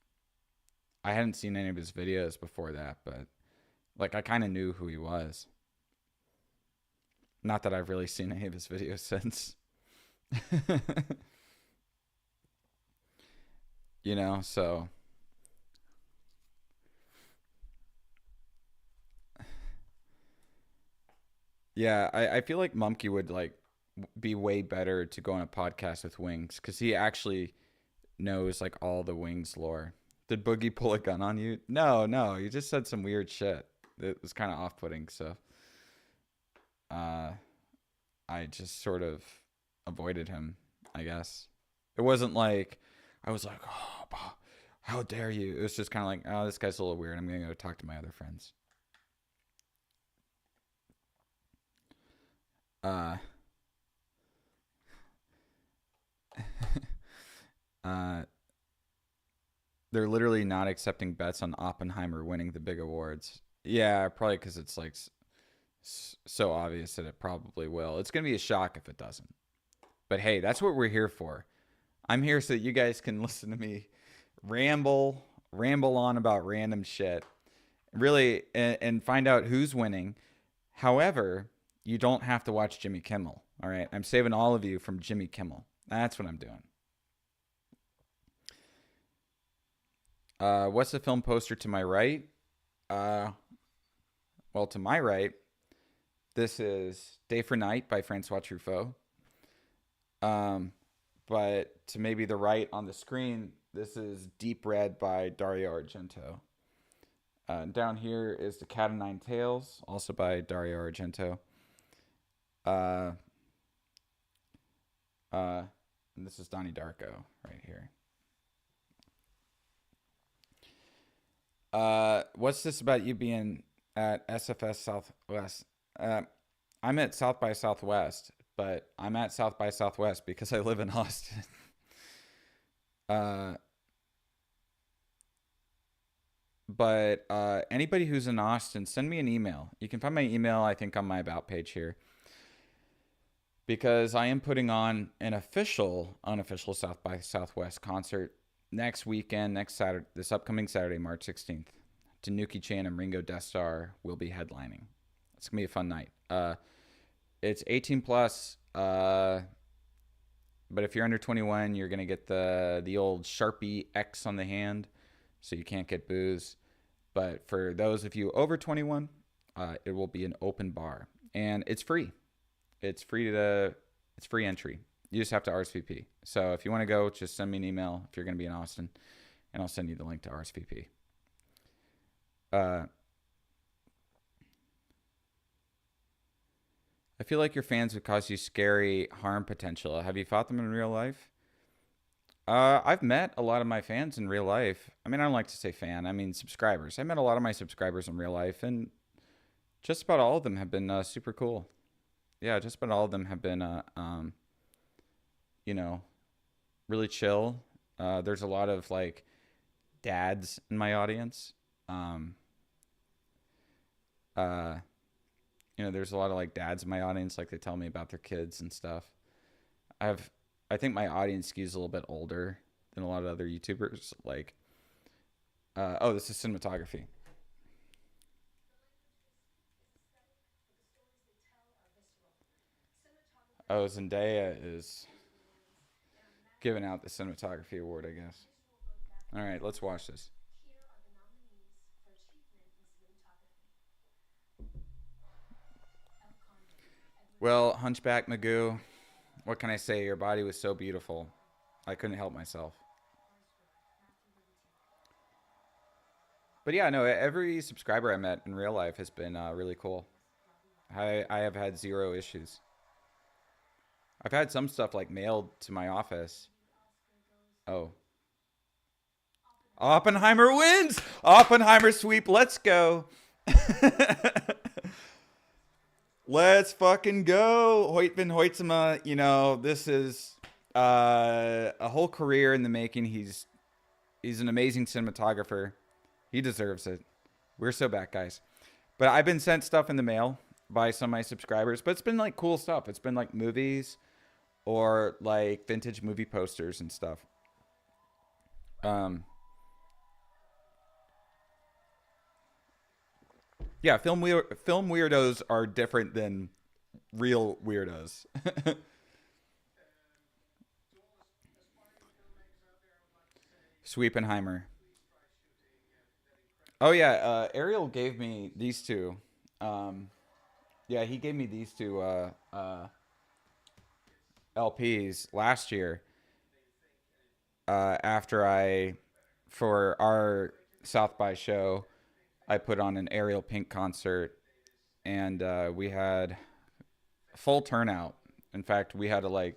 I hadn't seen any of his videos before that, but like I kind of knew who he was. Not that I've really seen any of his videos since. So yeah, I feel like Mumkey would like be way better to go on a podcast with Wings because he actually knows like all the Wings lore. Did Boogie pull a gun on you? No, no, you just said some weird shit. It was kind of off-putting, so uh, I just sort of avoided him, I guess. It wasn't like I was like, oh, how dare you? It was just kind of like, oh, this guy's a little weird. I'm gonna go talk to my other friends. Uh, uh, they're literally not accepting bets on Oppenheimer winning the big awards. Yeah, probably because it's like so obvious that it probably will. It's gonna be a shock if it doesn't. But hey, that's what we're here for. I'm here so that you guys can listen to me ramble on about random shit, really, and find out who's winning. However, you don't have to watch Jimmy Kimmel. All right, I'm saving all of you from Jimmy Kimmel. That's what I'm doing. What's the film poster to my right? Well, to my right, this is Day for Night by Francois Truffaut. But to maybe the right on the screen, this is Deep Red by Dario Argento. Down here is The Cat o' Nine Tails, also by Dario Argento. And this is Donnie Darko right here. What's this about you being at SFS Southwest? I'm at South by Southwest, but I'm at South by Southwest because I live in Austin. But anybody who's in Austin, send me an email. You can find my email, I think, on my About page here. Because I am putting on an unofficial South by Southwest concert next weekend, this upcoming Saturday, March 16th. Tanuki Chan and Ringo Deathstar will be headlining. It's going to be a fun night. It's 18 plus, but if you're under 21, you're going to get the old Sharpie X on the hand, so you can't get booze. But for those of you over 21, it will be an open bar, and it's free. It's free entry. You just have to RSVP. So if you want to go, just send me an email if you're going to be in Austin, and I'll send you the link to RSVP. I feel like your fans would cause you scary harm potential. Have you fought them in real life? I've met a lot of my fans in real life. I mean, I don't like to say fan. I mean subscribers. I met a lot of my subscribers in real life, and just about all of them have been super cool. Yeah, just about all of them have been, you know, really chill. There's a lot of like dads in my audience. There's a lot of like dads in my audience. Like they tell me about their kids and stuff. I think my audience skews a little bit older than a lot of other YouTubers. Like, this is cinematography. Oh, Zendaya is giving out the cinematography award, I guess. All right, let's watch this. Well, Hunchback Magoo, what can I say? Your body was so beautiful. I couldn't help myself. But yeah, no, every subscriber I met in real life has been really cool. I have had zero issues. I've had some stuff like mailed to my office. Oh. Oppenheimer wins! Oppenheimer sweep, let's go! Let's fucking go! Hoyt van Hoytsema, this is a whole career in the making. He's an amazing cinematographer. He deserves it. We're so back, guys. But I've been sent stuff in the mail by some of my subscribers, but it's been like cool stuff. It's been like movies or like vintage movie posters and stuff. Yeah, film weirdos are different than real weirdos. Sweepenheimer. Oh yeah, Ariel gave me these two. Yeah, he gave me these two LPs last year. For our South by show, I put on an Ariel Pink concert, and we had full turnout. In fact, we had I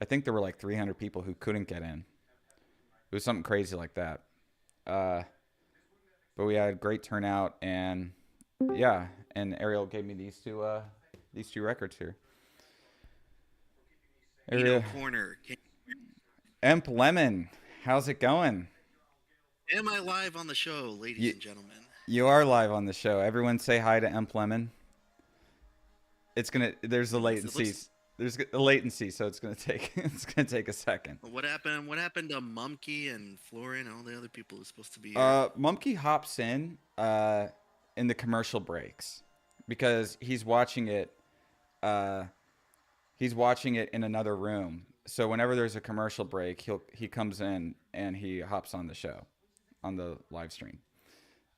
think there were like 300 people who couldn't get in. It was something crazy like that. But we had great turnout, and yeah, and Ariel gave me these two records here. Kino Corner. Emp Lemon, how's it going? Am I live on the show, ladies and gentlemen? You are live on the show. Everyone say hi to Emp Lemon. There's a latency. There's a latency, so it's gonna take a second. What happened to Mumkey and Florin and all the other people who's supposed to be here? Mumkey hops in the commercial breaks because he's watching it in another room. So whenever there's a commercial break, he comes in and he hops on the show, on the live stream.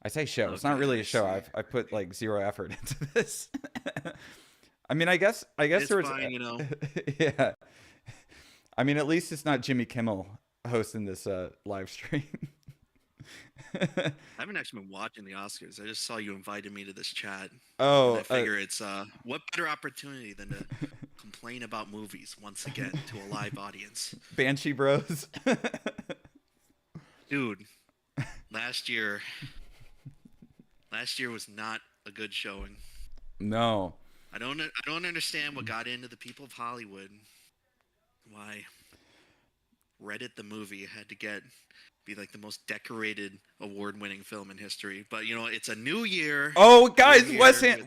I say show. Okay, it's not really a show. I put like zero effort into this. I mean, I guess it's there was fine, Yeah. I mean, at least it's not Jimmy Kimmel hosting this live stream. I haven't actually been watching the Oscars. I just saw you invited me to this chat. Oh, and I figure it's what better opportunity than to complain about movies once again to a live audience. Banshee Bros. Dude, last year was not a good showing. No. I don't understand what got into the people of Hollywood. Why Reddit the movie had to be like the most decorated award-winning film in history. But it's a new year. Oh, guys,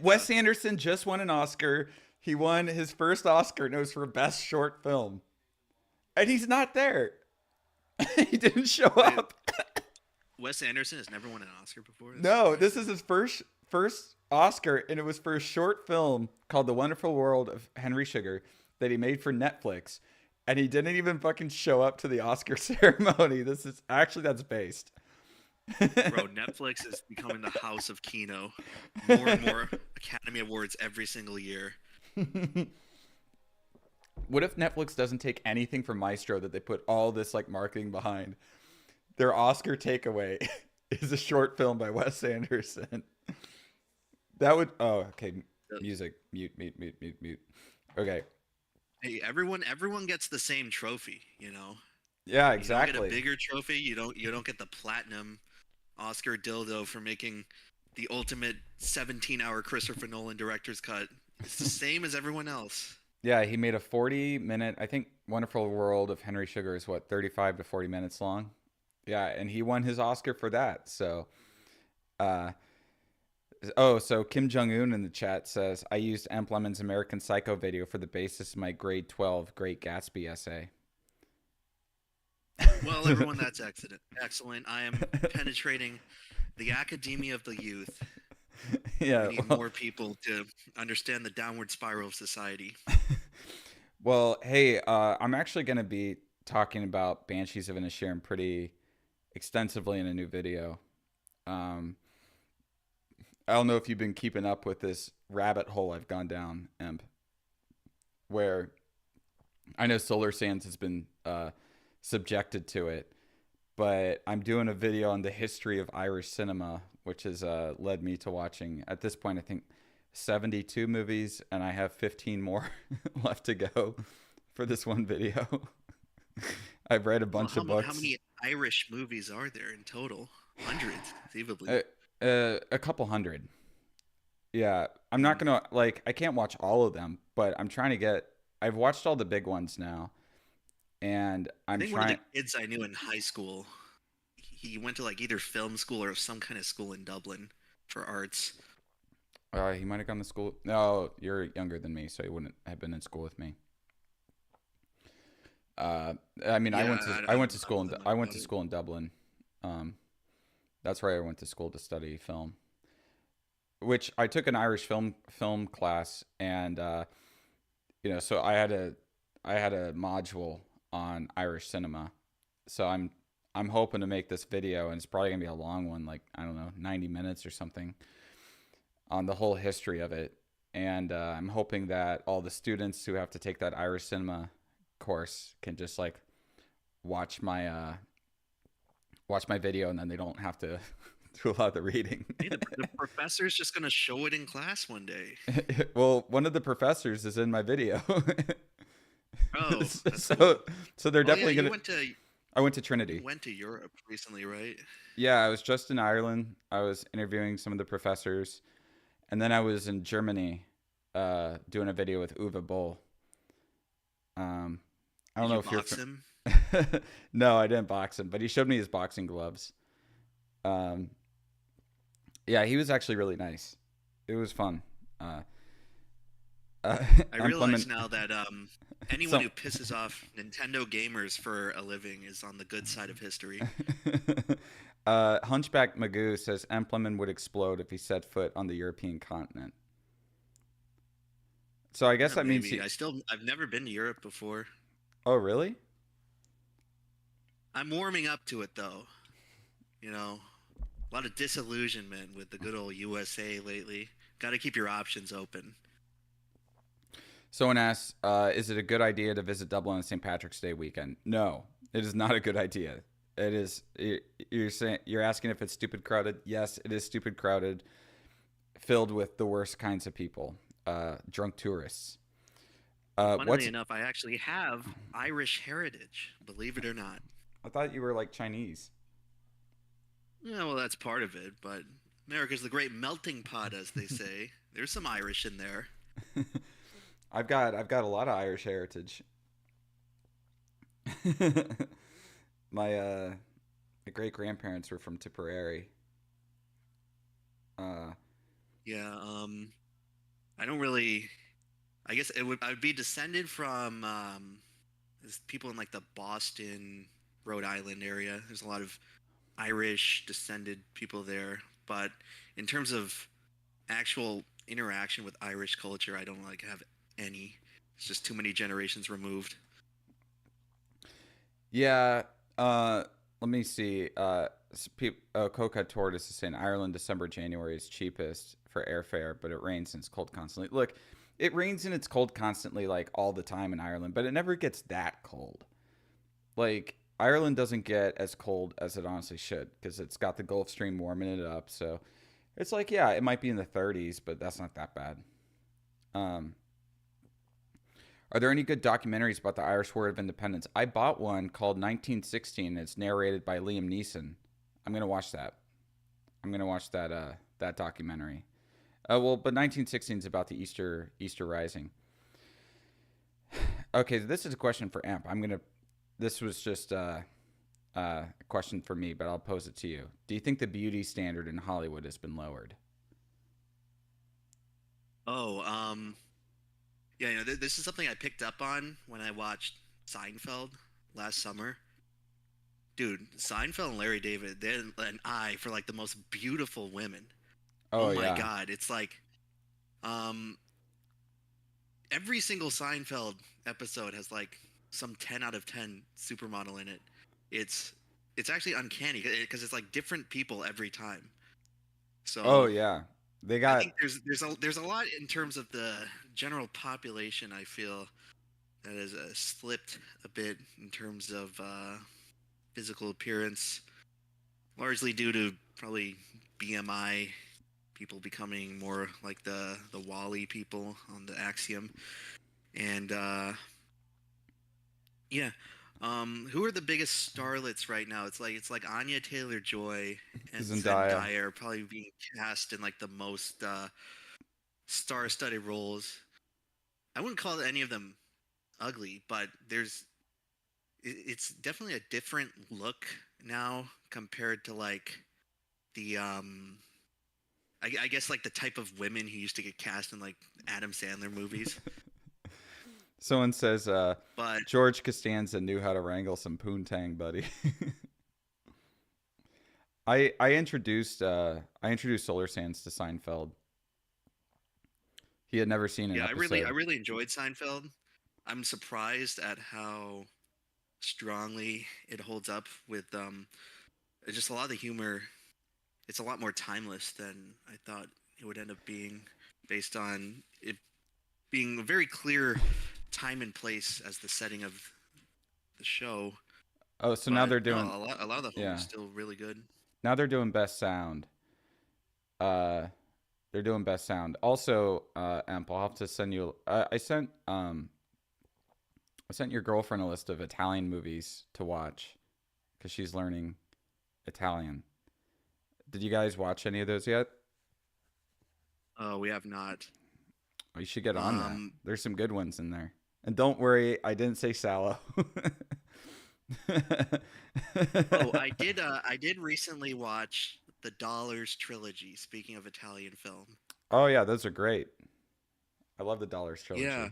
Wes Anderson just won an Oscar. He won his first Oscar, and it was for Best Short Film. And he's not there. He didn't show up. Wes Anderson has never won an Oscar before? No, this is his first Oscar, and it was for a short film called The Wonderful World of Henry Sugar that he made for Netflix. And he didn't even fucking show up to the Oscar ceremony. That's based. Bro, Netflix is becoming the house of Kino. More and more Academy Awards every single year. What if Netflix doesn't take anything from Maestro that they put all this like marketing behind? Their Oscar takeaway is a short film by Wes Anderson. That would. Oh, okay. Music. Mute. Mute. Mute. Mute. Mute. Okay. Hey, everyone gets the same trophy, you know. Yeah. You don't get a Exactly. bigger trophy. You don't get the platinum Oscar dildo for making the ultimate 17-hour Christopher Nolan director's cut. It's the same as everyone else. Yeah. He made a 40-minute. I think Wonderful World of Henry Sugar is what 35 to 40 minutes long. Yeah, and he won his Oscar for that. So, uh, oh, so Kim Jong Un in the chat says, I used Amp Lemon's American Psycho video for the basis of my grade 12 Great Gatsby essay. Well, everyone, that's excellent. I am penetrating the academia of the youth. Yeah. We need more people to understand the downward spiral of society. Well, hey, I'm actually going to be talking about Banshees of Inisherin pretty extensively in a new video. I don't know if you've been keeping up with this rabbit hole I've gone down, Emp, where I know Solar Sands has been subjected to it, but I'm doing a video on the history of Irish cinema, which has led me to watching, at this point, I think 72 movies, and I have 15 more left to go for this one video. I've read a bunch of books. How many Irish movies are there in total? Hundreds, conceivably. A couple hundred. Yeah, I'm not gonna I can't watch all of them, but I'm trying to get. I've watched all the big ones now, and I I'm think trying. one of the kids I knew in high school, he went to like either film school or some kind of school in Dublin for arts. He might have gone to school. No, you're younger than me, so he wouldn't have been in school with me. I mean, Yeah, I went to school I don't know I went about to it. school in Dublin. That's where I went to school to study film. Which I took an Irish film class, and so I had a module on Irish cinema. So I'm hoping to make this video, and it's probably gonna be a long one, like I don't know, 90 minutes or something, on the whole history of it. And I'm hoping that all the students who have to take that Irish cinema course can just like watch my video, and then they don't have to do a lot of the reading. Hey, the professor's just gonna show it in class one day. Well, one of the professors is in my video. Oh, that's so cool. so they're Oh, definitely yeah, gonna. I went to Trinity. you went to Europe recently, right? Yeah, I was just in Ireland. I was interviewing some of the professors, and then I was in Germany, doing a video with Uwe Boll. I don't Did know you if you're. box him? No, I didn't box him, but he showed me his boxing gloves. Yeah, he was actually really nice. It was fun. I realize implement now that anyone some. who pisses off Nintendo gamers for a living is on the good side of history. Hunchback Magoo says Empleman would explode if he set foot on the European continent. So I guess Yeah, that means maybe. I've never been to Europe before. Oh, really? I'm warming up to it though. You know, a lot of disillusionment with the good old USA lately. Got to keep your options open. Someone asks, is it a good idea to visit Dublin on St. Patrick's Day weekend? No, it is not a good idea. It is. You're asking if it's stupid crowded. Yes, it is stupid crowded, filled with the worst kinds of people, drunk tourists. Funnily enough, I actually have Irish heritage, believe it or not. I thought you were like Chinese. Yeah, well, that's part of it, but America's the great melting pot, as they say. There's some Irish in there. I've got a lot of Irish heritage. My great grandparents were from Tipperary. Yeah, I don't really. I guess I would be descended from there's people in like the Boston, Rhode Island area. There's a lot of Irish descended people there, but in terms of actual interaction with Irish culture, I don't like have any. It's just too many generations removed. Yeah. Let me see. Coca Tortoise is saying Ireland, December, January is cheapest for airfare, but it rains and it's cold constantly. Look, it rains and it's cold constantly, like all the time in Ireland, but it never gets that cold. Like Ireland doesn't get as cold as it honestly should because it's got the Gulf Stream warming it up. So it's like, yeah, it might be in the 30s, but that's not that bad. Um, are there any good documentaries about the Irish War of Independence? I bought one called 1916. It's narrated by Liam Neeson. I'm gonna watch that. I'm gonna watch that documentary. Well, but 1916 is about the Easter Rising. Okay, this is a question for Amp. This was just a question for me, but I'll pose it to you. Do you think the beauty standard in Hollywood has been lowered? Oh, yeah, this is something I picked up on when I watched Seinfeld last summer. Dude, Seinfeld and Larry David, they had an eye for like the most beautiful women. Oh my Yeah. God, it's like, um, every single Seinfeld episode has like some 10 out of 10 supermodel in it. It's actually uncanny because it's like different people every time. So Oh yeah. They I got think there's a lot in terms of the general population. I feel that has slipped a bit in terms of physical appearance, largely due to probably BMI, people becoming more like the Wally people on the Axiom, and yeah. Who are the biggest starlets right now? It's like Anya Taylor-Joy and Zendaya. Zendaya are probably being cast in like the most star-studded roles. I wouldn't call any of them ugly, but it's definitely a different look now compared to like the I guess like the type of women who used to get cast in like Adam Sandler movies. Someone says But George Costanza knew how to wrangle some poontang, buddy. I introduced Solar Sands to Seinfeld. He had never seen an yeah, episode. I really enjoyed Seinfeld. I'm surprised at how strongly it holds up with just a lot of the humor. It's a lot more timeless than I thought it would end up being, based on it being a very clear time and place as the setting of the show. Oh, so now But they're no, doing a lot of the humor yeah. is still really good. Now they're doing best sound. Uh they're doing best sound. Also, Amp, I'll have to send you I sent your girlfriend a list of Italian movies to watch cuz she's learning Italian. Did you guys watch any of those yet? We have not. Oh, you should get on that. There's some good ones in there. And don't worry, I didn't say sallow. Oh, I did recently watch the Dollars trilogy. Speaking of Italian film, Oh yeah, those are great. I love the Dollars trilogy. yeah,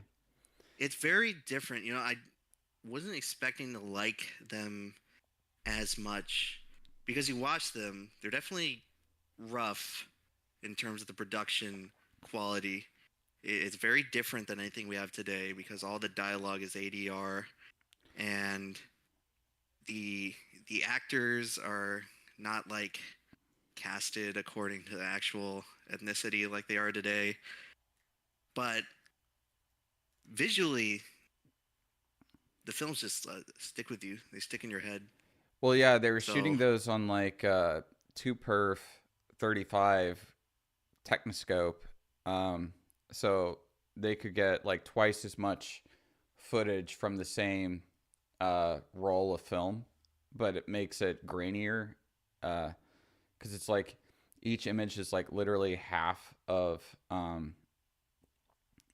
it's very different. I wasn't expecting to like them as much because you watch them. They're definitely rough in terms of the production quality. It's very different than anything we have today because all the dialogue is ADR, and the actors are not like casted according to the actual ethnicity like they are today. But visually, the films just stick with you. They stick in your head. Well, yeah, they were So shooting those on like 2 perf 35 Technoscope, so they could get like twice as much footage from the same roll of film, but it makes it grainier because it's like each image is like literally half of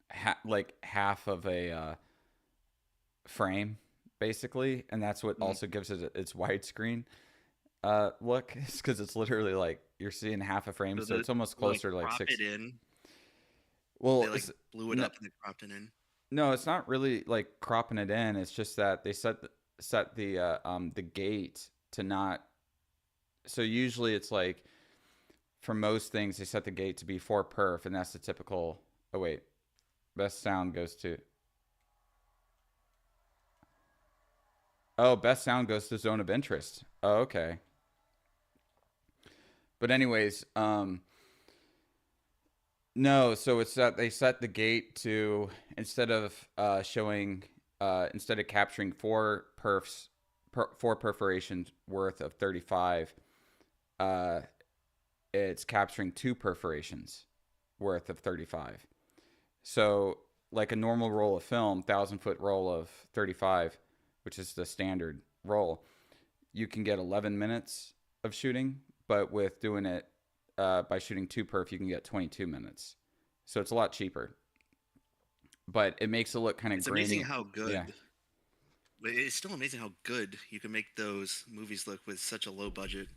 half of a frame basically, and that's what also gives it its widescreen look, because it's literally like you're seeing half a frame, so it's almost closer to like crop 6. it in. Well, They like blew it up and they cropped it in. no, it's not really like cropping it in. It's just that they set the gate to not. So usually it's like for most things they set the gate to be 4 perf, and that's the typical. Oh wait, best sound goes to. Oh, best sound goes to zone of interest. Oh, okay. But anyways, No, so it's that they set the gate to instead of showing instead of capturing four perforations worth of 35, uh, it's capturing two perforations worth of 35. So like a normal roll of film, 1,000 foot roll of 35, which is the standard roll, you can get 11 minutes of shooting, but with doing it by shooting two perf, you can get 22 minutes. So it's a lot cheaper, but it makes it look kind of It's grainy. amazing how good. Yeah. But it's still amazing how good you can make those movies look with such a low budget.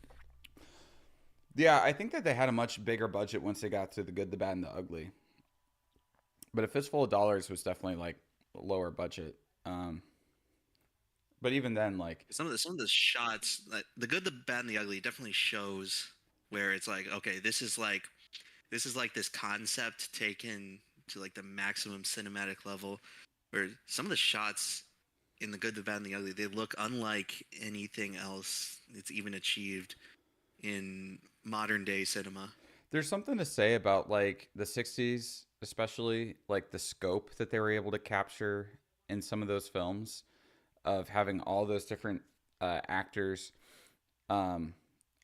Yeah, I think that they had a much bigger budget once they got to The Good, the Bad, and the Ugly. But A Fistful of Dollars was definitely like lower budget. But even then, like Some of the shots, like the good, the bad, and the ugly, definitely shows where it's like, okay, this is like this concept taken to like the maximum cinematic level. Where some of the shots in the good, the bad, and the ugly, they look unlike anything else it's even achieved in modern day cinema. there's something to say about like the 60s, especially like the scope that they were able to capture in some of those films of having all those different actors um,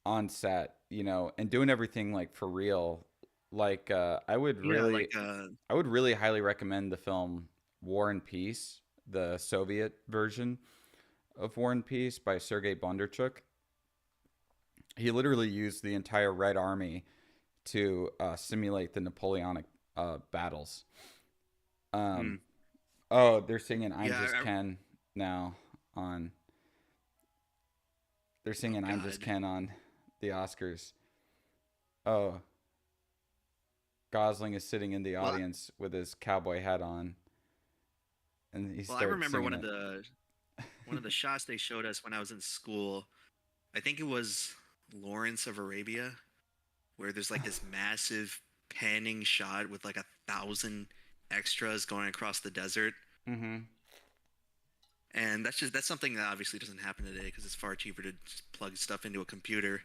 on set, you know, and doing everything like for real. Like Yeah, like I would really highly recommend the film War and Peace, the Soviet version of War and Peace by Sergei Bondarchuk. He literally used the entire Red Army to simulate the Napoleonic battles. mm, Um, oh, they're singing "I'm yeah, Just Ken" now on. They're oh singing "I'm Just god. Ken" on the Oscars. Oh, Gosling is sitting in the Well, audience with his cowboy hat on, and he well, I starts remember singing it. one of the shots they showed us when I was in school. I think it was Lawrence of Arabia, where there's like this massive panning shot with like 1,000 extras going across the desert. Mm-hmm. And that's something that obviously doesn't happen today because it's far cheaper to just plug stuff into a computer.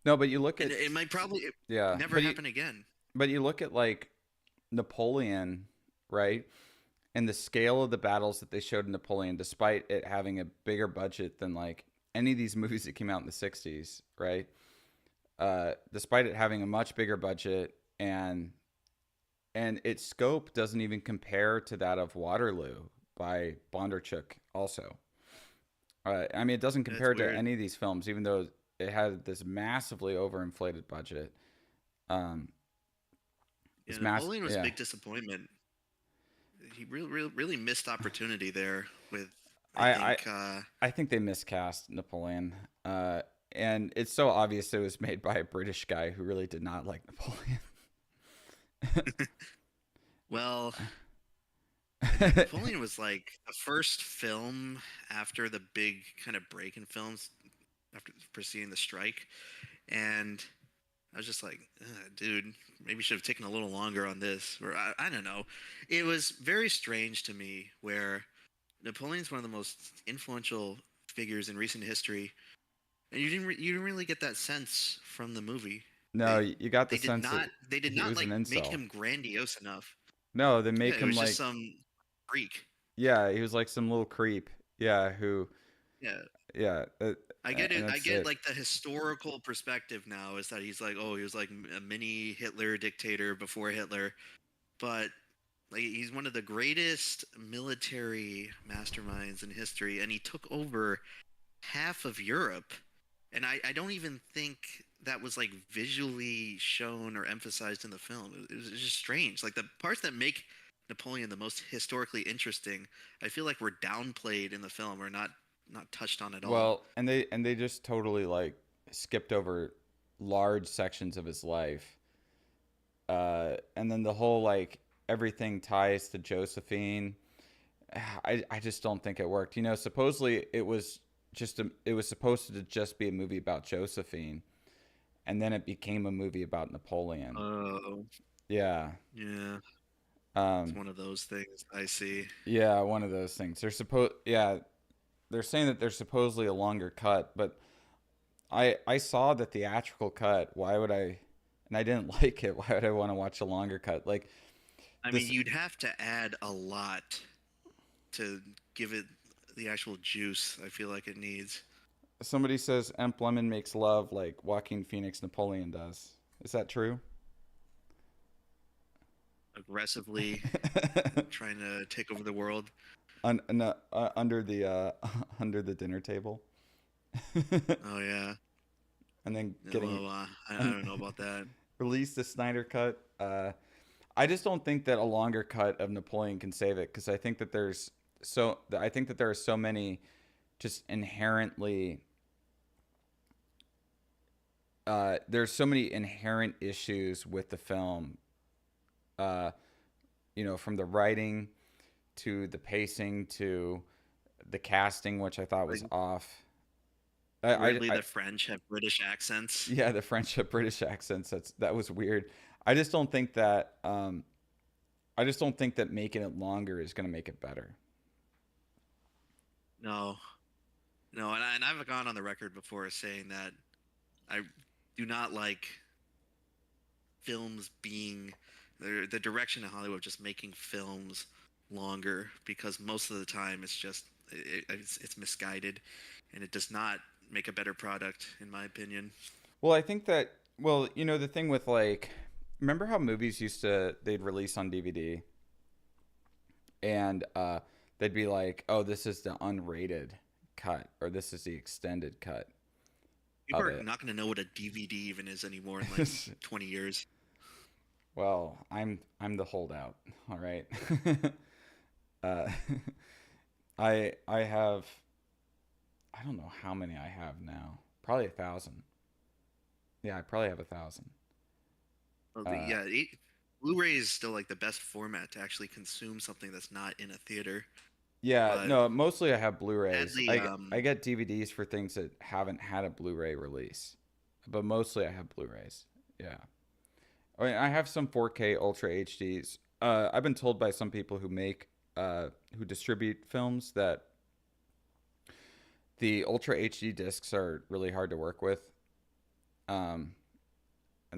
No, but you look And at it might probably yeah, never happen again. but you look at like Napoleon, right? And the scale of the battles that they showed in Napoleon, despite it having a bigger budget than like any of these movies that came out in the '60s, right? Despite it having a much bigger budget and its scope doesn't even compare to that of Waterloo by Bondarchuk. Also, I mean, it doesn't That's compare to weird. any of these films, even though it had this massively overinflated budget. Um, Yeah, this mass, Napoleon was a yeah. big disappointment. He really missed opportunity there with I I, I think I think they miscast Napoleon. And it's so obvious it was made by a British guy who really did not like Napoleon. well, I think Napoleon was like the first film after the big kind of break in films after preceding the strike, and I was just like, dude, maybe should have taken a little longer on this, or I don't know. It was very strange to me where Napoleon's one of the most influential figures in recent history, and you didn't really get that sense from the movie. No, They you got the sense that they did he not was an like make incel. him grandiose enough. No, they Yeah, make it him was just like some freak. yeah, he was like some little creep. Yeah, who Yeah, yeah, I get and it. I that's get it. like the historical perspective now is that he's like, oh, he was like a mini Hitler dictator before Hitler, but like he's one of the greatest military masterminds in history, and he took over half of Europe. And I don't even think that was like visually shown or emphasized in the film. It was just strange. Like the parts that make Napoleon the most historically interesting, I feel like were downplayed in the film or not touched on at all. Well, and they just totally like skipped over large sections of his life. And then the whole like everything ties to Josephine. I just don't think it worked. You know, supposedly it was supposed to just be a movie about Josephine, and then it became a movie about Napoleon. Oh, Yeah. yeah. It's Um, one of those things I see. yeah, one of those things. They're saying that there's supposedly a longer cut, but I saw the theatrical cut. Why would I? and I didn't like it. Why would I want to watch a longer cut? Like, I this, mean, you'd have to add a lot to give it the actual juice I feel like it needs. somebody says Emp Lemon makes love like Joaquin Phoenix Napoleon does. Is that true? Aggressively trying to take over the world. No, under the under the dinner table, Oh yeah. and then Yeah, getting well, I and don't know about that. release the Snyder cut. I just don't think that a longer cut of Napoleon can save it because I think that there are so many just inherently there's so many inherent issues with the film. Uh, from the writing to the pacing to the casting, which I thought was Like, off. weirdly, the French have British accents. Yeah, the French have British accents. That was weird. I just don't think that making it longer is going to make it better. No, no, and I've gone on the record before saying that I do not like films being the direction in Hollywood just making films longer because most of the time it's misguided and it does not make a better product in my opinion. Well, I think that the thing with like remember how movies they'd release on DVD and they'd be like, "Oh, this is the unrated cut or this is the extended cut." People are not going to know what a DVD even is anymore in like 20 years. Well, I'm the holdout. All right. uh, I have I don't know how many I have now. Probably 1,000. Yeah, I probably have 1,000. Well, yeah, Blu-ray is still like the best format to actually consume something that's not in a theater. Yeah, But no, mostly I have Blu-rays. sadly, I get DVDs for things that haven't had a Blu-ray release, but mostly I have Blu-rays. Yeah. I mean, I have some 4K Ultra HDs. I've been told by some people who distribute films that the Ultra HD discs are really hard to work with, and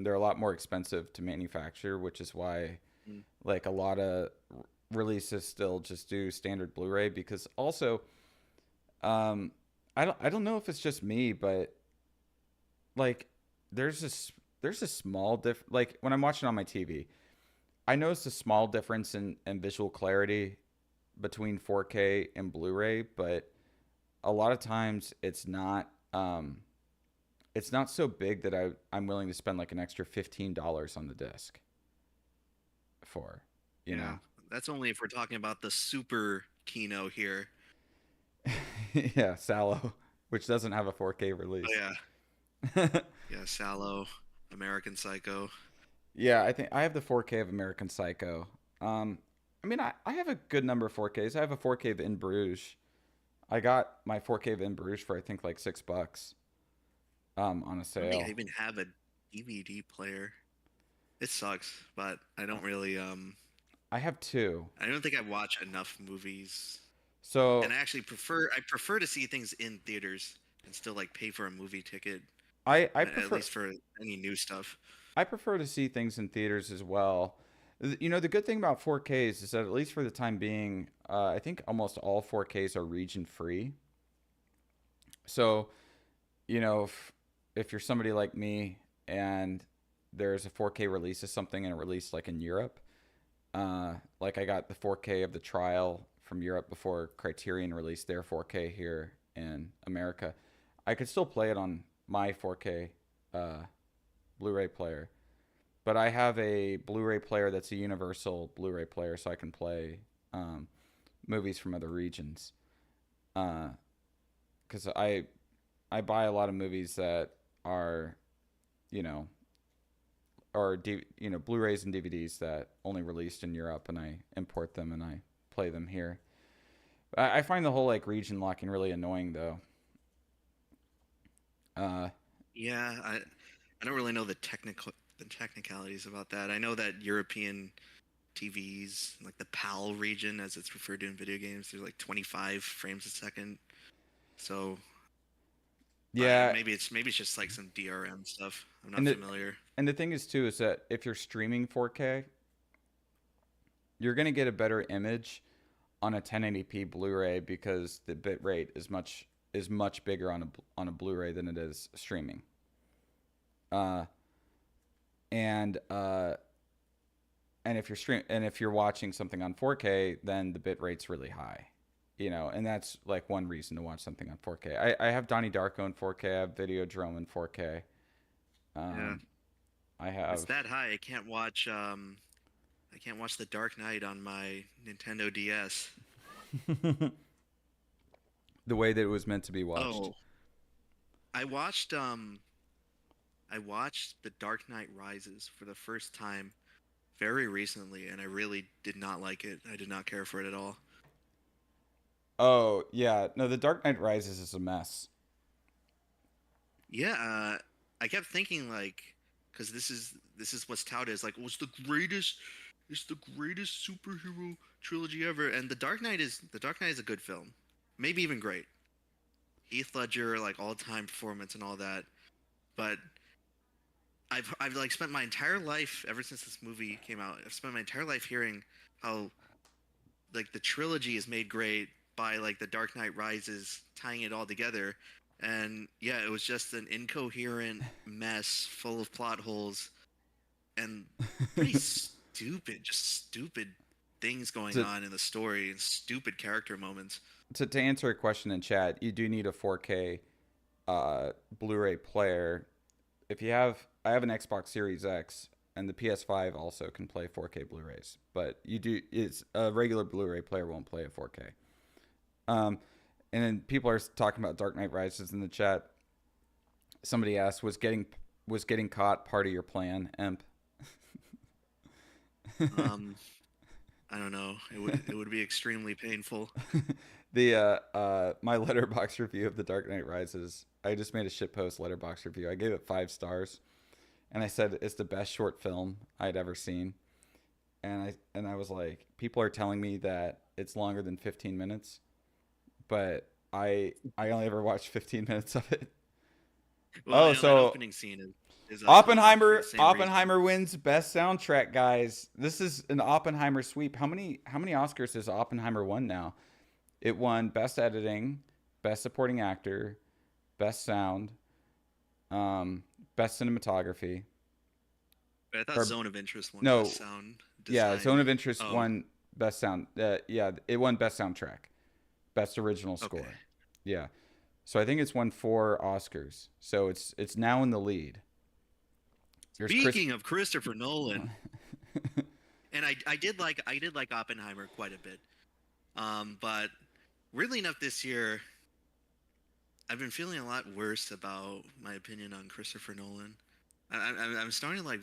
they're a lot more expensive to manufacture, which is why Mm. like a lot of releases still just do standard Blu-ray because also, I don't know if it's just me, but like there's a small like when I'm watching on my TV, I notice a small difference in visual clarity between 4K and Blu-ray, but a lot of times it's not so big that I'm willing to spend like an extra $15 on the disc for, you yeah, know. that's only if we're talking about the super Kino here. Yeah, Sallow, which doesn't have a 4K release. Oh yeah, Sallow, American Psycho. Yeah, I think I have the 4K of American Psycho. I mean, I have a good number of 4Ks. I have a 4K of In Bruges. I got my 4K of In Bruges for I think like $6, on a I don't sale. think I even have a DVD player. It sucks, but I don't really I have two. I don't think I watch enough movies. So And I prefer to see things in theaters and still like pay for a movie ticket I at prefer least for any new stuff. I prefer to see things in theaters as well. You know, the good thing about 4Ks is that at least for the time being, I think almost all 4Ks are region free. So, if you're somebody like me and there's a 4K release of something and it released like in Europe, like I got the 4K of The Trial from Europe before Criterion released their 4K here in America. I could still play it on my 4K Blu-ray player, but I have a Blu-ray player that's a universal Blu-ray player, so I can play movies from other regions. Because I buy a lot of movies that are, you know, Blu-rays and DVDs that only released in Europe, and I import them and I play them here. I find the whole like region locking really annoying though. Yeah, I don't really know the technicalities about that. I know that European TVs, like the PAL region as it's referred to in video games, there's like 25 frames a second. So Yeah, Maybe it's just like some DRM stuff. I'm not and familiar. the thing is too is that if you're streaming 4K, you're gonna get a better image on a 1080p Blu-ray because the bit rate is much bigger on a Blu-ray than it is streaming. Uh, and if you're watching something on 4K, then the bit rate's really high, and that's like one reason to watch something on 4K. I have Donnie Darko in 4K. I have Videodrome in 4K. Yeah. I If it's have that high, I can't watch The Dark Knight on my Nintendo DS. the way that it was meant to be watched. Oh, I watched The Dark Knight Rises for the first time very recently, and I really did not like it. I did not care for it at all. Oh yeah, no, The Dark Knight Rises is a mess. Yeah, I kept thinking like, because this is what's touted as like, oh, it's the greatest superhero trilogy ever, and The Dark Knight is a good film, maybe even great. Heath Ledger, like all-time performance and all that, but I've like spent my entire life ever since this movie came out. I've spent my entire life hearing how like the trilogy is made great by like The Dark Knight Rises tying it all together. And yeah, it was just an incoherent mess full of plot holes and pretty stupid things going on in the story and stupid character moments. To answer a question in chat, you do need a 4K Blu-ray player. I have an Xbox Series X, and the PS5 also can play 4K Blu-rays, but it's a regular Blu-ray player won't play a 4K. And then people are talking about Dark Knight Rises in the chat. Somebody asked, was getting caught part of your plan, Emp? I don't know. It would be extremely painful. My Letterboxd review of The Dark Knight Rises, I just made a shitpost Letterboxd review. I gave it 5 stars, and I said it's the best short film I'd ever seen. And I was like, people are telling me that it's longer than 15 minutes, but I only ever watched 15 minutes of it. Well, so that opening scene is Oppenheimer wins best soundtrack, guys. This is an Oppenheimer sweep. How many Oscars has Oppenheimer won now? It won best editing, best supporting actor, best sound, best cinematography. But I thought Zone of Interest won best sound design. Yeah, Zone of Interest won best sound. Yeah, it won best soundtrack, best original score. Okay. Yeah. So I think it's won 4 Oscars. So it's now in the lead. Speaking of Christopher Nolan, and I did like Oppenheimer quite a bit, but weirdly enough, this year I've been feeling a lot worse about my opinion on Christopher Nolan. I'm starting to like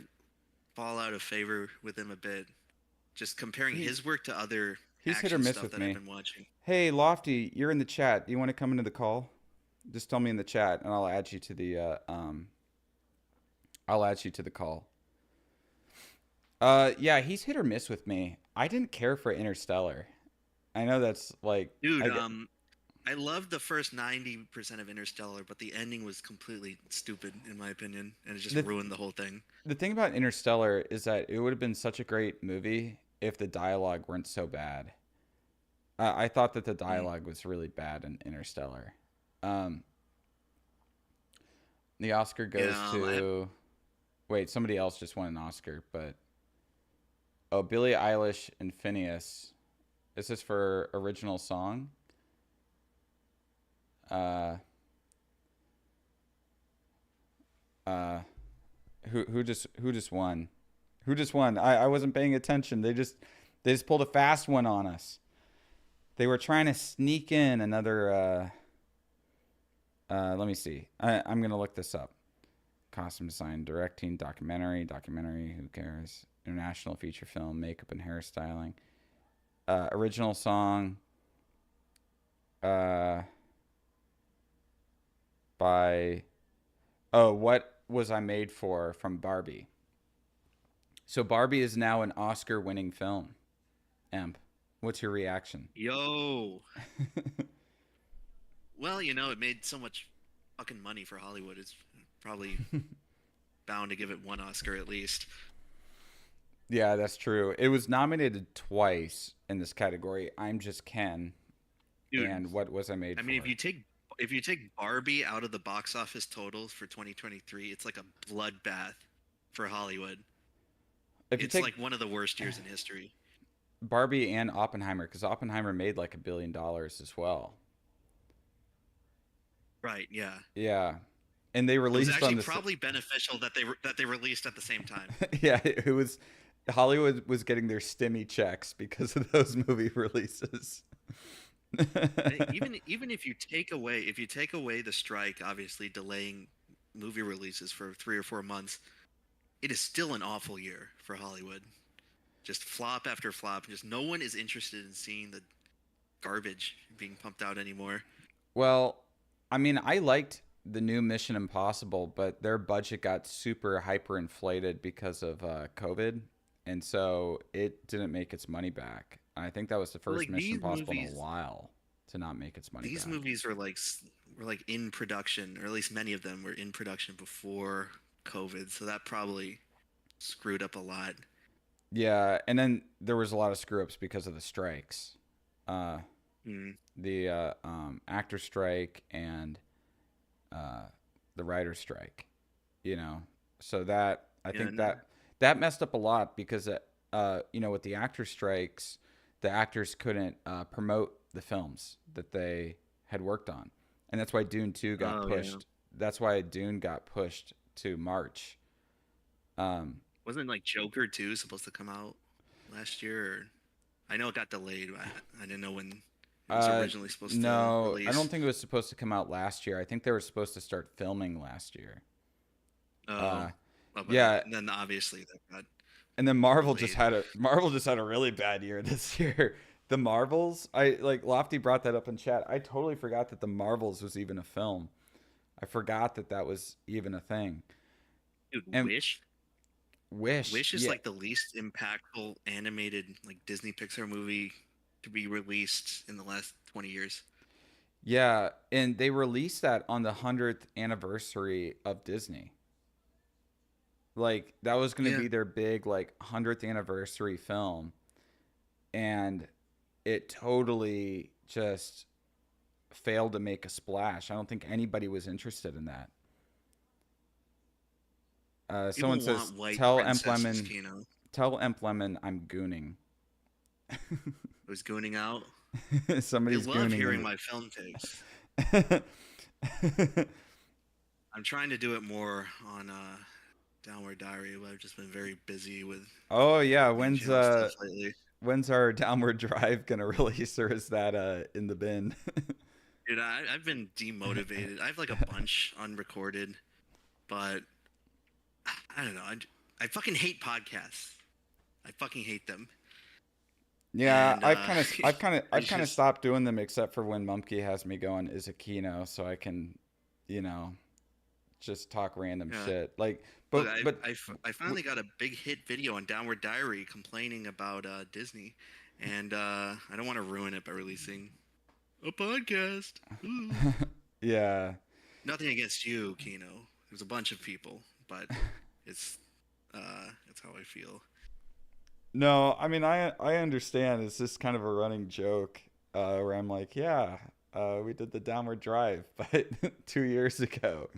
fall out of favor with him a bit, just comparing his work to other he's hit or action miss stuff with that me. I've been watching. Hey, Lofty, you're in the chat. Do you want to come into the call? Just tell me in the chat, and I'll add you to the call. Yeah, he's hit or miss with me. I didn't care for Interstellar. I know that's like, dude. I loved the first 90% of Interstellar, but the ending was completely stupid in my opinion, and it just ruined the whole thing. The thing about Interstellar is that it would have been such a great movie if the dialogue weren't so bad. I thought that the dialogue was really bad in Interstellar. The Oscar goes to... Wait, somebody else just won an Oscar, but... Oh, Billie Eilish and Phineas. Is this for original song? Who just won? Who just won? I wasn't paying attention. They just pulled a fast one on us. They were trying to sneak in another let me see. I'm gonna look this up. Costume design, directing, documentary, who cares? International feature film, makeup and hairstyling. Original song by What Was I Made For from Barbie. So Barbie is now an Oscar-winning film. Emp, what's your reaction? Yo. Well, it made so much fucking money for Hollywood. It's probably bound to give it one Oscar at least. Yeah, that's true. It was nominated twice in this category. I'm Just Ken. Dude, And What Was I Made I For? mean, if you take Barbie out of the box office totals for 2023, it's like a bloodbath for Hollywood. If you It's take like one of the worst years in history. Barbie and Oppenheimer, because Oppenheimer made like $1 billion as well. Right? Yeah. Yeah, and they It was released on actually the probably beneficial that they released at the same time. yeah, it was Hollywood was getting their stimmy checks because of those movie releases. Even if you take away the strike, obviously delaying movie releases for 3 or 4 months, it is still an awful year for Hollywood. Just flop after flop. Just no one is interested in seeing the garbage being pumped out anymore. Well, I mean, I liked the new Mission Impossible, but their budget got super hyperinflated because of COVID, and so it didn't make its money back. And I think that was the But, first like, Mission these Impossible in a movies, while to not make its money these back. movies were like in production, or at least many of them were in production before COVID, so that probably screwed up a lot. Yeah, and then there was a lot of screw ups because of the strikes, uh, Mm. the actor strike and uh, the writer strike. You know, so that I Yeah, think no. that messed up a lot because you know, with the actor strikes, the actors couldn't promote the films that they had worked on, and that's why Dune 2 got Oh yeah. pushed. That's why Dune got pushed to March. Um, Wasn't like Joker 2 supposed to come out last year? Or... I know it got delayed. But I didn't know when it was originally supposed to no, I don't release. think it was supposed to come out last year. I think they were supposed to start filming last year. Oh, Uh, well, but yeah, then obviously that got and then Marvel just delayed. had a really bad year this year. The Marvels, I like Lofty brought that up in chat. I totally forgot that the Marvels was even a film. I forgot that that was even a thing. Dude, And Wish. Wish, Wish is yeah, like the least impactful animated like Disney Pixar movie to be released in the last 20 years. yeah, and they released that on the 100th anniversary of Disney. Like that was going to Yeah. be their big like 100th anniversary film, and it totally just failed to make a splash. I don't think anybody was interested in that. People Someone says, want white "Tell Emp princesses, Lemon, Kino. tell Emp Lemon I'm gooning." It was gooning out. They Somebody's love gooning hearing in my film takes. the. I'm trying to do it more on Downward Diary, but I've just been very busy with Oh yeah, main channel stuff lately. when's our Downward Drive gonna release, or is that in the bin? Dude, I've been demotivated. I have like a bunch unrecorded, but I don't know. I fucking hate podcasts. I fucking hate them. Yeah, And I I've kind of just stopped doing them except for when Mumkey has me going is a Kino, so I can, you know, just talk random yeah. shit. Like, Look, but I finally got a big hit video on Downward Diary complaining about Disney, and I don't want to ruin it by releasing a podcast. Ooh. yeah, Nothing against you, Kino. There's a bunch of people, but it's how I feel. no, I mean I understand. It's just kind of a running joke where I'm like, yeah, we did the Downward Drive, but 2 years ago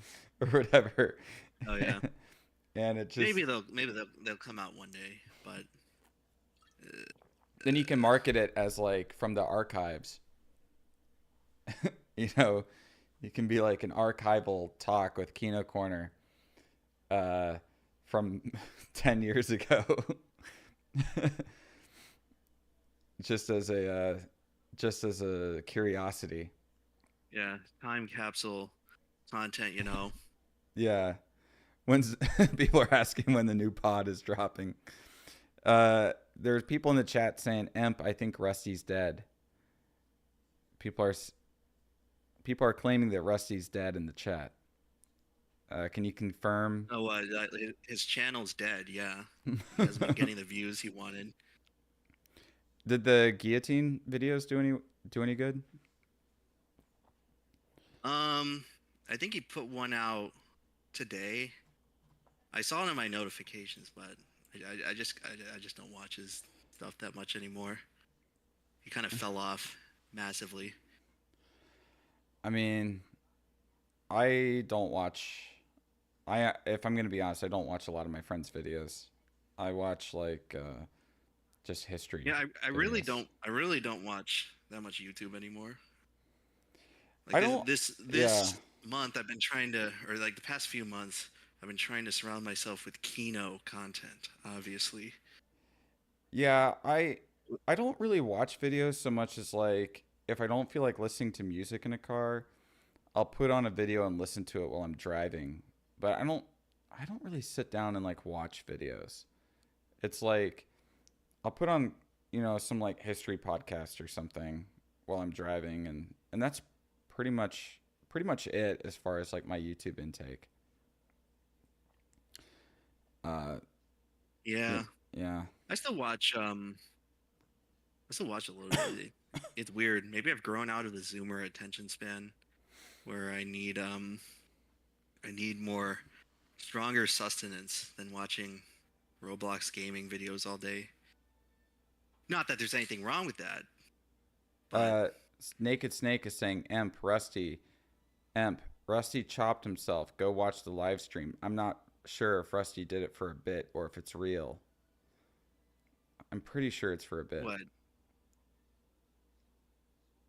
or whatever. Oh yeah. And it just Maybe they'll come out one day, but then you can market it as like from the archives. You know, you can be like an archival talk with Kino Corner from 10 years ago. just as a curiosity. yeah, time capsule content, you know. Yeah. When's people are asking when the new pod is dropping. There's people in the chat saying, "Emp, I think Rusty's dead." People are claiming that Rusty's dead in the chat. Can you confirm? Oh, his channel's dead. Yeah, he hasn't been getting the views he wanted. Did the guillotine videos do any good? I think he put one out today. I saw it in my notifications, but I just don't watch his stuff that much anymore. He kind of fell off massively. I mean, I don't watch. If I'm gonna be honest, I don't watch a lot of my friends' videos. I watch like just history. Yeah, I really videos. don't. I really don't watch that much YouTube anymore. I Like don't. this Yeah. month, I've been trying to, or like the past few months, I've been trying to surround myself with Kino content. Obviously, Yeah. I don't really watch videos so much as like if I don't feel like listening to music in a car, I'll put on a video and listen to it while I'm driving. But I don't really sit down and like watch videos. It's like I'll put on, some like history podcast or something while I'm driving and that's pretty much it as far as like my YouTube intake. Uh yeah, yeah. yeah. I still watch. I still watch a little bit. It's weird. Maybe I've grown out of the Zoomer attention span, where I need more stronger sustenance than watching Roblox gaming videos all day. Not that there's anything wrong with that, but Uh Naked Snake is saying Emp, Rusty chopped himself. Go watch the live stream. I'm not sure if Rusty did it for a bit or if it's real. I'm pretty sure it's for a bit what?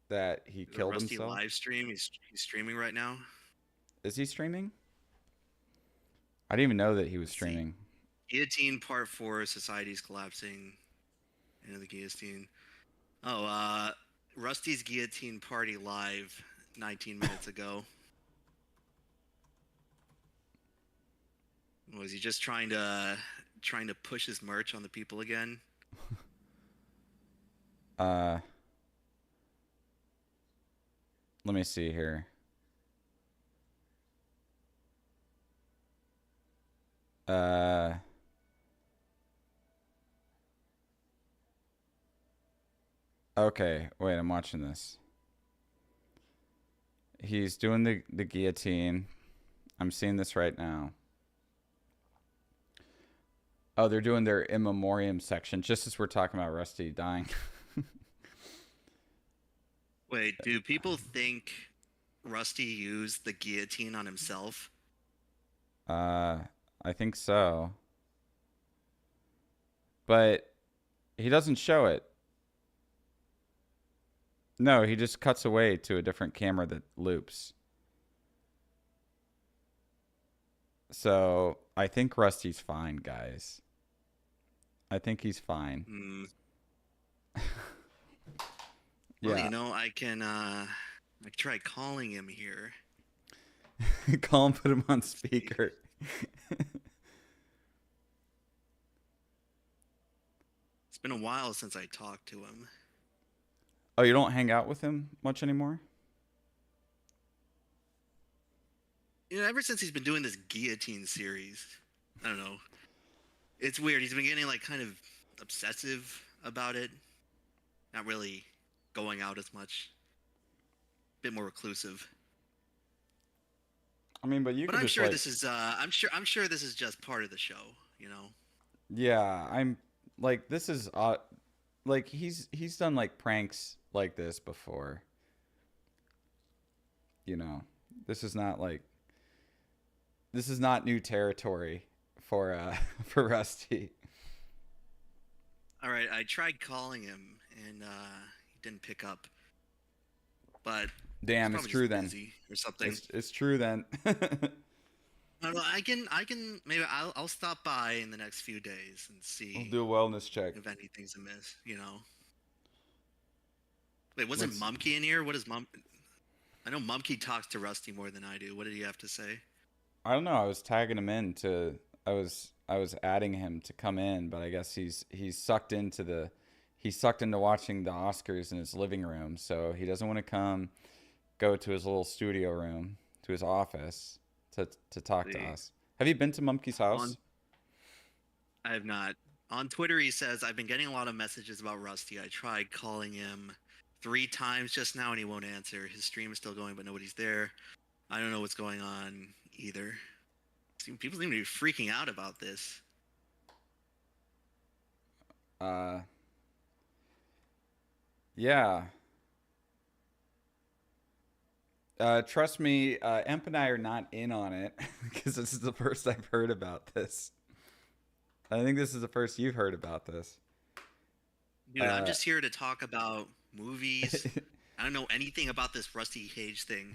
that he The killed Rusty himself. live stream. He's streaming right now. Is he streaming? I didn't even know that he was Let's see. streaming. Guillotine Part 4. Society's collapsing. End of the guillotine. Oh, Rusty's Guillotine Party live 19 minutes ago. Was he just trying to push his merch on the people again? Uh Let me see here. Uh Okay, wait, I'm watching this. He's doing the guillotine. I'm seeing this right now. Oh, they're doing their in memoriam section just as we're talking about Rusty dying. Wait, do people think Rusty used the guillotine on himself? uh I think so. But he doesn't show it. No, he just cuts away to a different camera that loops. So I think Rusty's fine, guys. I think he's fine. Hmm. Well, Yeah. I can try calling him here. Call him, put him on speaker. It's been a while since I talked to him. Oh, you don't hang out with him much anymore? Ever since he's been doing this guillotine series, I don't know. It's weird. He's been getting like kind of obsessive about it. Not really going out as much. Bit more reclusive. I mean, but you But could I'm just sure like, this is I'm sure this is just part of the show, you know. yeah, I'm like this is like he's done like pranks like this before. You know, this is not like this is not new territory for for Rusty. All right, I tried calling him and he didn't pick up. But he's Damn, it's probably true just then. busy or something. It's true then. I don't know, I can maybe I'll stop by in the next few days and see We'll do a wellness check. if anything's amiss, you know. Wait, wasn't Let's- Mumkey in here? What is Mum? I know Mumkey talks to Rusty more than I do. What did he have to say? I don't know. I was tagging him in to. I was adding him to come in, but I guess he's sucked into watching the Oscars in his living room, so he doesn't want to go to his little studio room, to his office to talk to See. us. Have you been to Mumkey's house? On- I have not. On Twitter, he says, I've been getting a lot of messages about Rusty. I tried calling him 3 times just now and he won't answer. His stream is still going, but nobody's there. I don't know what's going on either. People seem to be freaking out about this. Yeah. Trust me, Emp and I are not in on it because this is the first I've heard about this. I think this is the first you've heard about this. Dude, I'm just here to talk about movies. I don't know anything about this Rusty Cage thing.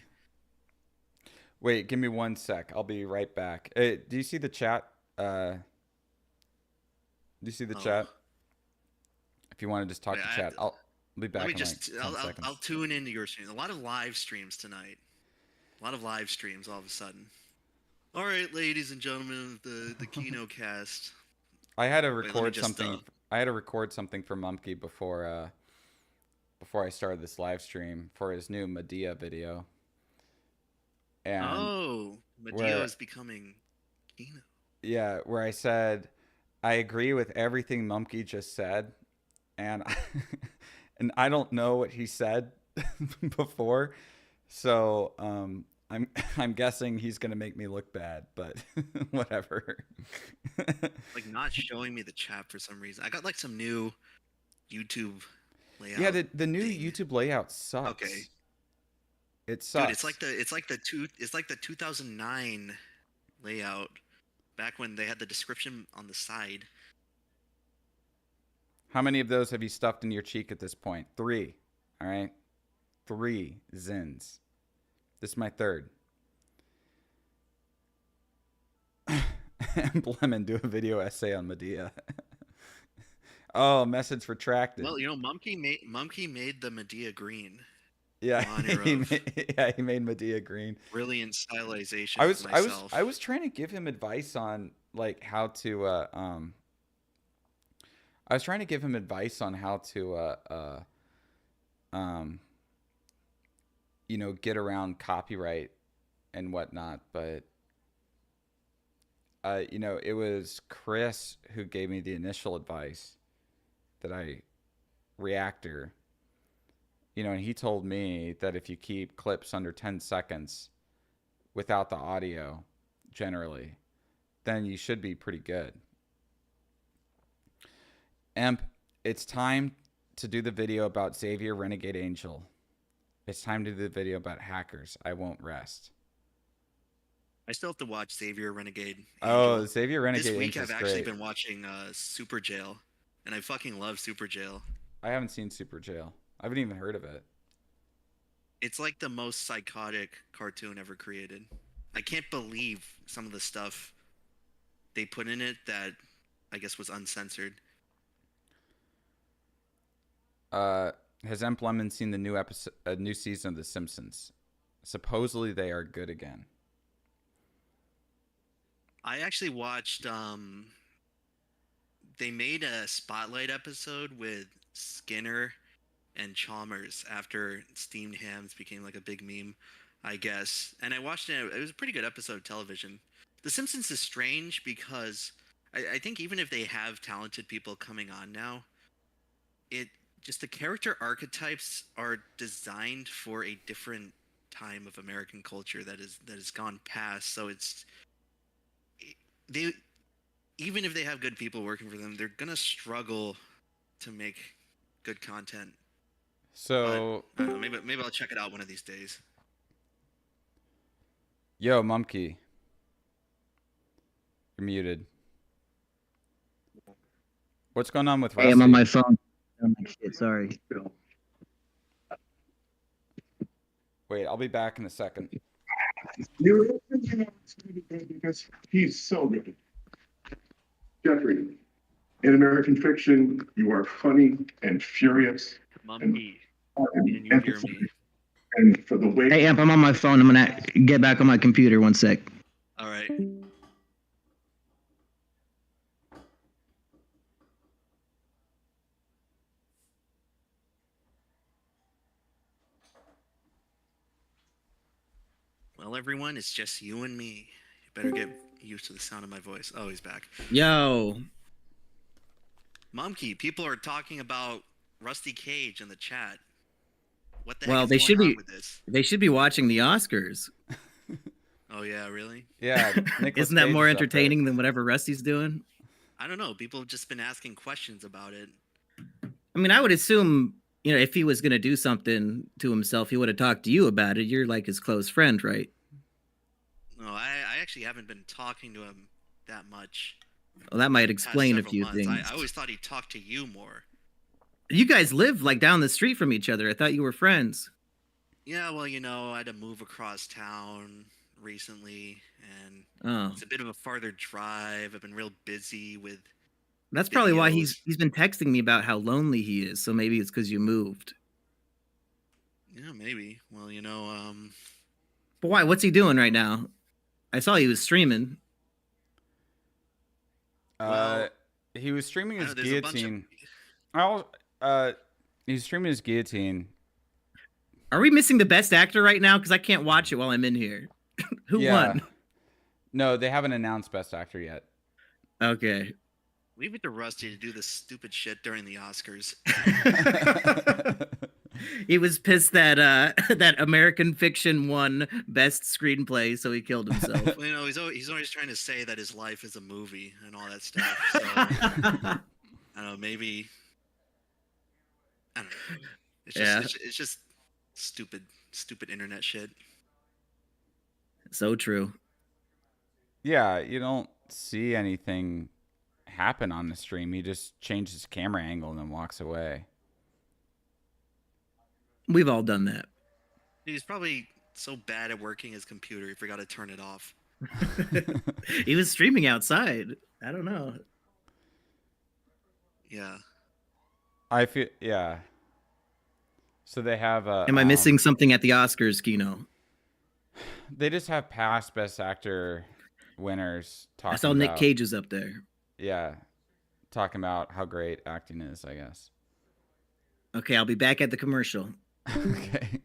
Wait, give me 1 sec. I'll be right back. Do you see the chat? Do you see the chat? If you want to just talk Wait, to chat, I'll be back Let me in just. like 10 seconds. I'll tune into your stream. A lot of live streams tonight. A lot of live streams all of a sudden. All right, ladies and gentlemen of the Kino cast. I had to Wait, let me record just, something. I had to record something for Mumkey before I started this live stream for his new Medea video. And Oh, Medea is becoming Kino. Yeah, where I said I agree with everything Mumkey just said, and and I don't know what he said before, so I'm guessing he's gonna make me look bad, but whatever. Like not showing me the chat for some reason. I got like some new YouTube layout. Yeah, the new thing. YouTube layout sucks. Okay. It sucks. Dude, it's like the 2009 layout back when they had the description on the side. How many of those have you stuffed in your cheek at this point? 3. All right. 3 Zins. This is my 3rd. Lemon, do a video essay on Medea. Oh, message retracted. Well, Mumkey made the Medea green. Yeah, he made Medea green. Brilliant stylization. I was trying to give him advice on like how to I was trying to give him advice on how to get around copyright and whatnot, but it was Chris who gave me the initial advice that Reactor, and he told me that if you keep clips under 10 seconds without the audio, generally, then you should be pretty good. Emp, it's time to do the video about Xavier Renegade Angel. It's time to do the video about hackers. I won't rest. I still have to watch Xavier Renegade Angel. Oh, Xavier Renegade Angel. This week Angel's I've actually great. been watching Super Jail, and I fucking love Super Jail. I haven't seen Super Jail. I haven't even heard of it. It's like the most psychotic cartoon ever created. I can't believe some of the stuff they put in it that I guess was uncensored. Has Emp Lemon seen the new season of The Simpsons? Supposedly they are good again. I actually watched. They made a spotlight episode with Skinner and Chalmers after steamed hams became like a big meme, I guess. And I watched it. It was a pretty good episode of television. The Simpsons is strange because I think even if they have talented people coming on now, the character archetypes are designed for a different time of American culture that has gone past. So even if they have good people working for them, they're gonna struggle to make good content. So but, I don't know, maybe I'll check it out one of these days. Yo, Mumkey, you're muted. What's going on with Rusty? Hey, I'm on my phone. Shit, sorry. Wait, I'll be back in a second. Because he's so good. Jeffrey, in American fiction, you are funny and furious. Mumkey, can you hear me? And for the way. Hey, Amp, I'm on my phone. I'm gonna get back on my computer. 1 sec. All right. Well, everyone, it's just you and me. You better get used to the sound of my voice. Oh, he's back. Yo. Mumkey, people are talking about Rusty Cage in the chat. What the Well, heck they is should going be- on with this? They should be watching the Oscars. Oh yeah, really? Yeah, Nicolas Isn't that Cage more is up there. entertaining than whatever Rusty's doing? I don't know. People have just been asking questions about it. I mean, I would assume, if he was going to do something to himself, he would have talked to you about it. You're like his close friend, right? No, I actually haven't been talking to him that much Well, that might the past explain a several few months. things. I always thought he talked to you more. You guys live like down the street from each other. I thought you were friends. Yeah, well, I had to move across town recently, and Oh, it's a bit of a farther drive. I've been real busy with that's probably why videos. he's been texting me about how lonely he is. So maybe it's because you moved. Yeah, maybe. Well, But why? What's he doing right now? I saw he was streaming. Well, He was streaming I his know there's a bunch of guillotine. He's streaming his guillotine. Are we missing the best actor right now? Because I can't watch it while I'm in here. Who won? No, they haven't announced best actor yet. Okay. leave it to Rusty to do this stupid shit during the Oscars. He was pissed that that American Fiction won best screenplay, so he killed himself. Well, he's always trying to say that his life is a movie and all that stuff. So I don't know, maybe I don't know. It's just stupid internet shit. So true. Yeah, you don't see anything happen on the stream. He just changes his camera angle and then walks away. We've all done that. He's probably so bad at working his computer he forgot to turn it off. He was streaming outside. I don't know. Yeah. I feel So they have Am I missing something at the Oscars, Kino? They just have past best actor winners talking I saw Nick Cage was up there. Yeah. Talking about how great acting is, I guess. Okay, I'll be back at the commercial. Okay.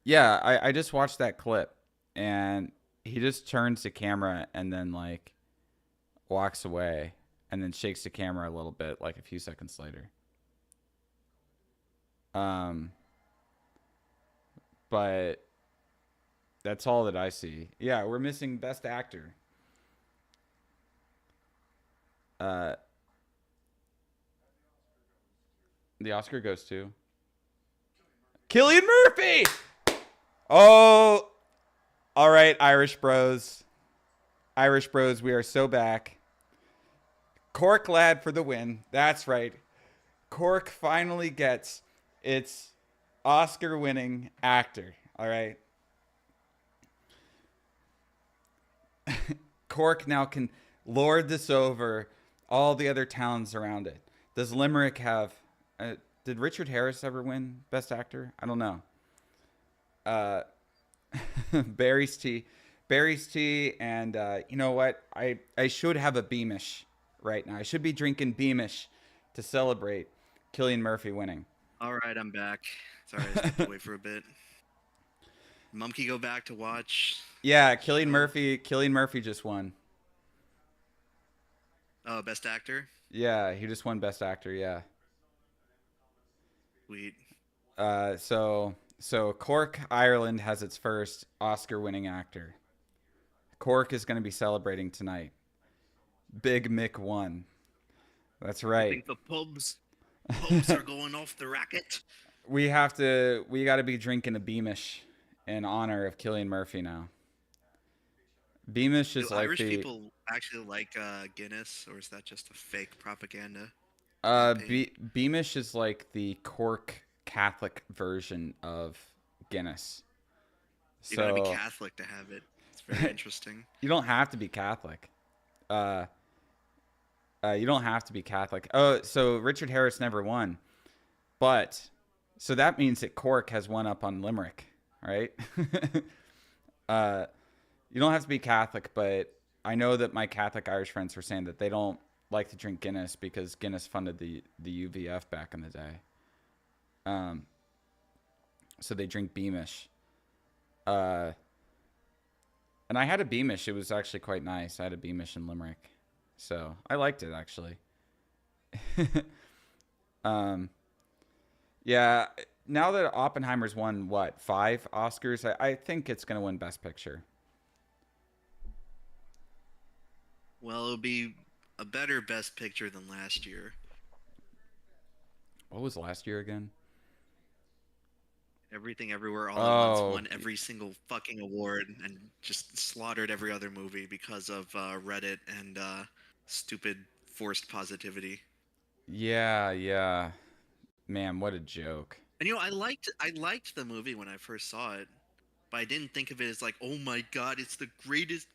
Yeah, I just watched that clip and he just turns the camera and then like walks away and then shakes the camera a little bit like a few seconds later. But that's all that I see. Yeah, we're missing best actor. The Oscar goes to Cillian Murphy. Oh, all right, Irish bros. Irish bros, we are so back. Cork lad for the win. That's right. Cork finally gets its Oscar-winning actor. All right. Cork now can lord this over all the other towns around it. Does Limerick have... did Richard Harris ever win Best Actor? I don't know. Barry's tea, and you know what? I should have a Beamish right now. I should be drinking Beamish to celebrate Cillian Murphy winning. All right, I'm back. Sorry, I stepped away for a bit. Mumkey go back to watch. Yeah, Cillian Murphy just won. Oh, Best Actor? Yeah, he just won Best Actor, yeah. Sweet. So Cork, Ireland has its first Oscar-winning actor. Cork is going to be celebrating tonight. Big Mick won. That's I right. think the pubs are going off the racket. We got to be drinking a Beamish in honor of Cillian Murphy now. Beamish is Do like Irish the people actually like Guinness, or is that just a fake propaganda? Beamish is like the Cork Catholic version of Guinness. You gotta be Catholic to have it. It's very interesting. You don't have to be Catholic. You don't have to be Catholic. Oh, so Richard Harris never won. But, so that means that Cork has one up on Limerick, right? You don't have to be Catholic, but I know that my Catholic Irish friends were saying that they don't like to drink Guinness because Guinness funded the UVF back in the day. So they drink Beamish. And I had a Beamish. It was actually quite nice. I had a Beamish in Limerick. So I liked it, actually. Yeah, now that Oppenheimer's won what 5 Oscars, I think it's gonna win Best Picture. Well, it'll be a better Best Picture than last year. What was last year again? Everything Everywhere All at Once Oh, won every single fucking award and just slaughtered every other movie because of Reddit and stupid forced positivity. yeah. Man, what a joke. And I liked the movie when I first saw it, but I didn't think of it as like, oh my god, it's the greatest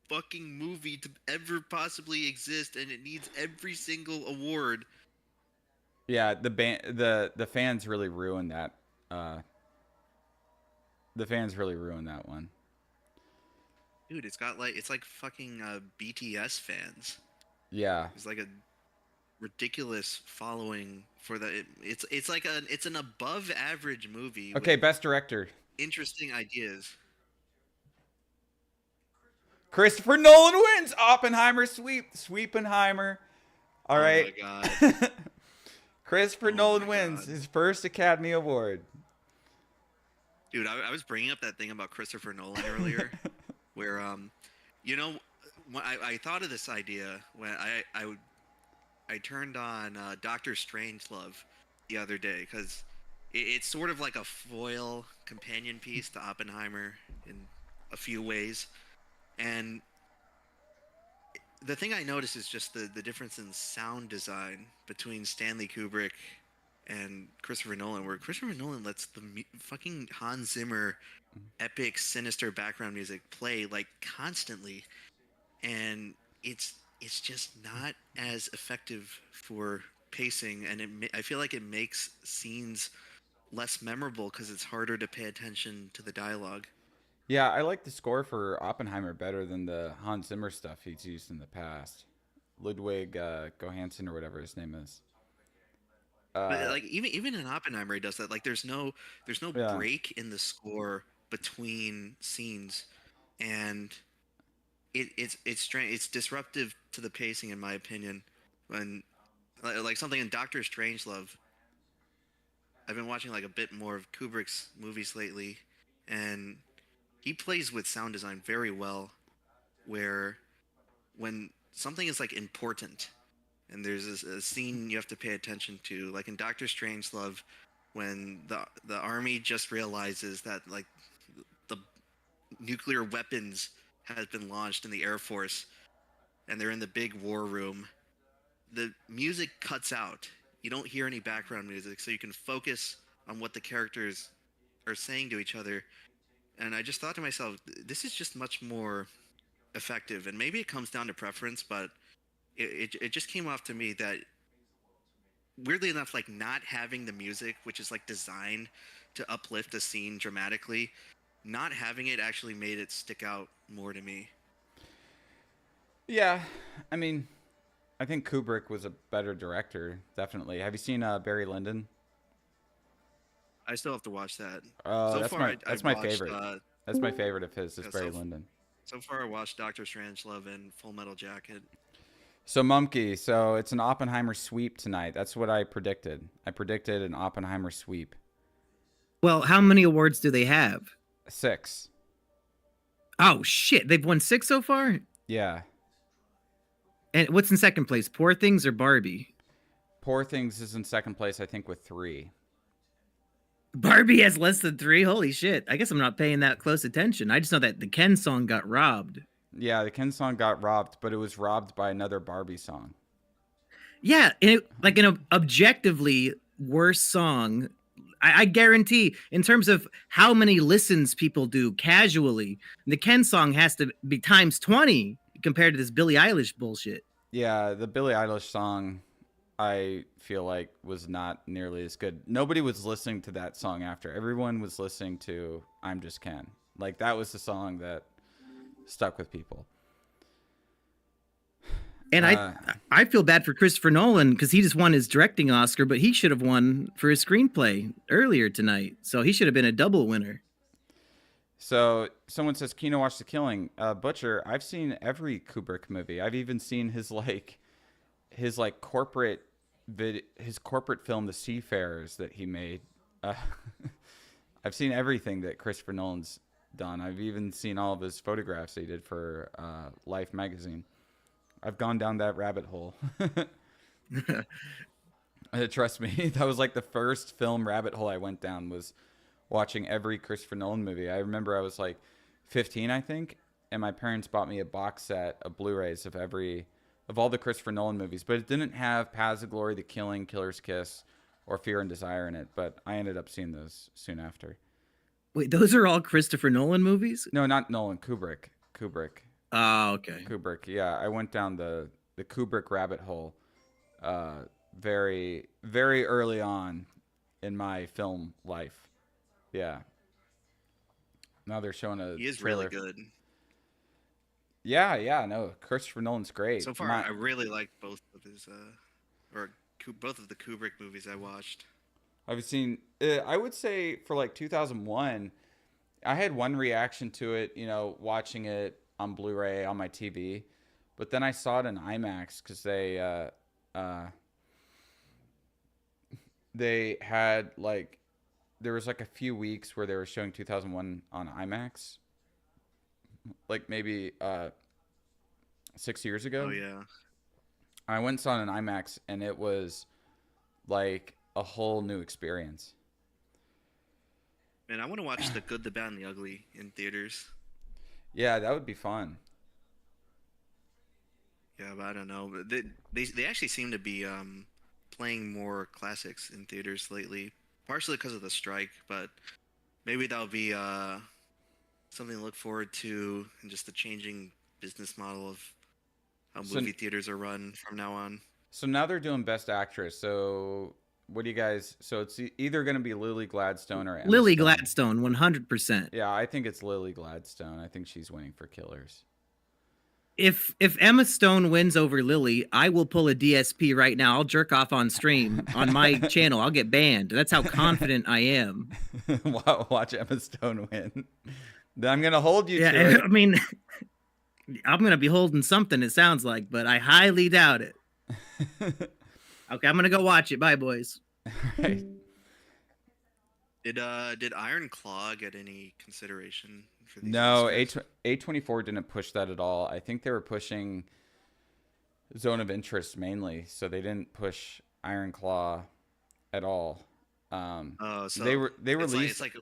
fucking movie to ever possibly exist, and it needs every single award. Yeah, the fans really ruined that. The fans really ruined that one. Dude, it's like fucking BTS fans. Yeah. It's like a ridiculous following for the. It's an above average movie. Okay, with Best Director. interesting ideas. Christopher Nolan wins. Oppenheimer Sweepenheimer. All Oh right. my god. Christopher Oh Nolan my wins God. his first Academy Award. Dude, I was bringing up that thing about Christopher Nolan earlier, where when I thought of this idea when I turned on Doctor Strangelove the other day because it's sort of like a foil companion piece to Oppenheimer in a few ways, and the thing I noticed is just the difference in sound design between Stanley Kubrick and Christopher Nolan, where Christopher Nolan lets the fucking Hans Zimmer epic, sinister background music play like constantly, and it's just not as effective for pacing, and I feel like it makes scenes less memorable because it's harder to pay attention to the dialogue. Yeah, I like the score for Oppenheimer better than the Hans Zimmer stuff he's used in the past. Ludwig Göransson or whatever his name is. But like even in Oppenheimer, he does that. Like there's no Yeah. break in the score between scenes, and it's strange. It's disruptive to the pacing, in my opinion. When like something in Doctor Strangelove, I've been watching like a bit more of Kubrick's movies lately, and he plays with sound design very well. Where when something is like important, and there's a scene you have to pay attention to, like in Doctor Strangelove, when the army just realizes that like the nuclear weapons has been launched in the Air Force, and they're in the big war room. The music cuts out. You don't hear any background music, so you can focus on what the characters are saying to each other. And I just thought to myself, this is just much more effective. And maybe it comes down to preference, but it just came off to me that weirdly enough, like not having the music, which is like designed to uplift a scene dramatically, not having it actually made it stick out more to me. Yeah, I mean, I think Kubrick was a better director, definitely. Have you seen Barry Lyndon? I still have to watch that. Oh, So that's far, my I've my watched, favorite. That's my favorite of his. Is yeah, Barry Lyndon. So far, I watched Doctor Strangelove and Full Metal Jacket. So Mumkey, so it's an Oppenheimer sweep tonight. That's what I predicted. I predicted an Oppenheimer sweep. Well, how many awards do they have? 6. Oh shit, they've won 6 so far. Yeah. And what's in second place? Poor Things or Barbie? Poor Things is in second place, I think, with 3. Barbie has less than 3. Holy shit! I guess I'm not paying that close attention. I just know that the Ken song got robbed. Yeah, the Ken song got robbed, but it was robbed by another Barbie song. Yeah, like an objectively worse song. I guarantee, in terms of how many listens people do casually, the Ken song has to be times 20 compared to this Billie Eilish bullshit. Yeah, the Billie Eilish song, I feel like, was not nearly as good. Nobody was listening to that song after. Everyone was listening to I'm Just Ken. Like, that was the song that stuck with people. And I feel bad for Christopher Nolan because he just won his directing Oscar, but he should have won for his screenplay earlier tonight. So he should have been a double winner. So someone says, Kino watched The Killing. Butcher, I've seen every Kubrick movie. I've even seen his corporate film, The Seafarers, that he made Uh, I've seen everything that Christopher Nolan's done. I've even seen all of his photographs that he did for Life magazine. I've gone down that rabbit hole. Trust me, that was like the first film rabbit hole I went down, was watching every Christopher Nolan movie. I remember I was like 15, I think, and my parents bought me a box set of Blu-rays of all the Christopher Nolan movies, but it didn't have Paths of Glory, The Killing, Killer's Kiss, or Fear and Desire in it. But I ended up seeing those soon after. Wait, those are all Christopher Nolan movies? No, not Nolan. Kubrick. Oh, okay. Kubrick. Yeah, I went down the Kubrick rabbit hole very, very early on in my film life. Yeah. Now they're showing a He is trailer. really good. Yeah, no, Christopher Nolan's great. So far, I really liked both of his, both of the Kubrick movies I watched. I've seen, I would say for like 2001, I had one reaction to it, watching it on Blu-ray on my TV, but then I saw it in IMAX because they had like, there was like a few weeks where they were showing 2001 on IMAX, like maybe 6 years ago. Oh yeah. I went and saw it in IMAX, and it was like a whole new experience. Man, I want to watch The Good, the Bad, and the Ugly in theaters. Yeah, that would be fun. Yeah, but I don't know. But they actually seem to be playing more classics in theaters lately, partially because of the strike, but maybe that'll be something to look forward to, and just the changing business model of how movie theaters are run from now on. So now they're doing Best Actress. So what do you guys? So it's either going to be Lily Gladstone or Emma Lily Stone. Gladstone, 100%. Yeah, I think it's Lily Gladstone. I think she's winning for Killers. If Emma Stone wins over Lily, I will pull a DSP right now. I'll jerk off on stream on my channel. I'll get banned. That's how confident I am. Watch Emma Stone win. Then I'm going to hold you to Yeah, it. I mean, I'm going to be holding something, it sounds like, but I highly doubt it. Okay, I'm going to go watch it. Bye, boys. Right. Did Iron Claw get any consideration for these No, Oscars? A24 didn't push that at all. I think they were pushing Zone of Interest mainly, so they didn't push Iron Claw at all. Oh, so they it's released. like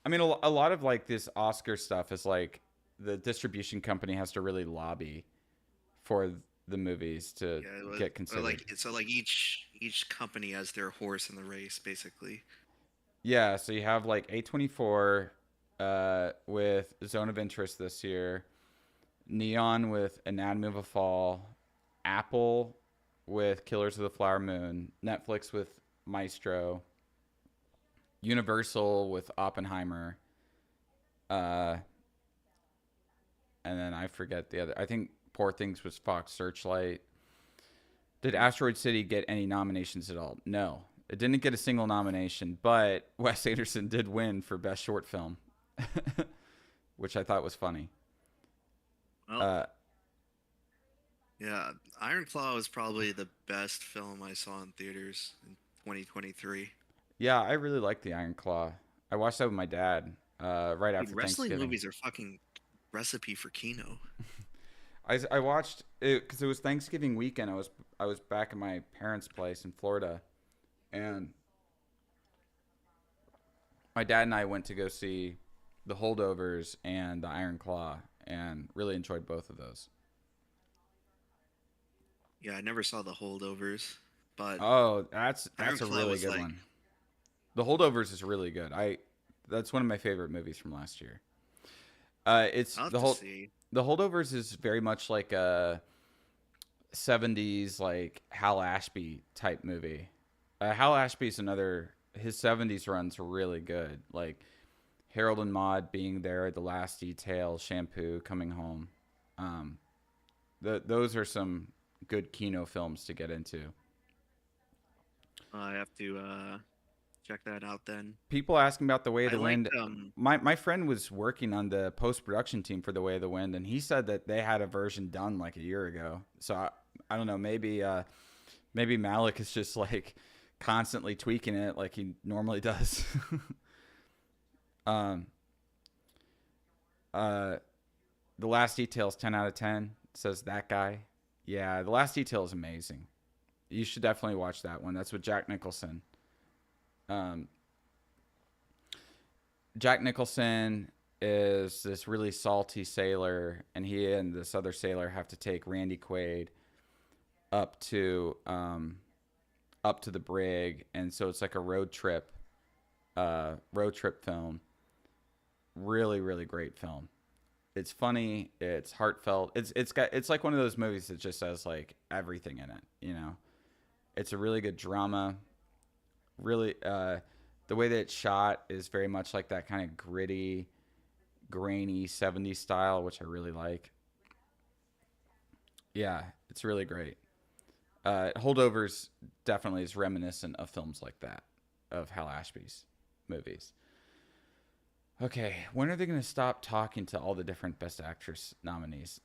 I mean, a lot of like this Oscar stuff is like the distribution company has to really lobby for the movies to get considered. like each company has their horse in the race, basically. Yeah, so you have like A24 with Zone of Interest this year, Neon with Anatomy of a Fall, Apple with Killers of the Flower Moon, Netflix with Maestro, Universal with Oppenheimer, and then I forget the other. I think Poor Things was Fox Searchlight. Did Asteroid City get any nominations at all? No. It didn't get a single nomination, but Wes Anderson did win for Best Short Film, which I thought was funny. Well, yeah, Iron Claw was probably the best film I saw in theaters in 2023. Yeah, I really like the Iron Claw. I watched that with my dad right after Dude, wrestling Thanksgiving. movies are fucking recipe for Kino. I watched it because it was Thanksgiving weekend. I was back at my parents' place in Florida, and my dad and I went to go see The Holdovers and The Iron Claw, and really enjoyed both of those. Yeah, I never saw The Holdovers, but Oh, that's Iron a Claw really was good like- one. The Holdovers is really good. That's one of my favorite movies from last year. It's I'll have the to whole. see. The Holdovers is very much like a 70s like Hal Ashby type movie. Hal Ashby's his 70s runs really good. Like Harold and Maude being there, The Last Detail, Shampoo, Coming Home. Those are some good Kino films to get into. I have to check that out then. People asking about The Way of I the Wind. liked, My friend was working on the post-production team for The Way of the Wind, and he said that they had a version done like a year ago. So I don't know, maybe Malik is just like constantly tweaking it like he normally does. um, The Last Detail is 10 out of 10. Says that guy. Yeah, The Last Detail is amazing. You should definitely watch that one. That's with Jack Nicholson. Jack Nicholson is this really salty sailor, and he and this other sailor have to take Randy Quaid up to the brig, and so it's like a road trip film. Really, really great film. It's funny, it's heartfelt. It's like one of those movies that just has like everything in it, you know. It's a really good drama. Really, the way that it's shot is very much like that kind of gritty, grainy 70s style, which I really like. Yeah, it's really great. Holdovers definitely is reminiscent of films like that, of Hal Ashby's movies. Okay, when are they going to stop talking to all the different Best Actress nominees?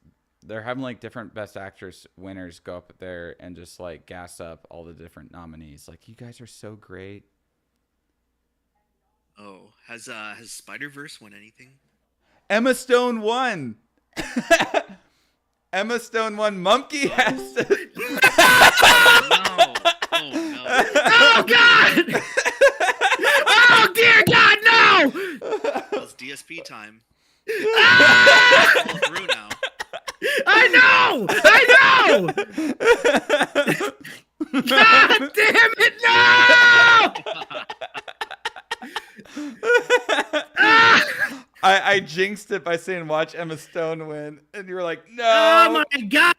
They're having like different Best Actress winners go up there and just like gas up all the different nominees. Like, you guys are so great. Oh, has Spider-Verse won anything? Emma Stone won. Emma Stone won. Mumkey has to. No. Oh no. Oh God! Oh dear God, no! Well, it's DSP time. Ah! All through now. I know! God damn it, no! I jinxed it by saying watch Emma Stone win, and you were like, no. Oh my God!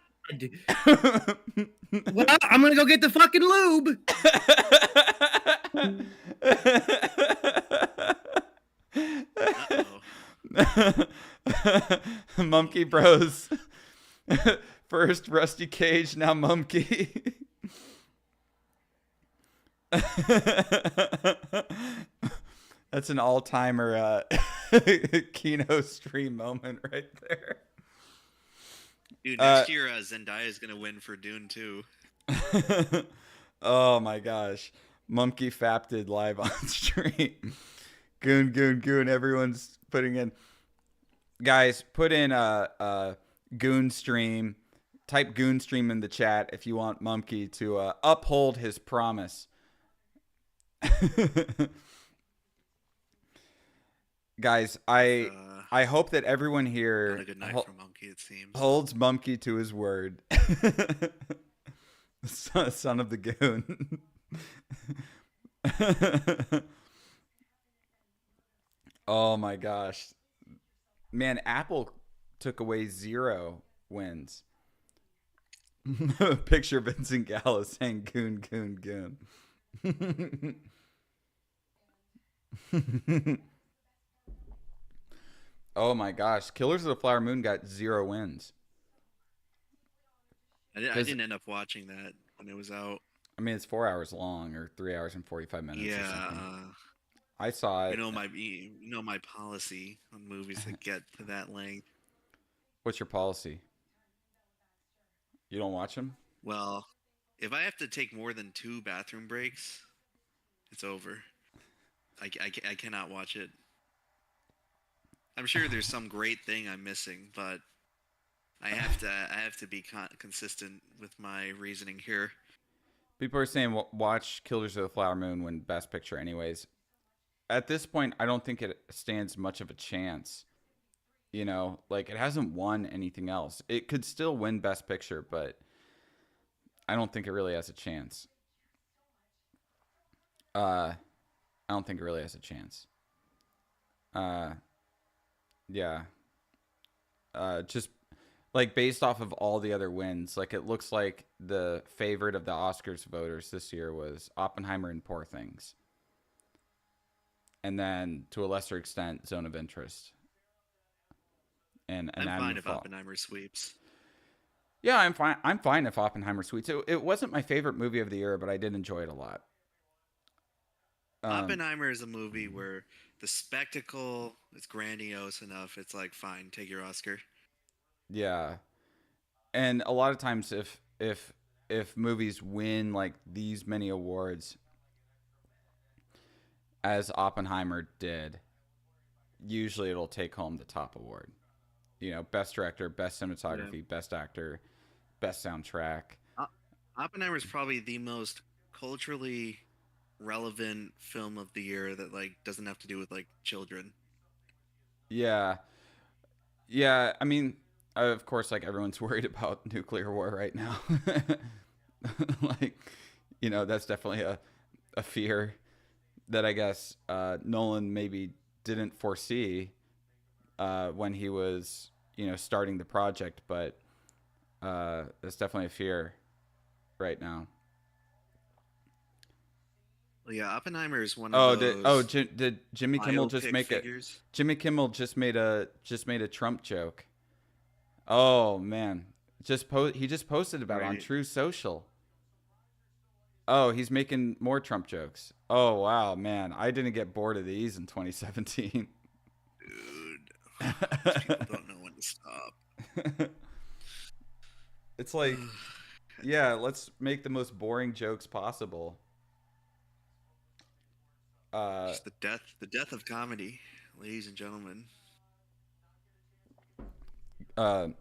Well, I'm gonna go get the fucking lube. Mumkey Bros. First Rusty Cage, now Mumkey. That's an all-timer Kino stream moment right there. Dude, next year Zendaya is gonna win for Dune 2. Oh my gosh. Mumkey Fapted live on stream. Goon. Everyone's putting in. Guys, put in Goon stream. Type Goon stream in the chat if you want Mumkey to uphold his promise. Guys, I hope that everyone here Not a good night for Monkey, it seems. holds Mumkey to his word. Son of the Goon. Oh my gosh. Man, Apple took away 0 wins. Picture Vincent Gallo saying goon. Oh my gosh. Killers of the Flower Moon got 0 wins. I didn't end up watching that when it was out. I mean, it's 4 hours long, or 3 hours and 45 minutes. Or something. I saw it. You know my policy on movies that get to that length. What's your policy? You don't watch them? Well, if I have to take more than 2 bathroom breaks, it's over. I cannot watch it. I'm sure there's some great thing I'm missing, but I have to be consistent with my reasoning here. People are saying watch Killers of the Flower Moon win Best Picture anyways. At this point, I don't think it stands much of a chance. You know, like, it hasn't won anything else. It could still win Best Picture, but I don't think it really has a chance. I don't think it really has a chance. Yeah. Just like based off of all the other wins, like it looks like the favorite of the Oscars voters this year was Oppenheimer and Poor Things. And then to a lesser extent, Zone of Interest. And I'm Adam fine if Fall. Oppenheimer sweeps. Yeah, I'm fine. I'm fine if Oppenheimer sweeps. It wasn't my favorite movie of the year, but I did enjoy it a lot. Oppenheimer is a movie where the spectacle is grandiose enough. It's like, fine, take your Oscar. Yeah, and a lot of times, if movies win like these many awards, as Oppenheimer did, usually it'll take home the top award. You know, best director, best cinematography, best actor, best soundtrack. Oppenheimer is probably the most culturally relevant film of the year that like doesn't have to do with like children. Yeah. Yeah, I mean, of course, like everyone's worried about nuclear war right now. Like, you know, that's definitely a fear that I guess Nolan maybe didn't foresee when he was, you know, starting the project, but that's definitely a fear right now. Well, yeah, Oppenheimer is one of those Did Jimmy Kimmel just biopic make figures. Jimmy Kimmel just made a Trump joke. Oh man, he just posted about it on Right. True Social. Oh, he's making more Trump jokes. Oh wow, man, I didn't get bored of these in 2017. Dude, these people don't know when to stop. It's like, yeah, let's make the most boring jokes possible. Just the death of comedy, ladies and gentlemen. I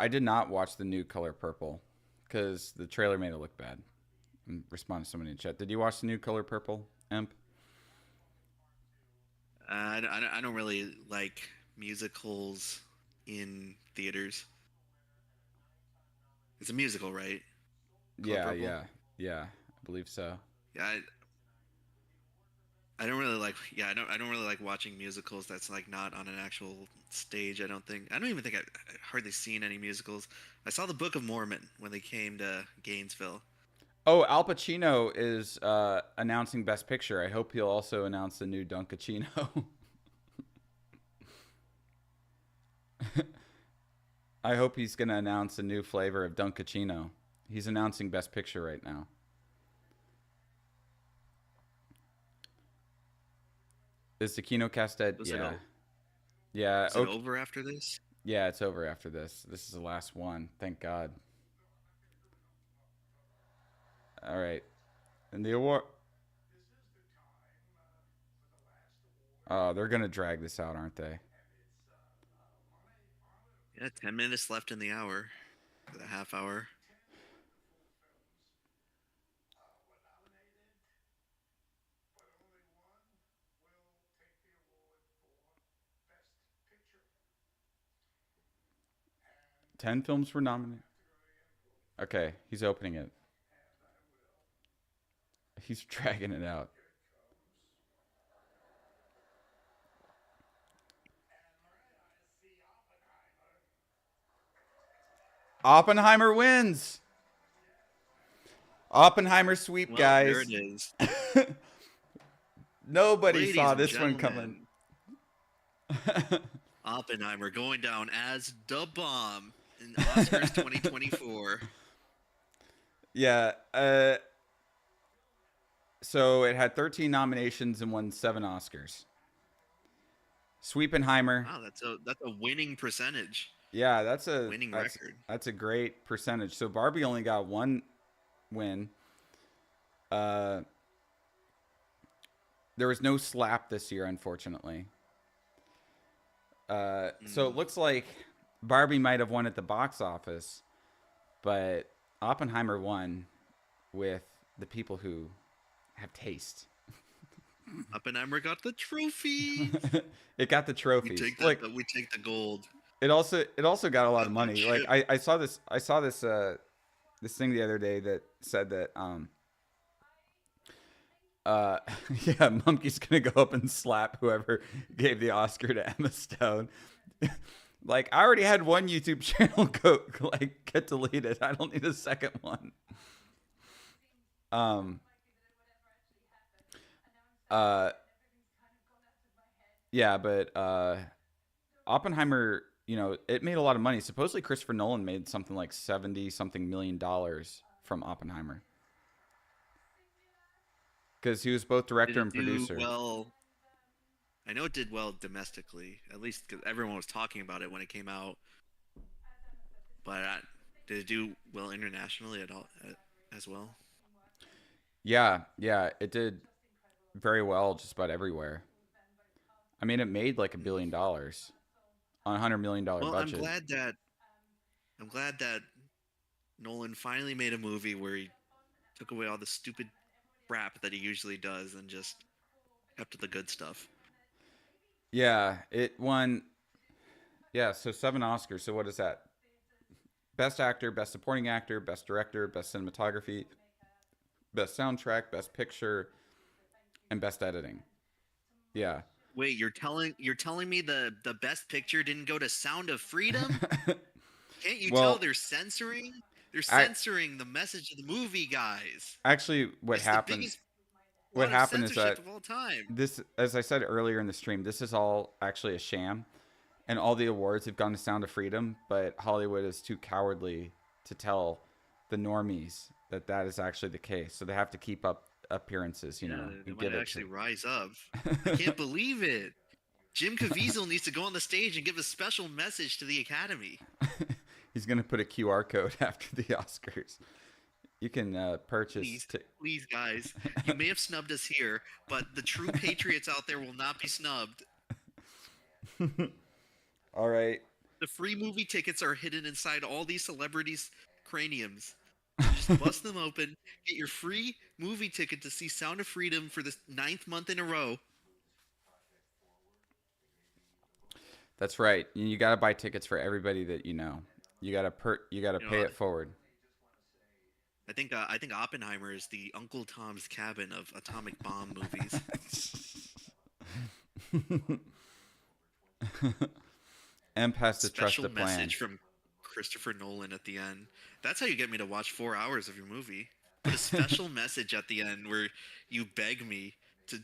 did not watch the new Color Purple because the trailer made it look bad. And respond to somebody in chat. Did you watch the new Color Purple, Imp? I don't really like musicals in theaters. It's a musical, right? Color Purple? Yeah. I believe so. Yeah, I don't really like. Yeah, I don't really like watching musicals that's like not on an actual stage. I don't even think I've hardly seen any musicals. I saw the Book of Mormon when they came to Gainesville. Oh, Al Pacino is announcing Best Picture. I hope he'll also announce the new Dunkachino. I hope he's going to announce a new flavor of Dunkachino. He's announcing Best Picture right now. Is the Kino cast dead? Yeah. Yeah. Is it over after this? Yeah, it's over after this. This is the last one. Thank God. All right. And the award. Oh, they're going to drag this out, aren't they? Yeah, 10 minutes left in the hour. For the half hour. Ten films were nominated. Okay, he's opening it. He's dragging it out. Oppenheimer wins. Oppenheimer sweep, Well, guys. there it is. Nobody Ladies saw and this one coming. Oppenheimer going down as the bomb in Oscars 2024. Yeah. So it had 13 nominations and won 7 Oscars. Sweepenheimer. Wow, that's a winning percentage. Yeah, that's a winning record. That's a great percentage. So Barbie only got 1 win. There was no slap this year, unfortunately. So it looks like Barbie might have won at the box office, but Oppenheimer won with the people who have taste. Oppenheimer got the trophy. It got the trophy. We take the gold. It also got a lot of money. Like I saw this this thing the other day that said that yeah, Monkey's gonna go up and slap whoever gave the Oscar to Emma Stone. Like, I already had one YouTube channel get deleted. I don't need a second one. Yeah, but Oppenheimer, you know, it made a lot of money. Supposedly Christopher Nolan made something like 70 something million dollars from Oppenheimer. Because he was both director and producer. Well, I know it did well domestically, at least because everyone was talking about it when it came out. But did it do well internationally at all as well? Yeah, yeah, it did very well just about everywhere. I mean, it made like $1 billion on $100 million Well, budget. I'm glad that Nolan finally made a movie where he took away all the stupid crap that he usually does and just kept to the good stuff. Yeah, it won. Yeah, so 7 Oscars. So what is that? Best actor, best supporting actor, best director, best cinematography, best soundtrack, best picture, and best editing. Yeah. Wait, you're telling me the best picture didn't go to Sound of Freedom? Can't you tell Well, they're censoring? They're I censoring the message of the movie, guys. actually It's the biggest what lot of happened is censorship that of all time. this, as I said earlier in the stream, this is all actually a sham, and all the awards have gone to Sound of Freedom, but Hollywood is too cowardly to tell the normies that that is actually the case. So they have to keep up appearances, you Yeah, know, they and might give it actually to. rise up. I can't believe it. Jim Caviezel needs to go on the stage and give a special message to the Academy. He's gonna put a QR code after the Oscars. You can purchase. Please, guys. You may have snubbed us here, but the true patriots out there will not be snubbed. All right. The free movie tickets are hidden inside all these celebrities' craniums. So just bust them open, get your free movie ticket to see Sound of Freedom for the 9th month in a row. That's right. You got to buy tickets for everybody that you know. You got to You pay know, it forward. I think Oppenheimer is the Uncle Tom's Cabin of atomic bomb movies. Emp has to trust Special the plan. message from Christopher Nolan at the end. That's how you get me to watch 4 hours of your movie. Put a special message at the end where you beg me to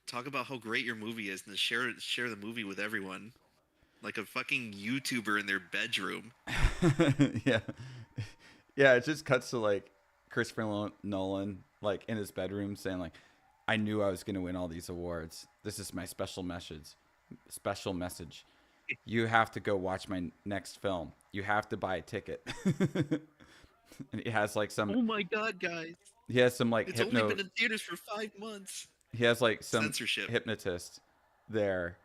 talk about how great your movie is and to share the movie with everyone, like a fucking YouTuber in their bedroom. Yeah. Yeah, it just cuts to like Christopher Nolan like in his bedroom saying like, I knew I was going to win all these awards. This is my special message. Special message. You have to go watch my next film. You have to buy a ticket. And he has like some Oh my god, guys! he has some like It's only been in theaters for 5 months. he has like some Censorship. hypnotist there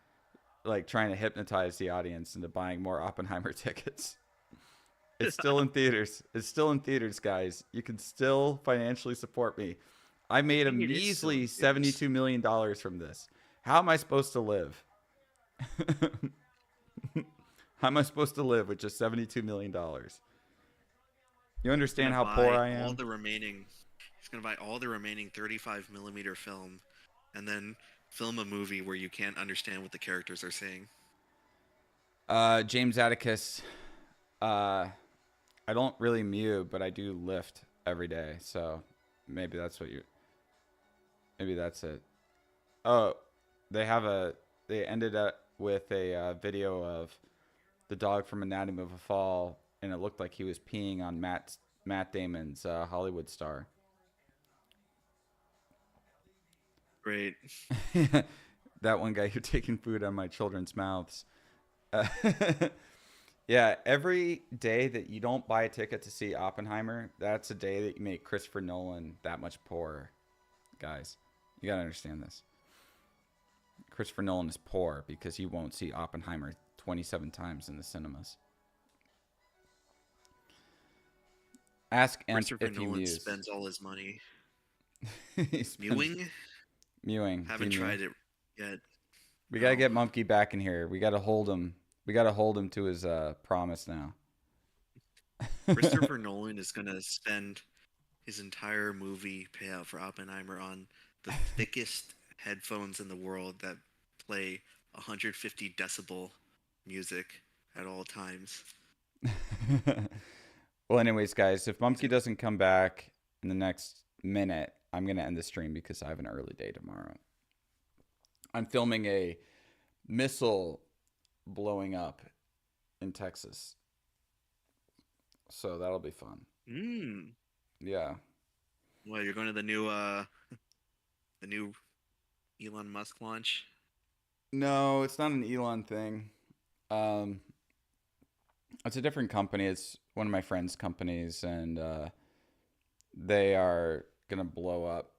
like trying to hypnotize the audience into buying more Oppenheimer tickets. It's still in theaters. It's still in theaters, guys. You can still financially support me. I made a I think it is still in measly theaters. $72 million from this. How am I supposed to live? How am I supposed to live with just $72 million? You understand how poor I am? He's gonna buy all the remaining 35 millimeter film, and then film a movie where you can't understand what the characters are saying. James Atticus. I don't really mew, but I do lift every day. So maybe that's what you. Maybe that's it. Oh, They ended up with a video of the dog from Anatomy of a Fall, and it looked like he was peeing on Matt Damon's Hollywood star. Great. That one guy who taking food out of my children's mouths. Yeah, every day that you don't buy a ticket to see Oppenheimer, that's a day that you make Christopher Nolan that much poorer. Guys, you gotta understand this. Christopher Nolan is poor because he won't see Oppenheimer 27 times in the cinemas. Ask Emp Christopher if he Nolan mews. spends all his money He spends- mewing. Mewing. Haven't Do you mew? tried it yet. We gotta No. get Mumkey back in here. We gotta hold him. We gotta hold him to his promise now. Christopher Nolan is gonna spend his entire movie payout for Oppenheimer on the thickest headphones in the world that play 150 decibel music at all times. Well, anyways, guys, if Mumkey doesn't come back in the next minute, I'm gonna end the stream because I have an early day tomorrow. I'm filming a missile blowing up in Texas, so that'll be fun. Yeah. Well, you're going to the new Elon Musk launch. No, it's not an Elon thing. It's a different company. It's one of my friend's companies, and they are gonna blow up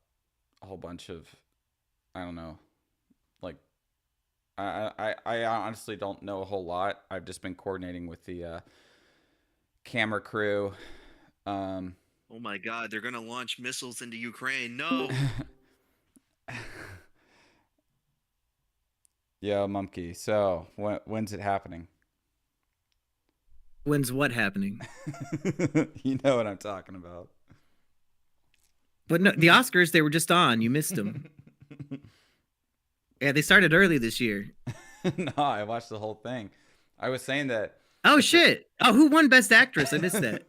a whole bunch of, I don't know, like I honestly don't know a whole lot. I've just been coordinating with the camera crew. Um, Oh my God, they're gonna launch missiles into Ukraine. No. Yo, Mumkey. So when's it happening? When's what happening? You know what I'm talking about. But no, the Oscars, they were just on. You missed them. Yeah, they started early this year. No, I watched the whole thing. I was saying that. Oh shit! Oh, who won Best Actress? I missed that.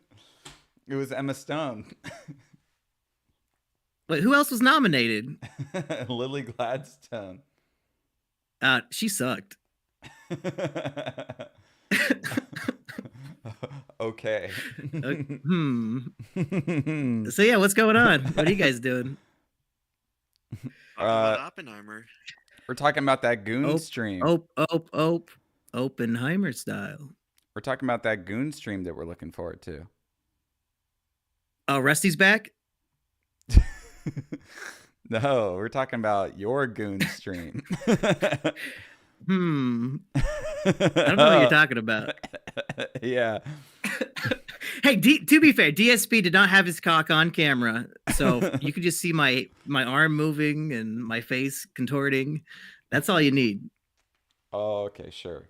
It was Emma Stone. Wait, who else was nominated? Lily Gladstone. She sucked. Okay. So yeah, what's going on? What are you guys doing? Talk about Oppenheimer. We're talking about that Goon stream. Oppenheimer style. We're talking about that Goon stream that we're looking forward to. Oh, Rusty's back? No, we're talking about your Goon stream. I don't know what you're talking about. Yeah. Hey, to be fair, DSP did not have his cock on camera, so you could just see my arm moving and my face contorting. That's all you need. Oh, okay, sure.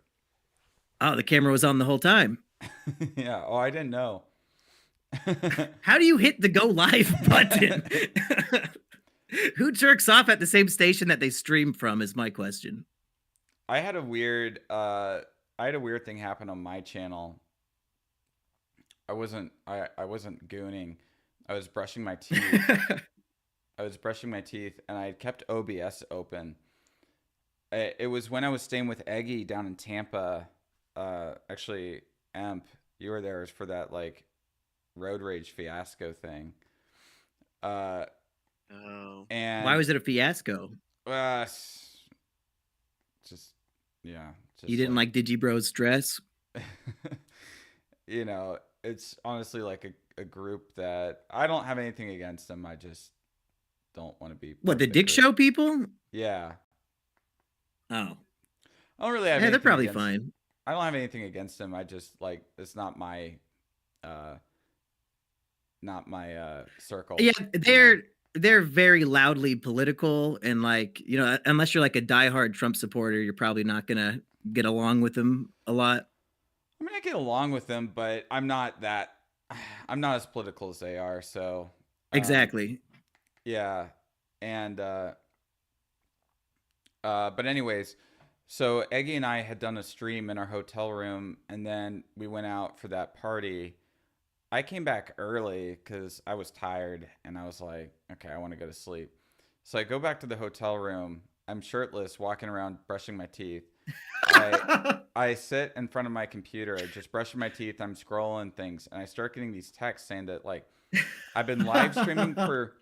Oh, the camera was on the whole time. Yeah. Oh, I didn't know. How do you hit the go live button? Who jerks off at the same station that they stream from is my question. I had a weird thing happen on my channel. I wasn't gooning. I was brushing my teeth. And I kept OBS open. It was when I was staying with Eggy down in Tampa. Actually, Emp, you were there for that like road rage fiasco thing. Oh. And why was it a fiasco? Just You didn't like Digibro's dress? You know, it's honestly like a group that I don't have anything against them. I just don't want to be. What, the Dick Show people? Yeah. Oh. I don't really have. Yeah, they're probably against, fine. I don't have anything against them. I just like it's not my circle. Yeah, they're very loudly political, and like, you know, unless you're like a diehard Trump supporter, you're probably not gonna get along with them a lot. I mean, I get along with them, but I'm not as political as they are. So Exactly. Yeah, and but anyways, so Eggy and I had done a stream in our hotel room, and then we went out for that party. I came back early because I was tired, and I was like, okay, I want to go to sleep. So I go back to the hotel room. I'm shirtless, walking around, brushing my teeth. I sit in front of my computer, I just brushing my teeth. I'm scrolling things, and I start getting these texts saying that like I've been live streaming for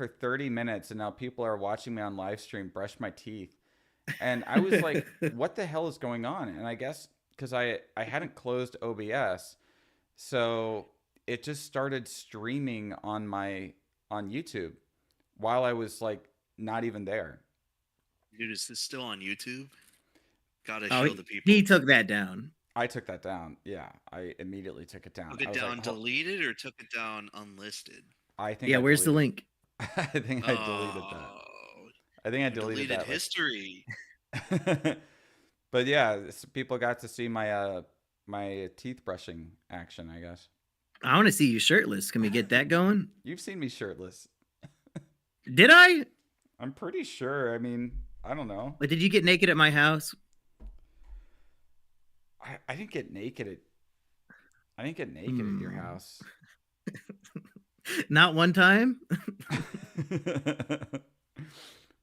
30 minutes, and now people are watching me on live stream brush my teeth. And I was like, what the hell is going on? And I guess because I hadn't closed OBS, so it just started streaming on YouTube while I was like not even there. Dude, is this still on YouTube? Gotta Oh, show the people. he took that down. I took that down. Yeah, I immediately took it down. Took it I was down like, deleted or took it down unlisted? I think. Yeah, I where's the deleted- link? I think I deleted that. I think I deleted that. history. But yeah, people got to see my my teeth brushing action, I guess. I want to see you shirtless. Can we get that going? You've seen me shirtless. Did I? I'm pretty sure. I mean, I don't know. But did you get naked at my house? I didn't get naked at your house. Not one time?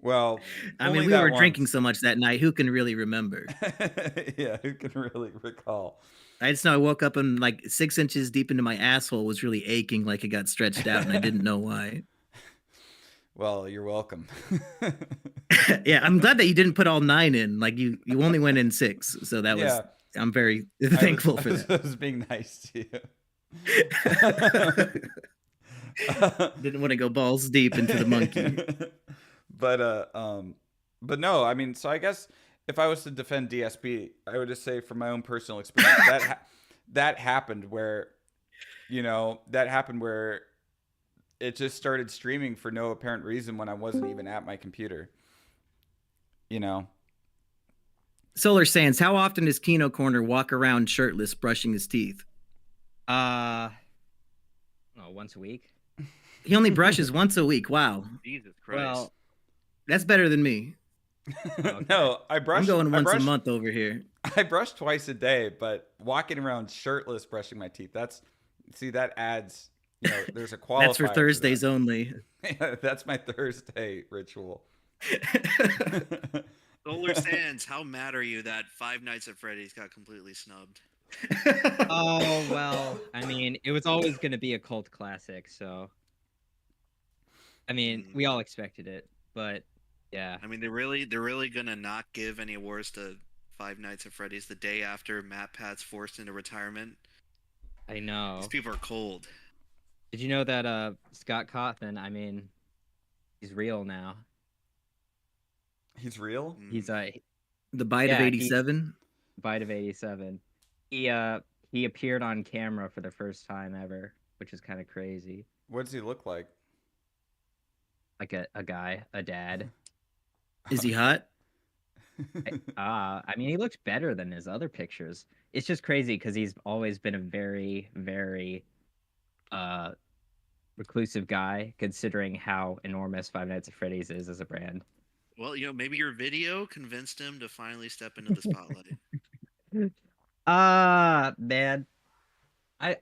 Well, I mean, we were drinking so much that night. Who can really remember? Yeah, who can really recall? I just know I woke up and like 6 inches deep into my asshole was really aching, like it got stretched out, and I didn't know why. Well, you're welcome. Yeah, I'm glad that you didn't put all 9 in. Like you only went in 6, so that was. I'm very thankful for that. I was being nice to you. Didn't want to go balls deep into the monkey. But no, I mean, so I guess if I was to defend DSP, I would just say from my own personal experience that happened where, that happened where it just started streaming for no apparent reason when I wasn't even at my computer. Solar Sands, how often does Kino Corner walk around shirtless brushing his teeth? Once a week. He only brushes once a week. Wow. Jesus Christ. Well, That's better than me. Okay. No, I brush. I'm going once I brush, a month over here. I brush twice a day, but walking around shirtless brushing my teeth, that adds, there's a qualifier. That's for Thursdays only. Yeah, that's my Thursday ritual. Solar Sands, how mad are you that Five Nights at Freddy's got completely snubbed? Oh, well, I mean, it was always going to be a cult classic, so. I mean, we all expected it, but yeah. I mean, they're really gonna not give any awards to Five Nights at Freddy's the day after Matt Pat's forced into retirement. I know. These people are cold. Did you know that Scott Cawthon, I mean, he's real now. He's real? He's The Bite of 87. Bite of 87. He appeared on camera for the first time ever, which is kind of crazy. What does he look like? Like a guy, a dad. Is he hot? I mean, he looks better than his other pictures. It's just crazy because he's always been a very, very reclusive guy, considering how enormous Five Nights at Freddy's is as a brand. Well, maybe your video convinced him to finally step into the spotlight. Man.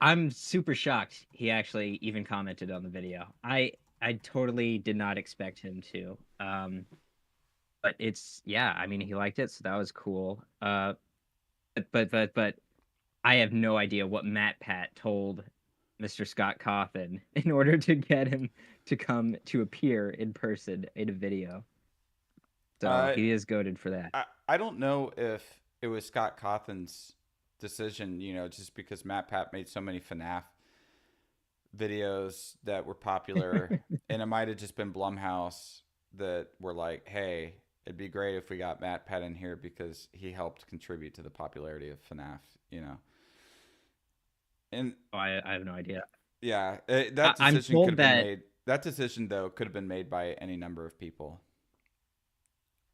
I'm super shocked he actually even commented on the video. I totally did not expect him to. But I mean, he liked it, so that was cool. But I have no idea what Matt Pat told Mr. Scott Cawthon in order to get him to come to appear in person in a video. So he is goated for that. I don't know if it was Scott Cawthon's decision, just because Matt Pat made so many FNAF videos that were popular, and it might have just been Blumhouse that were like, hey, it'd be great if we got Matt Pat in here because he helped contribute to the popularity of FNAF, And I have no idea. Yeah, that I'm decision told could have been that- made. That decision, though, could have been made by any number of people.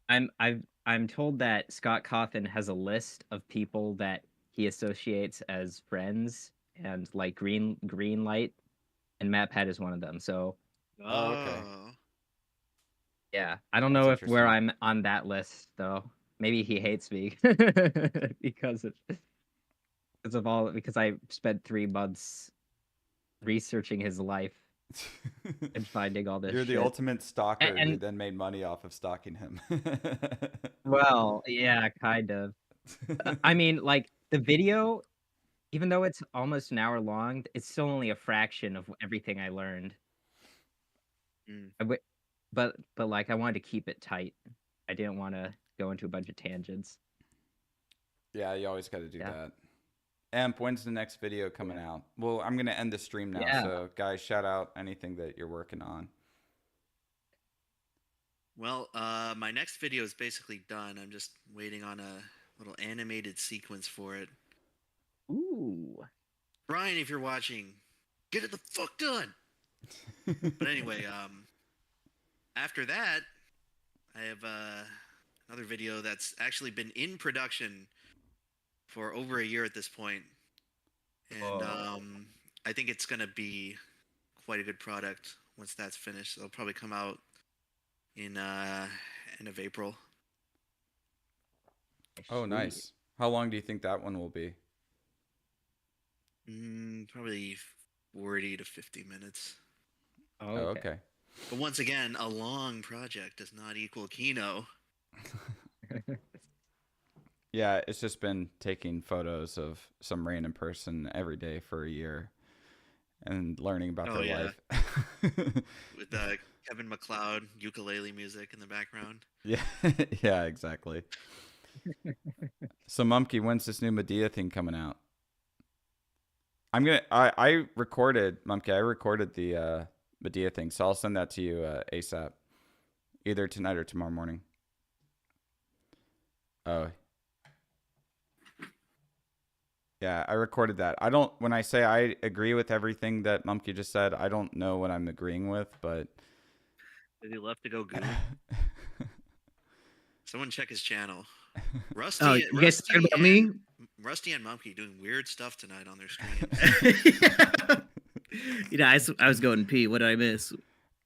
I'm told that Scott Cawthon has a list of people that he associates as friends and like green light, and Matt Pat is one of them. So Oh, okay. yeah, I don't know That's where interesting. I'm on that list though. Maybe he hates me because I spent 3 months researching his life and finding all this. You're the shit. ultimate stalker who And- then made money off of stalking him. Well, yeah, kind of. I mean, like the video, even though it's almost an hour long, it's still only a fraction of everything I learned. But like I wanted to keep it tight. I didn't want to go into a bunch of tangents. Yeah, you always got to do that. Amp, when's the next video coming out? Well, I'm going to end the stream now. Yeah. So, guys, shout out anything that you're working on. Well, my next video is basically done. I'm just waiting on a little animated sequence for it. Ooh. Brian, if you're watching, get it the fuck done. But anyway, after that, I have another video that's actually been in production for over a year at this point. And I think it's going to be quite a good product once that's finished. It'll probably come out in end of April. Oh, nice. How long do you think that one will be? Probably 40 to 50 minutes. Oh, okay. But once again, a long project does not equal Kino. Yeah, it's just been taking photos of some random person every day for a year and learning about their life. With Kevin MacLeod ukulele music in the background. Yeah, yeah, exactly. So, Mumkey, when's this new Medea thing coming out? I recorded Mumke. I recorded the Medea thing, so I'll send that to you ASAP, either tonight or tomorrow morning. Oh. Yeah, I recorded that. I don't. When I say I agree with everything that Mumke just said, I don't know what I'm agreeing with, but. Did he left to go goo? Someone check his channel. Rusty, Oh, you guys talking about me? Rusty and Mumke doing weird stuff tonight on their streams. I was going pee. What did I miss?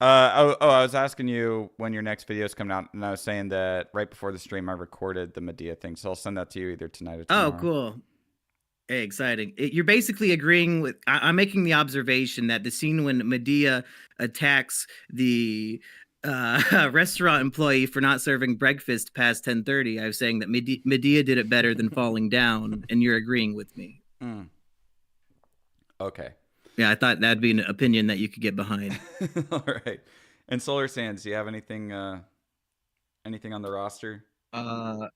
I was asking you when your next video is coming out, and I was saying that right before the stream, I recorded the Medea thing, so I'll send that to you either tonight or tomorrow. Oh, cool. Hey, exciting. You're basically agreeing with, I'm making the observation that the scene when Medea attacks the restaurant employee for not serving breakfast past 10:30, I was saying that Medea did it better than falling down, and you're agreeing with me. Mm. Okay. Yeah, I thought that'd be an opinion that you could get behind. All right. And Solar Sands, do you have anything anything on the roster? I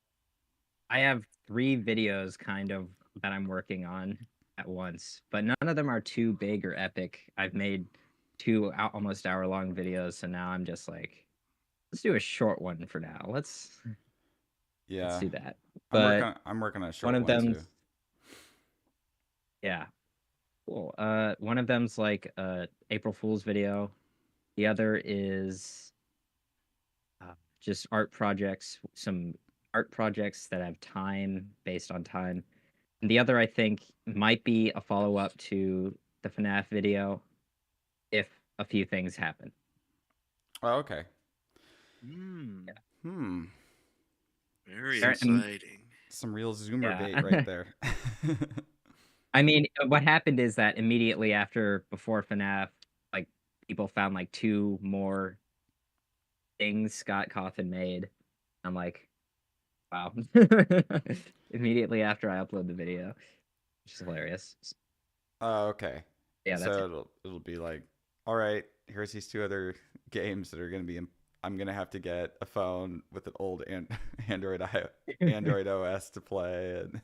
have 3 videos kind of that I'm working on at once, but none of them are too big or epic. I've made 2 almost hour-long videos, so now I'm just like, let's do a short one for now. Let's do that. But I'm working on a short one of one them, too. Yeah, cool. One of them's like April Fool's video. The other is just art projects, some art projects that have time based on time. And the other, I think, might be a follow-up to the FNAF video if a few things happen. Oh, okay. Very exciting. Some real Zoomer bait Yeah. right there. I mean, what happened is that immediately before FNAF, like, people found like 2 more things Scott Cawthon made. I'm like, wow. Immediately after I upload the video, which is hilarious. Oh, okay. Yeah, that's it. so it'll be like, all right, here's these 2 other games that are going to be I'm going to have to get a phone with an old Android OS to play and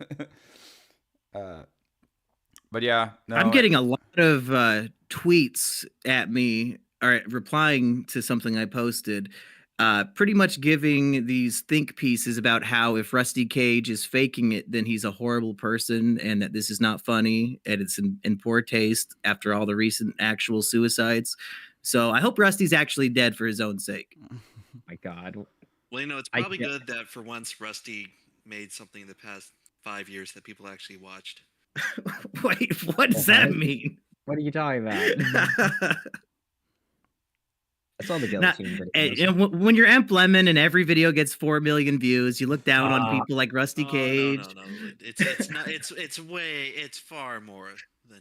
but yeah, no, I'm getting a lot of tweets at me or replying to something I posted, pretty much giving these think pieces about how if Rusty Cage is faking it, then he's a horrible person and that this is not funny and it's in poor taste after all the recent actual suicides. So I hope Rusty's actually dead for his own sake. Oh my God. Well, it's probably good that for once Rusty made something in the past 5 years that people actually watched. Wait, what does that mean? What are you talking about? That's all the guillotine videos. When you're Emp Lemon and every video gets 4 million views, you look down on people like Rusty Cage. No. It's not. It's far more than.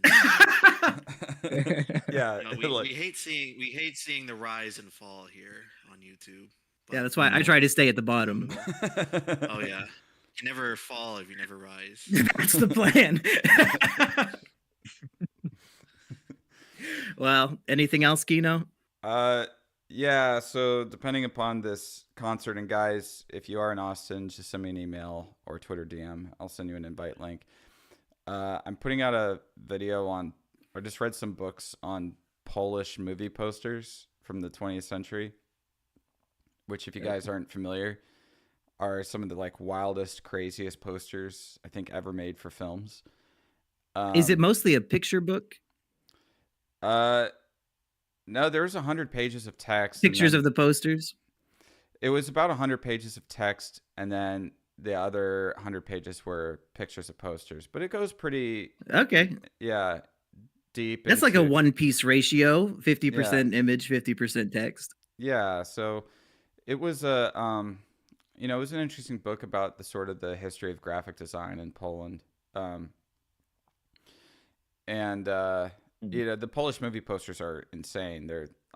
Yeah, we hate seeing the rise and fall here on YouTube. Yeah, that's why I try to stay at the bottom. Oh yeah, you never fall if you never rise. That's the plan. Well, anything else, Kino? Yeah, so depending upon this concert, and guys, if you are in Austin, just send me an email or Twitter DM. I'll send you an invite link. I'm putting out a video on, or just read some books on Polish movie posters from the 20th century, which, if you guys aren't familiar, are some of the like wildest, craziest posters I think ever made for films. Is it mostly a picture book? No, there's 100 pages of text. Pictures of the posters? It was about 100 pages of text, and then the other 100 pages were pictures of posters. But it goes pretty... Okay. Yeah, deep. That's like a 1-piece ratio, 50% image, 50% text. Yeah, so it was a... it was an interesting book about the sort of the history of graphic design in Poland. The Polish movie posters are insane.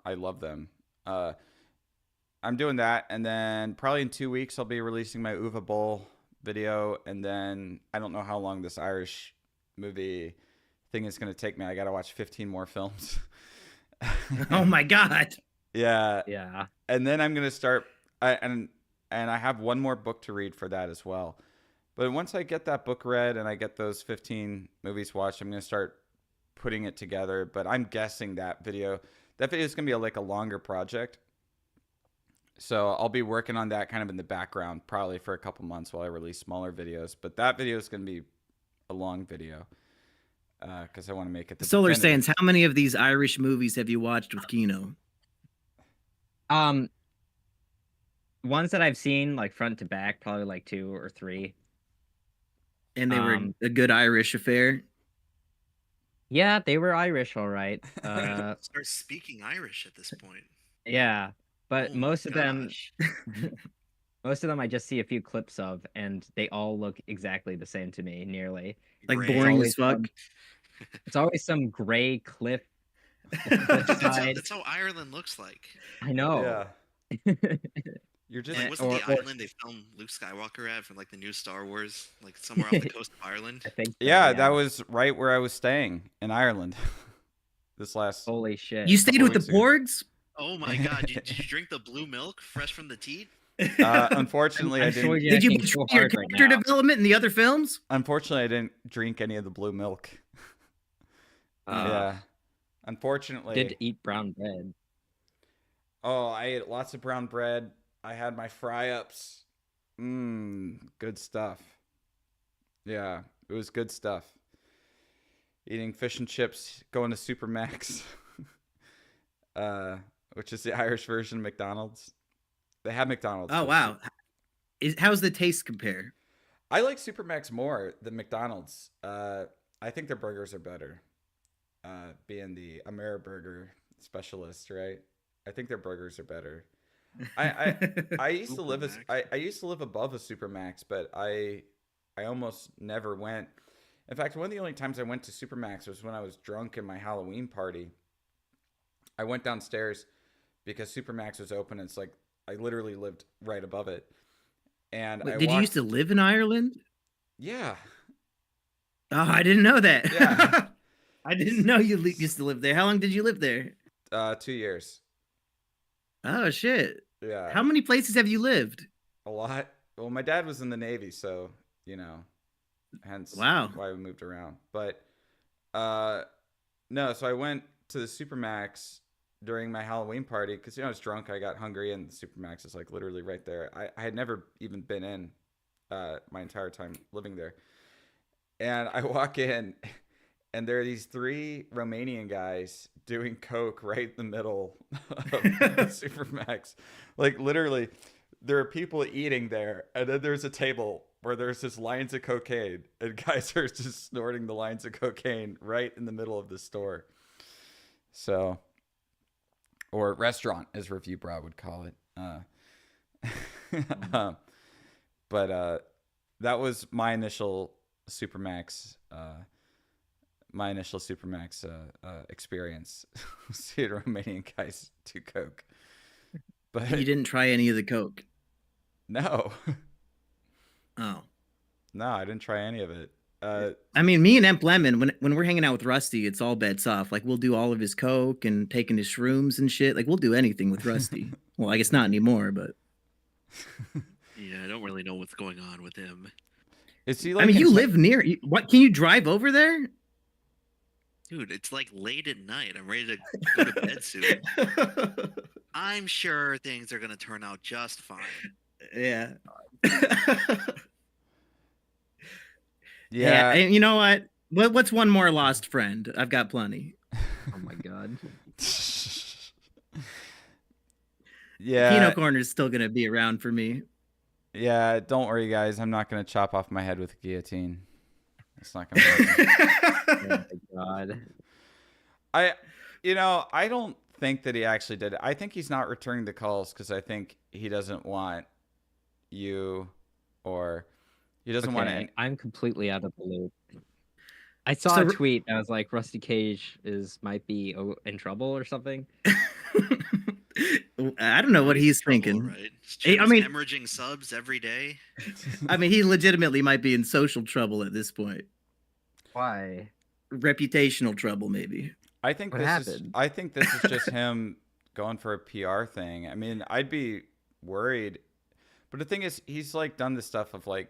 I love them. I'm doing that, and then probably in 2 weeks I'll be releasing my Uva Bowl video, and then I don't know how long this Irish movie thing is going to take me. I got to watch 15 more films. Oh my God. Yeah. Yeah. And then I'm going to start, and I have one more book to read for that as well. But once I get that book read and I get those 15 movies watched, I'm going to start putting it together, but I'm guessing that video is gonna be like a longer project. So I'll be working on that kind of in the background, probably for a couple months while I release smaller videos. But that video is gonna be a long video because I want to make it the Solar definitive. Sands, how many of these Irish movies have you watched with Kino? Ones that I've seen like front to back, probably like 2 or 3. And they were a good Irish affair. Yeah, they were Irish, all right. Start speaking Irish at this point. Yeah, but Oh my most of them, gosh. I just see a few clips of, and they all look exactly the same to me, nearly. Like Gray. boring always as fuck. It's always some gray cliff. That's how Ireland looks like. I know. Yeah, you're just Like, wasn't or- the island they filmed Luke Skywalker at from like the new Star Wars, like somewhere off the coast of Ireland? I think so, yeah, that was right where I was staying in Ireland. This last holy shit. You stayed couple with the weeks ago. Porgs? Oh my god, did you drink the blue milk fresh from the teat? Unfortunately, I'm I sure didn't. you're Did you acting betray so your hard right character now. development in the other films? Unfortunately, I didn't drink any of the blue milk. Yeah, unfortunately. Did eat brown bread. Oh, I ate lots of brown bread. I had my fry ups. Good stuff. Yeah, it was good stuff. Eating fish and chips, going to Supermax, which is the Irish version of McDonald's. They have McDonald's. Oh, wow. How's the taste compare? I like Supermax more than McDonald's. I think their burgers are better. Being the AmeriBurger specialist, right? I think their burgers are better. I used to live I used to live above a Supermax, but I almost never went. In fact, one of the only times I went to Supermax was when I was drunk in my Halloween party. I went downstairs because Supermax was open. It's like I literally lived right above it. And Wait, I did you used to live in Ireland? Yeah. Oh, I didn't know that. Yeah. I didn't know you used to live there. How long did you live there? 2 years. Oh, shit. Yeah. How many places have you lived? A lot. Well, my dad was in the Navy, so, hence Wow. why we moved around. But no, so I went to the Supermax during my Halloween party because, I was drunk. I got hungry, and the Supermax is like literally right there. I had never even been in my entire time living there. And I walk in, and there are these 3 Romanian guys doing coke right in the middle of the Supermax. Like, literally, there are people eating there, and then there's a table where there's just lines of cocaine, and guys are just snorting the lines of cocaine right in the middle of the store. So, or restaurant, as Review Bra would call it. But that was my initial Supermax experience. Seeing Romanian guys do coke. But You didn't try any of the Coke. no, Oh. no, I didn't try any of it. I mean, me and Emp Lemon, when we're hanging out with Rusty, it's all bets off. Like, we'll do all of his Coke and taking his shrooms and shit. Like, we'll do anything with Rusty. Well, I guess not anymore, but. Yeah, I don't really know what's going on with him. Is he like? I mean, you in- live near. What? Can you drive over there? Dude, it's like late at night. I'm ready to go to bed soon. I'm sure things are going to turn out just fine. Yeah. Yeah. And you know what? What's one more lost friend? I've got plenty. Oh my god. Yeah. Kino Corner is still gonna be around for me. Yeah. Don't worry, guys. I'm not gonna chop off my head with a guillotine. It's not gonna happen. Oh my god. I don't think that he actually did it. I think he's not returning the calls because I think he doesn't want you, or he doesn't want Okay, to. I'm completely out of the loop. I saw So- a tweet. I was like, Rusty Cage might be in trouble or something. I don't know what he's Trouble, thinking. right? I mean- hemorrhaging subs every day. I mean, he legitimately might be in social trouble at this point. Why? Reputational trouble, maybe. I think What this happened? is. I think this is just him going for a PR thing. I mean, I'd be worried, but the thing is, he's like done this stuff of like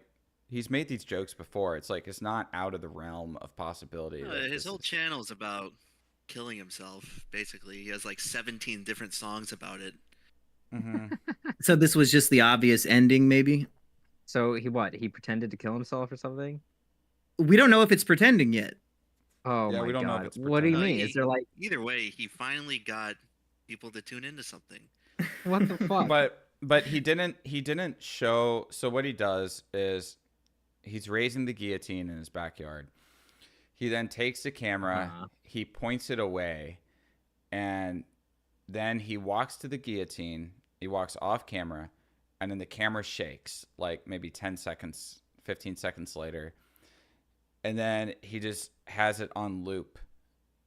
he's made these jokes before. It's like it's not out of the realm of possibility. that His this whole is- channel is about killing himself. Basically, he has like 17 different songs about it. Mhm. So this was just the obvious ending, maybe. So he pretended to kill himself or something? We don't know if it's pretending yet. Oh Yeah, my we don't know if god. it's What do you pretending. mean? Is there like Either way, he finally got people to tune into something. what the fuck? But he didn't show. So what he does is he's raising the guillotine in his backyard. He then takes the camera, Uh-huh. he points it away, and then he walks to the guillotine. He walks off camera, and then the camera shakes like maybe 10 seconds, 15 seconds later. And then he just has it on loop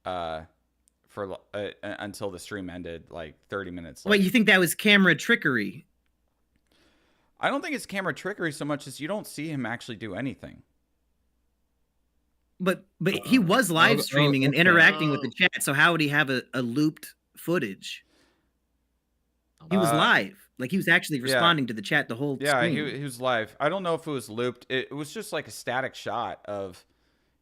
for until the stream ended, like 30 minutes Wait, later. you think that was camera trickery? I don't think it's camera trickery so much as you don't see him actually do anything. But he was live streaming and okay. interacting with the chat, so how would he have a looped footage? He was live. Like he was actually responding to the chat the whole Yeah, stream. he was live. I don't know if it was looped. It was just like a static shot of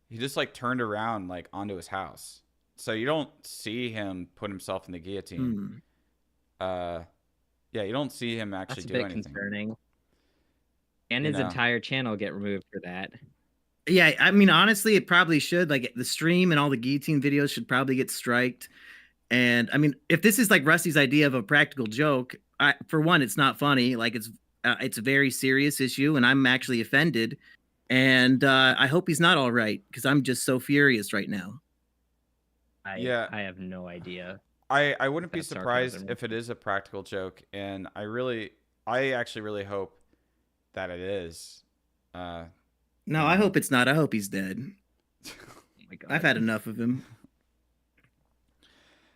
he just like turned around like onto his house. So you don't see him put himself in the guillotine. Hmm. Yeah, you don't see him actually That's a do bit anything. concerning. And You his know. entire channel get removed for that. Yeah, I mean, honestly, it probably should. Like the stream and all the guillotine videos should probably get striked. And I mean, if this is like Rusty's idea of a practical joke, for one, it's not funny. Like it's a very serious issue, and I'm actually offended. And I hope he's not all right because I'm just so furious right now. Yeah. I have no idea. I wouldn't be That's surprised sarcasm. if it is a practical joke, and I actually really hope that it is. No, I hope it's not. I hope he's dead. Oh my god. I've had enough of him.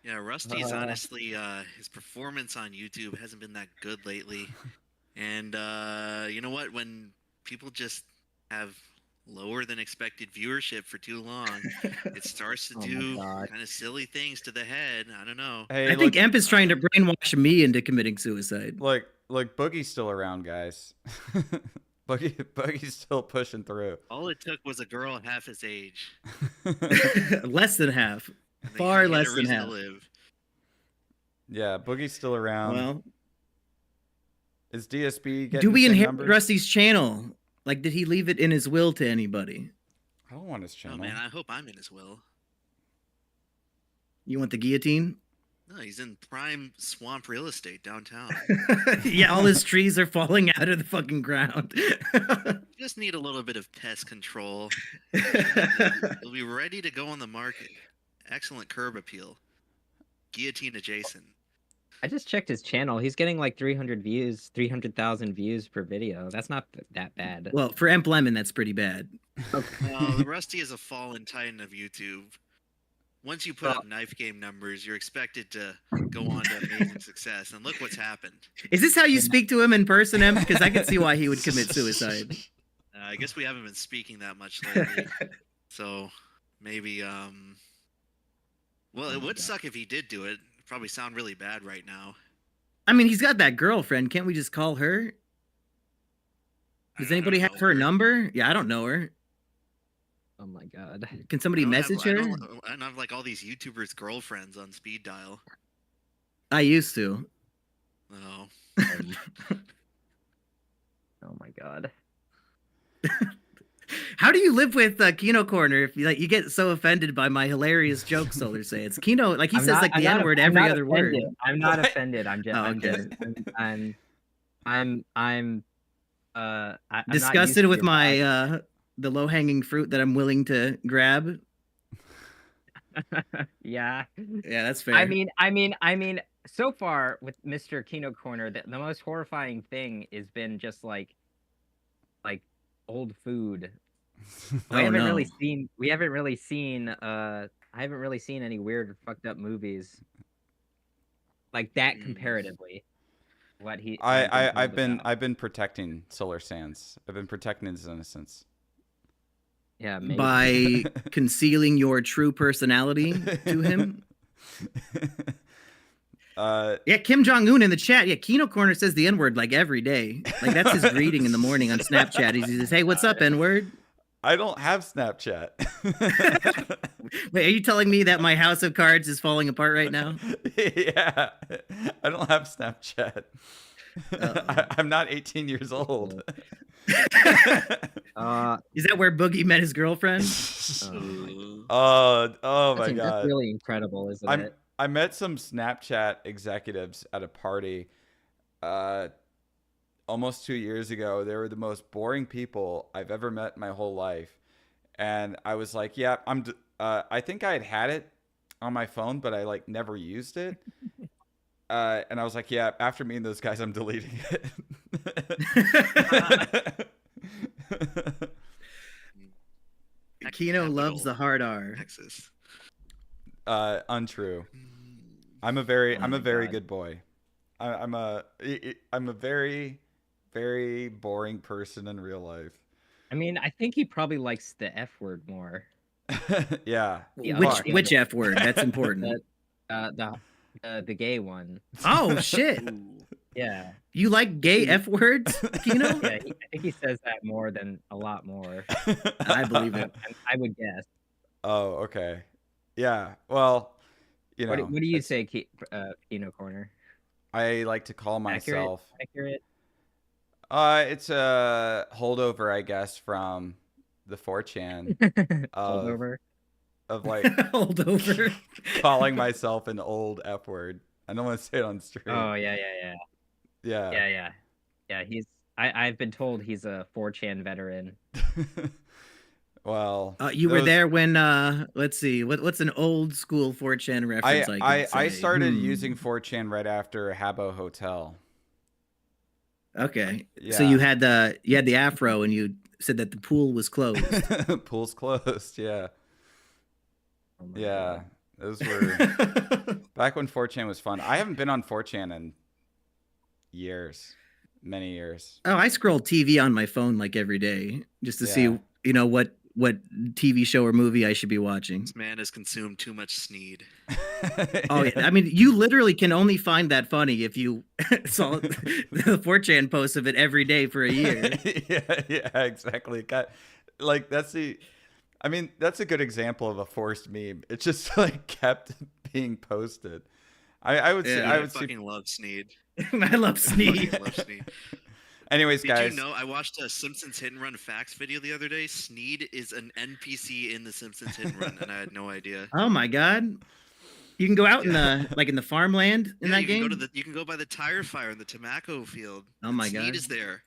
Yeah, Rusty's honestly, his performance on YouTube hasn't been that good lately. And you know what? When people just have lower than expected viewership for too long, it starts to Oh my do God. kind of silly things to the head. I don't know. Hey, I think Emp is trying to brainwash me into committing suicide. look, Boogie's still around, guys. Boogie's still pushing through. All it took was a girl half his age. Less than half. and they Far had a less than reason to half. live. Yeah, Boogie's still around. Well, Is DSB getting do we the same inherit numbers? Rusty's channel? Like, did he leave it in his will to anybody? I don't want his channel. Oh man, I hope I'm in his will. You want the guillotine? No, he's in prime swamp real estate downtown. Yeah, all his trees are falling out of the fucking ground. Just need a little bit of pest control. It'll be ready to go on the market. Excellent curb appeal. Guillotine adjacent. I just checked his channel. He's getting like 300 views, 300,000 views per video. That's not that bad. Well, for Emp Lemon, that's pretty bad. Rusty is a fallen titan of YouTube. Once you put up knife game numbers, you're expected to go on to amazing success. And look what's happened. Is this how you speak to him in person, Emp? Because I can see why he would commit suicide. I guess we haven't been speaking that much lately. So maybe, well, it would suck if he did do it. It'd probably sound really bad right now. I mean, he's got that girlfriend. Can't we just call her? Does anybody have her number? Yeah, I don't know her. Oh my god. Can somebody message her? I don't have like all these YouTubers' girlfriends on speed dial. I used to. No. Oh my god. How do you live with Kino Corner if you get so offended by my hilarious jokes? Solar say it's Kino, like he says like the N word every other word. I'm not What? offended. I'm just. Oh, I'm okay. just. I'm I'm not Disgusted used to with your my vibe. the low hanging fruit that I'm willing to grab. Yeah. Yeah, that's fair. I mean, so far with Mr. Kino Corner, the most horrifying thing has been just like old food. Oh, no. We haven't really seen I haven't really seen any weird or fucked up movies like that comparatively. I've been protecting Solar Sands. I've been protecting his innocence. yeah, maybe. by concealing your true personality to him. Yeah, Kim Jong Un in the chat. Yeah, Kino Corner says the N word like every day. Like that's his greeting in the morning on Snapchat. He says, "Hey, what's up, N word?" I don't have Snapchat. Wait, are you telling me that my house of cards is falling apart right now? Yeah, I don't have Snapchat. I'm not 18 years old. Is that where Boogie met his girlfriend? Oh my That's god. really incredible, isn't it? I met some Snapchat executives at a party almost 2 years ago. They were the most boring people I've ever met in my whole life. And I was like, yeah, I think I had it on my phone, but I like never used it. And I was like, yeah, after meeting those guys, I'm deleting it. Kino loves the hard R. Texas. Untrue. I'm a very God. good boy. I'm a very, very boring person in real life. I mean, I think he probably likes the F word more. Yeah. Which F word? That's important. The gay one. Oh shit! Yeah. You like gay F words, Kino? Yeah, I think he says that a lot more. I believe it. I would guess. Oh, okay. Yeah. Well, you know. What do you say, Kino Corner? I like to call myself. Accurate. It's a holdover, I guess, from the 4chan Holdover. of like Holdover. calling myself an old F word. I don't want to say it on stream. Oh yeah. Yeah. Yeah, I've been told he's a 4chan veteran. Well, You were there when let's see, what's an old school 4chan reference? I started using 4chan right after Habbo Hotel. Okay. Yeah. So you had the afro and you said that the pool was closed. Pool's closed, yeah. Oh my Yeah. God. Those were back when 4chan was fun. I haven't been on 4chan in years. Many years. Oh, I scroll TV on my phone like every day just to see, Yeah. what TV show or movie I should be watching. This man has consumed too much Sneed. Oh yeah, I mean, you literally can only find that funny if you saw the 4chan post of it every day for a year. yeah, exactly. That's a good example of a forced meme. It just like kept being posted. I would say I fucking love Sneed. I love Sneed. I love Sneed. Anyways, guys. Did you know I watched a Simpsons Hit and Run facts video the other day? Sneed is an NPC in the Simpsons Hit and Run, and I had no idea. Oh my god! You can go out in the farmland in that you game. You can go by the tire fire in the tobacco field. Oh my Sneed god! is there.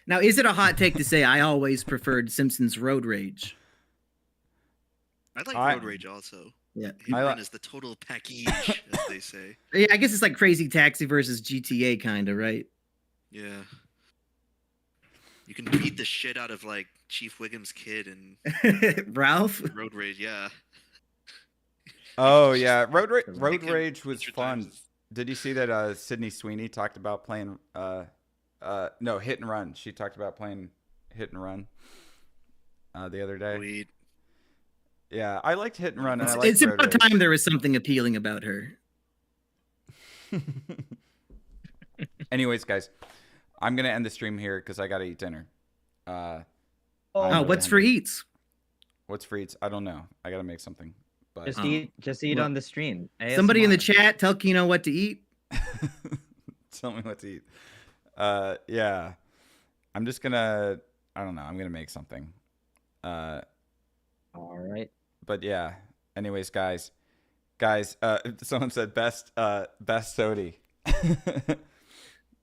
Now, is it a hot take to say I always preferred Simpsons Road Rage? I like Road Rage also. Yeah, Hit and Run is the total package, as they say. Yeah, I guess it's like Crazy Taxi versus GTA, kind of, right? Yeah. You can beat the shit out of like Chief Wiggum's kid and Ralph. Road Rage, yeah. Oh yeah, Road Rage was 100 fun. times. Did you see that Sydney Sweeney talked about playing no, Hit and Run. She talked about playing Hit and Run the other day. Sweet. Yeah, I liked Hit and Run. And I liked It's Road about Rage. time there was something appealing about her. Anyways, guys, I'm gonna end the stream here because I gotta eat dinner. I'm Oh, really what's for hungry. eats? What's for eats? I don't know. I gotta make something. But Just eat Well, on the stream. Somebody in the ASMR. chat, tell Kino what to eat. tell me what to eat. Yeah, I'm just gonna. I don't know. I'm gonna make something. All right. But yeah. Anyways, guys, someone said best Sodi.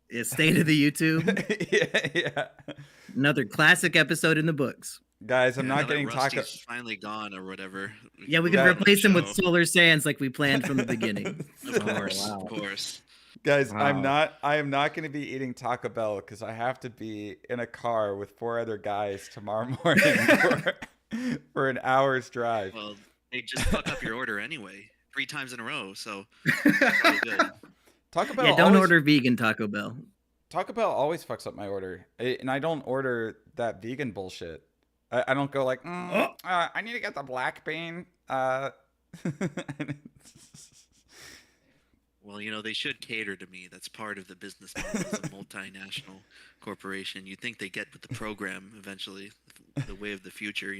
Yeah, state of the YouTube. yeah. Another classic episode in the books. Guys, I'm Yeah, not now that getting taco. Rusty's finally gone or whatever. Yeah, we can can Yeah. replace him with show. Solar Sands like we planned from the beginning. Of course, wow. of course. Guys, Wow. I am not going to be eating Taco Bell because I have to be in a car with 4 other guys tomorrow morning for an hour's drive. Well, they just fuck up your order anyway, 3 times in a row. So probably good. Taco Bell. Yeah, don't always, order vegan Taco Bell. Taco Bell always fucks up my order, and I don't order that vegan bullshit. I don't go like, I need to get the black bean. Well, they should cater to me. That's part of the business model as a multinational corporation. You think they get with the program eventually, the way of the future,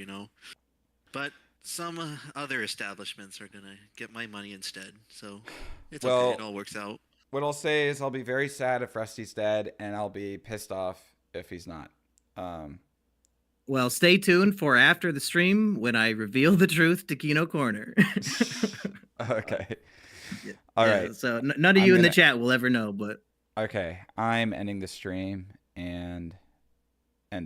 But some other establishments are going to get my money instead. So it's okay. It all works out. What I'll say is I'll be very sad if Rusty's dead, and I'll be pissed off if he's not. Well, stay tuned for after the stream when I reveal the truth to Kino Corner. Okay. Yeah, All right. So none of you in the chat will ever know, but Okay. I'm ending the stream, and